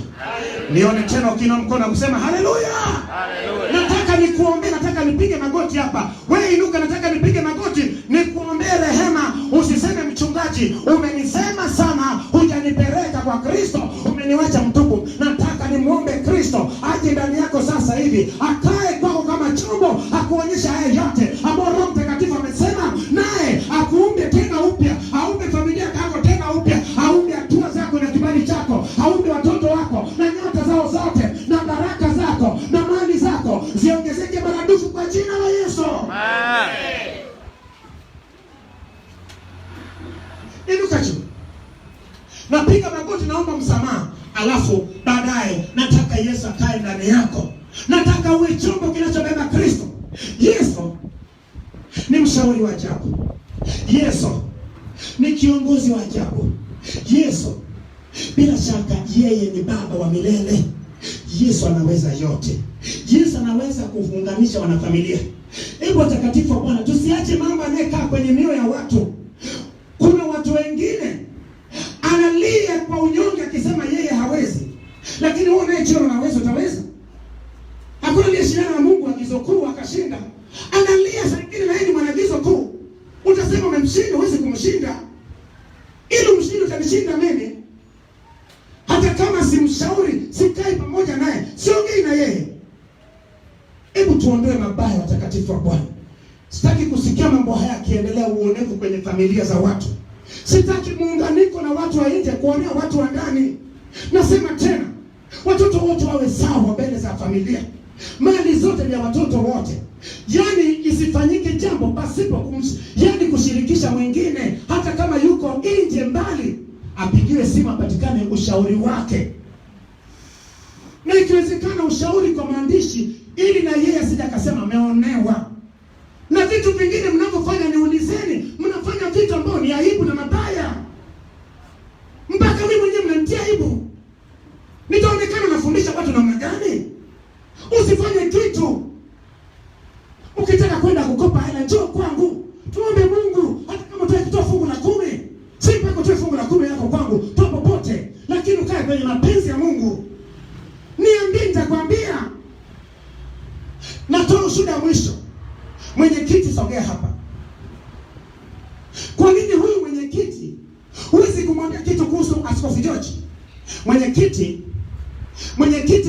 Nione tena ukiinua mkono na kusema haleluya. Haleluya. Nataka nikuombee, nataka nipige magoti hapa. Wewe inuka, nataka nipige magoti nikuombee rehema. Usiseme mchungaji, umenisema sana, hujanipeleka kwa Kristo, umeniacha mtupu. Nataka nimuombe Kristo aje ndani yako sasa hivi, akae kwako kama chombo, akuonyesha haya yote ambayo Roho Mtakatifu amesema, naye akuumbe tena upya, aumbe familia yako tena upya, aumbe hatua zako na kibali chako, aumbe watoto wako na nyota zao zote, na baraka zako na mali zako ziongezeke maradufu kwa jina la Yesu. Amen. Inuka juu. Napiga magoti, naomba msamaha. Alafu baadaye nataka Yesu akae ndani yako. Nataka uwe chombo kinachobeba Kristo. Yesu ni mshauri wa ajabu. Yesu ni kiongozi wa ajabu. Yesu bila shaka yeye ni Baba wa milele. Yesu anaweza yote. Yesu anaweza kuunganisha wanafamilia. Hebu watakatifu wa Bwana, tusiache mambo yanayokaa kwenye mioyo ya watu. Kuna watu wengine analia kwa unyonge akisema yeye hawezi. Lakini wewe unayejiona unaweza, utaweza? Hakuna aliyeshindana na Mungu agizo kuu akashinda. Analia saa nyingine na yeye ni mwanagizo kuu. Utasema umemshinda, huwezi kumshinda. Ili umshinde utanishinda mimi. Hata kama simshauri, sikai pamoja naye, siongei na yeye. Hebu tuondoe mabaya, watakatifu wa Bwana. Sitaki kusikia mambo haya yakiendelea, uonevu kwenye familia za watu. Sitaki muunganiko na watu wa nje kuonea watu wa ndani. Nasema tena, watoto wote wawe sawa mbele za familia. Mali zote ni ya watoto wote. Yaani isifanyike jambo pasipo kushirikisha mwingine, hata kama yuko nje mbali, apigiwe simu apatikane ushauri wake. Na ikiwezekana ushauri kwa maandishi, ili na yeye asije akasema ameonewa. Na vitu vingine mnavyofanya niulizeni, mnafanya vitu ambavyo ni aibu na mabaya. Mpaka mimi mwenyewe mnanitia aibu. Nitaonekana nafundisha watu namna gani? Usifanye kitu. Ukitaka kwenda kukopa hela, njoo kwangu. Tuombe Mungu, hata kama utatoa fungu la 10. Si mpaka utoe fungu la 10 yako kwangu, toa popote. Lakini ukae kwenye mapenzi ya Mungu. Niambie, nitakwambia. Natoa ushuhuda mwisho. Mwenyekiti, sogea hapa. Kwa nini huyu mwenyekiti huwezi kumwambia kitu kuhusu Askofu George? Mwenyekiti,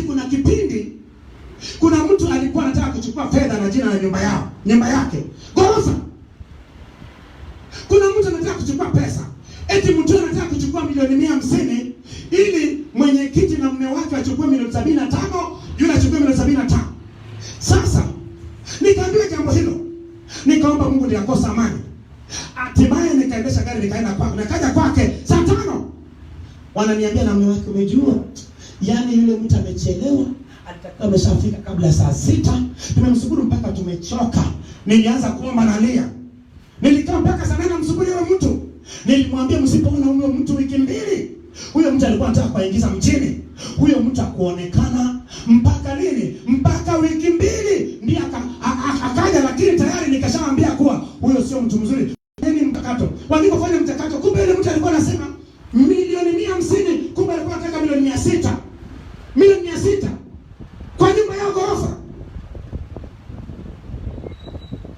kuna kipindi kuna mtu alikuwa anataka kuchukua fedha na jina la nyumba yake. Gorofa. Kuna mtu anataka kuchukua pesa. Eti mtu anataka kuchukua milioni 150 ili mwenyekiti na mume wake wachukue milioni 75, yule achukue milioni 75. Sasa nikaambiwa jambo hilo. Nikaomba Mungu nikakosa amani. Hatimaye nikaendesha gari nikaenda kwake. Nikaja kwake saa 5. Wananiambia na mume wake, umejua? Yaani yule mtu amechelewa. Alitakuwa ameshafika kabla saa 6. Tumemsubiri mpaka tumechoka. Nilianza kuomba nalia. Nilikaa mpaka saa 8 namsubiri yule mtu. Nilimwambia msipoona huyo mtu wiki 2. Huyo mtu alikuwa anataka kuingiza mjini. Huyo mtu akuonekana mpaka lini? Mpaka wiki 2 ndiye akaja, lakini tayari nikashaambia kuwa huyo sio mtu mzuri. Nini mtakato? Walipofanya mtakato, kumbe yule mtu alikuwa anasema milioni 150, kumbe alikuwa anataka milioni 600. Milioni 600 kwa nyumba ya ghorofa.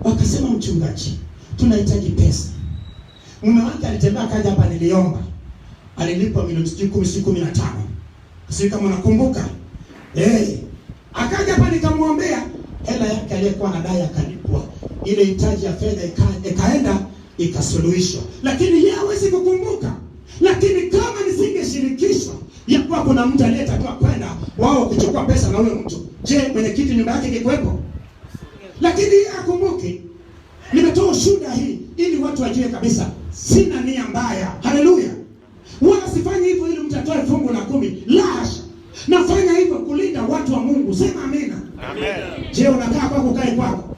Wakasema, mchungaji, tunahitaji pesa. Mume wake alitembea kaja hapa, niliomba. Alilipwa milioni 10-15. Sisi kama unakumbuka. Akaja hapa nikamwombea, hela yake aliyekuwa anadai akalipwa. Ile hitaji ya fedha ikaenda ikasuluhishwa. Lakini yeye hawezi kukumbuka. Lakini kama nisingeshirikishwa ya kuwa kuna mtu aliyetakiwa kwenda wao kuchukua pesa na huyo mtu, je, mwenyekiti nyumba yake ingekuwepo? Lakini yeye akumbuke. Nimetoa shuhuda hii ili watu wajue kabisa sina nia mbaya. Haleluya. Wala sifanyi hivyo ili mtu atoe fungu la 10. La hasha. Nafanya hivyo kulinda watu wa Mungu. Sema amina. Amen. Je, unakaa kwako kae kwako?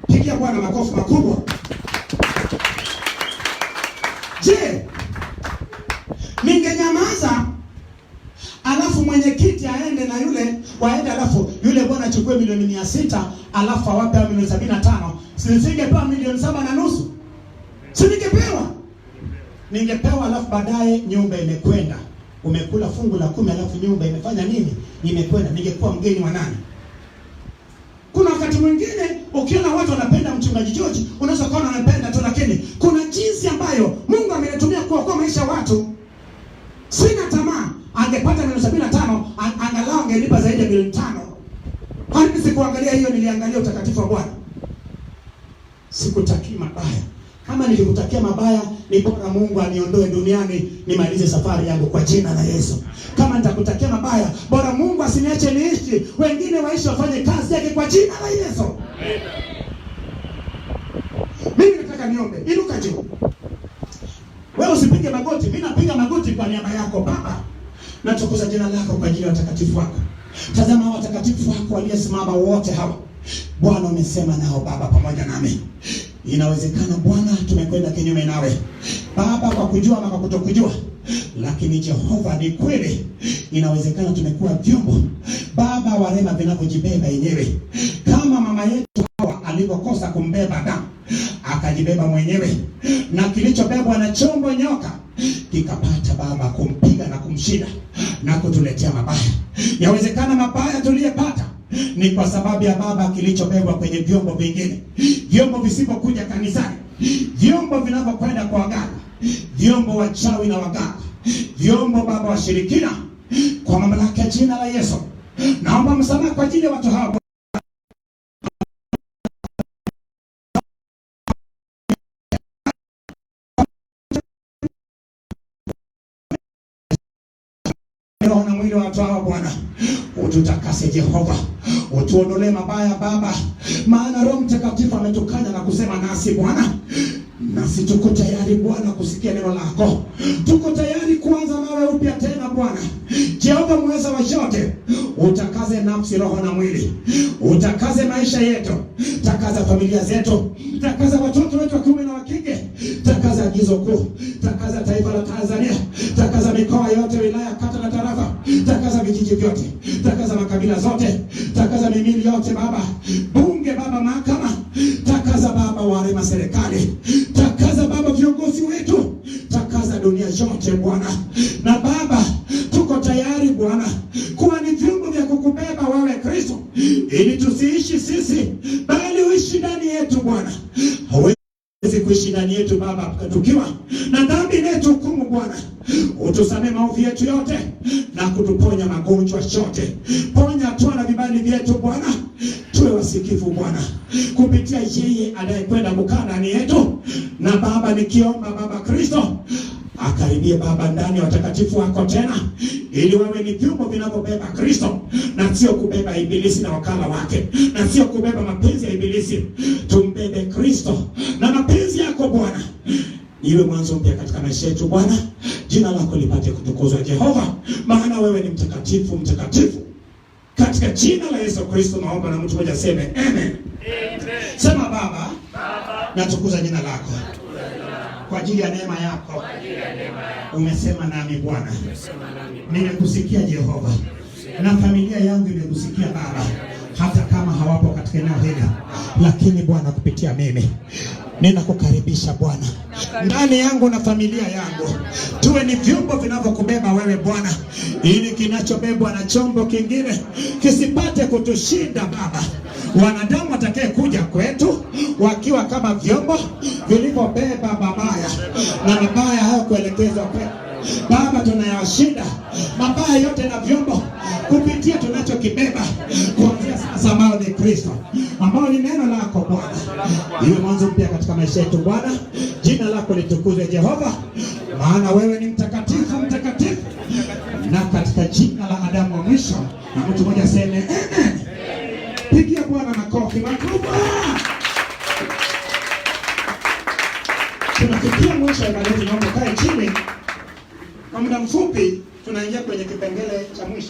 Pigia Bwana makofi makubwa. Je, ningenyamaza alafu mwenyekiti aende na yule waende, alafu yule bwana achukue milioni 600 alafu awape milioni 75, singepewa milioni 7.5? Si ningepewa? Ningepewa, alafu baadaye nyumba imekwenda. Umekula fungu la 10 alafu nyumba imefanya nini? Imekwenda. Ningekuwa mgeni wa nani? Kuna wakati mwingine ukiona watu wanapenda mchungaji George, unaweza kuona wanapenda tu, lakini kuna jinsi ambayo Mungu amenitumia kuokoa maisha ya watu. Sina tamaa. Angepata milioni 75, angalau angelipa zaidi ya milioni 5. Hadi sikuangalia hiyo, niliangalia utakatifu wa Bwana. Sikutakii mabaya. Kama nilikutakia mabaya, ni bora Mungu aniondoe duniani nimalize safari yangu kwa jina la Yesu. Kama nitakutakia mabaya, bora Mungu asiniache niishi, wengine waishi wafanye kazi yake kwa jina la Yesu. Amen. Mimi nataka niombe. Inuka juu. Wewe usipige magoti, mimi napiga magoti kwa niaba yako Baba. Natukuza jina lako kwa ajili ya watakatifu wako. Tazama watakatifu wako waliosimama wote hawa. Bwana umesema nao Baba pamoja nami. Inawezekana Bwana tumekwenda kinyume nawe Baba, kwa kujua ama kwa kutokujua, lakini Jehova ni kweli. Inawezekana tumekuwa vyombo Baba wa rehema vinavyojibeba yenyewe, kama mama yetu Hawa alivyokosa kumbeba Adamu akajibeba mwenyewe, na kilichobebwa na chombo nyoka kikapata Baba kumpiga na kumshinda na kutuletea mabaya. Yawezekana mabaya tuliyepata ni kwa sababu ya Baba kilichobebwa kwenye vyombo vingine, vyombo visipokuja kanisani, vyombo vinavyokwenda kwa waganga, vyombo wachawi na waganga, vyombo Baba washirikina. Kwa mamlaka ya jina la Yesu naomba msamaha kwa ajili ya watu hawa. Roho na mwili wa watu hawa Bwana, ututakase Jehova, utuondolee mabaya Baba, maana Roho Mtakatifu ametukanya na kusema nasi Bwana, nasi tuko tayari Bwana kusikia neno lako. Tuko tayari kuanza nawe upya tena Bwana. Jehova mweza wa yote, utakaze nafsi, roho na mwili, utakaze maisha yetu, takaza familia zetu, takaza watoto wetu wa kiume na wa kike, takaza agizo kuu, takaza taifa la Tanzania, takaza mikoa yote, wilaya, kata na tarafa, takaza vijiji vyote, takaza makabila zote, takaza mimili yote Baba, bunge Baba, mahakama, takaza Baba warema serikali, takaza Baba viongozi wetu, takaza dunia yote Bwana. Na Baba tuko tayari Bwana kuwa ni vyombo vya kukubeba wewe Kristo, ili tusiishi sisi bali uishi ndani yetu Bwana. Hawezi kuishi ndani yetu Baba tukiwa na dhambi yetu hukumu Bwana. Utusamee maovu yetu yote na kutuponya magonjwa yote. Ponya hatua na vibali vyetu Bwana. Tuwe wasikivu Bwana kupitia yeye anayekwenda kukaa ndani yetu. Na Baba nikiomba Baba Kristo akaribie Baba ndani ya watakatifu wako tena, ili wewe ni vyombo vinavyobeba Kristo na sio kubeba ibilisi na wakala wake, na sio kubeba mapenzi ya ibilisi. Tumbebe Kristo na mapenzi yako Bwana. Iwe mwanzo mpya katika maisha yetu Bwana. Jina lako lipate kutukuzwa Jehova, maana wewe ni mtakatifu, mtakatifu. Katika jina la Yesu Kristo naomba, na mtu mmoja aseme amen. Amen. Sema Baba, natukuza jina lako kwa ajili ya neema yako. Umesema nami Bwana. Nimekusikia Jehova, na familia yangu imekusikia Baba, hata kama hawapo katika eneo hili, lakini Bwana kupitia mimi ninakukaribisha Bwana ndani yangu na familia yangu, tuwe ni vyombo vinavyokubeba wewe Bwana, ili kinachobebwa na chombo kingine kisipate kutushinda Baba. Wanadamu watakaye kuja kwetu wakiwa kama vyombo, vilivyobeba mabaya na mabaya hayo kuelekezwa kwetu. Baba, tunayashinda mabaya yote na vyombo kupitia tunachokibeba kuanzia sasa, ambao ni Kristo, ambao ni neno lako Bwana. Iwe mwanzo mpya katika maisha yetu Bwana. Jina lako litukuzwe Jehova, maana wewe ni mtakatifu, mtakatifu. Na katika jina la Adamu wa mwisho, na mtu mmoja aseme amen. Pigia Bwana makofi makubwa. Tunafikia mwisho wa ibada yetu. Naomba kae chini kwa muda mfupi, tunaingia kwenye kipengele cha mwisho.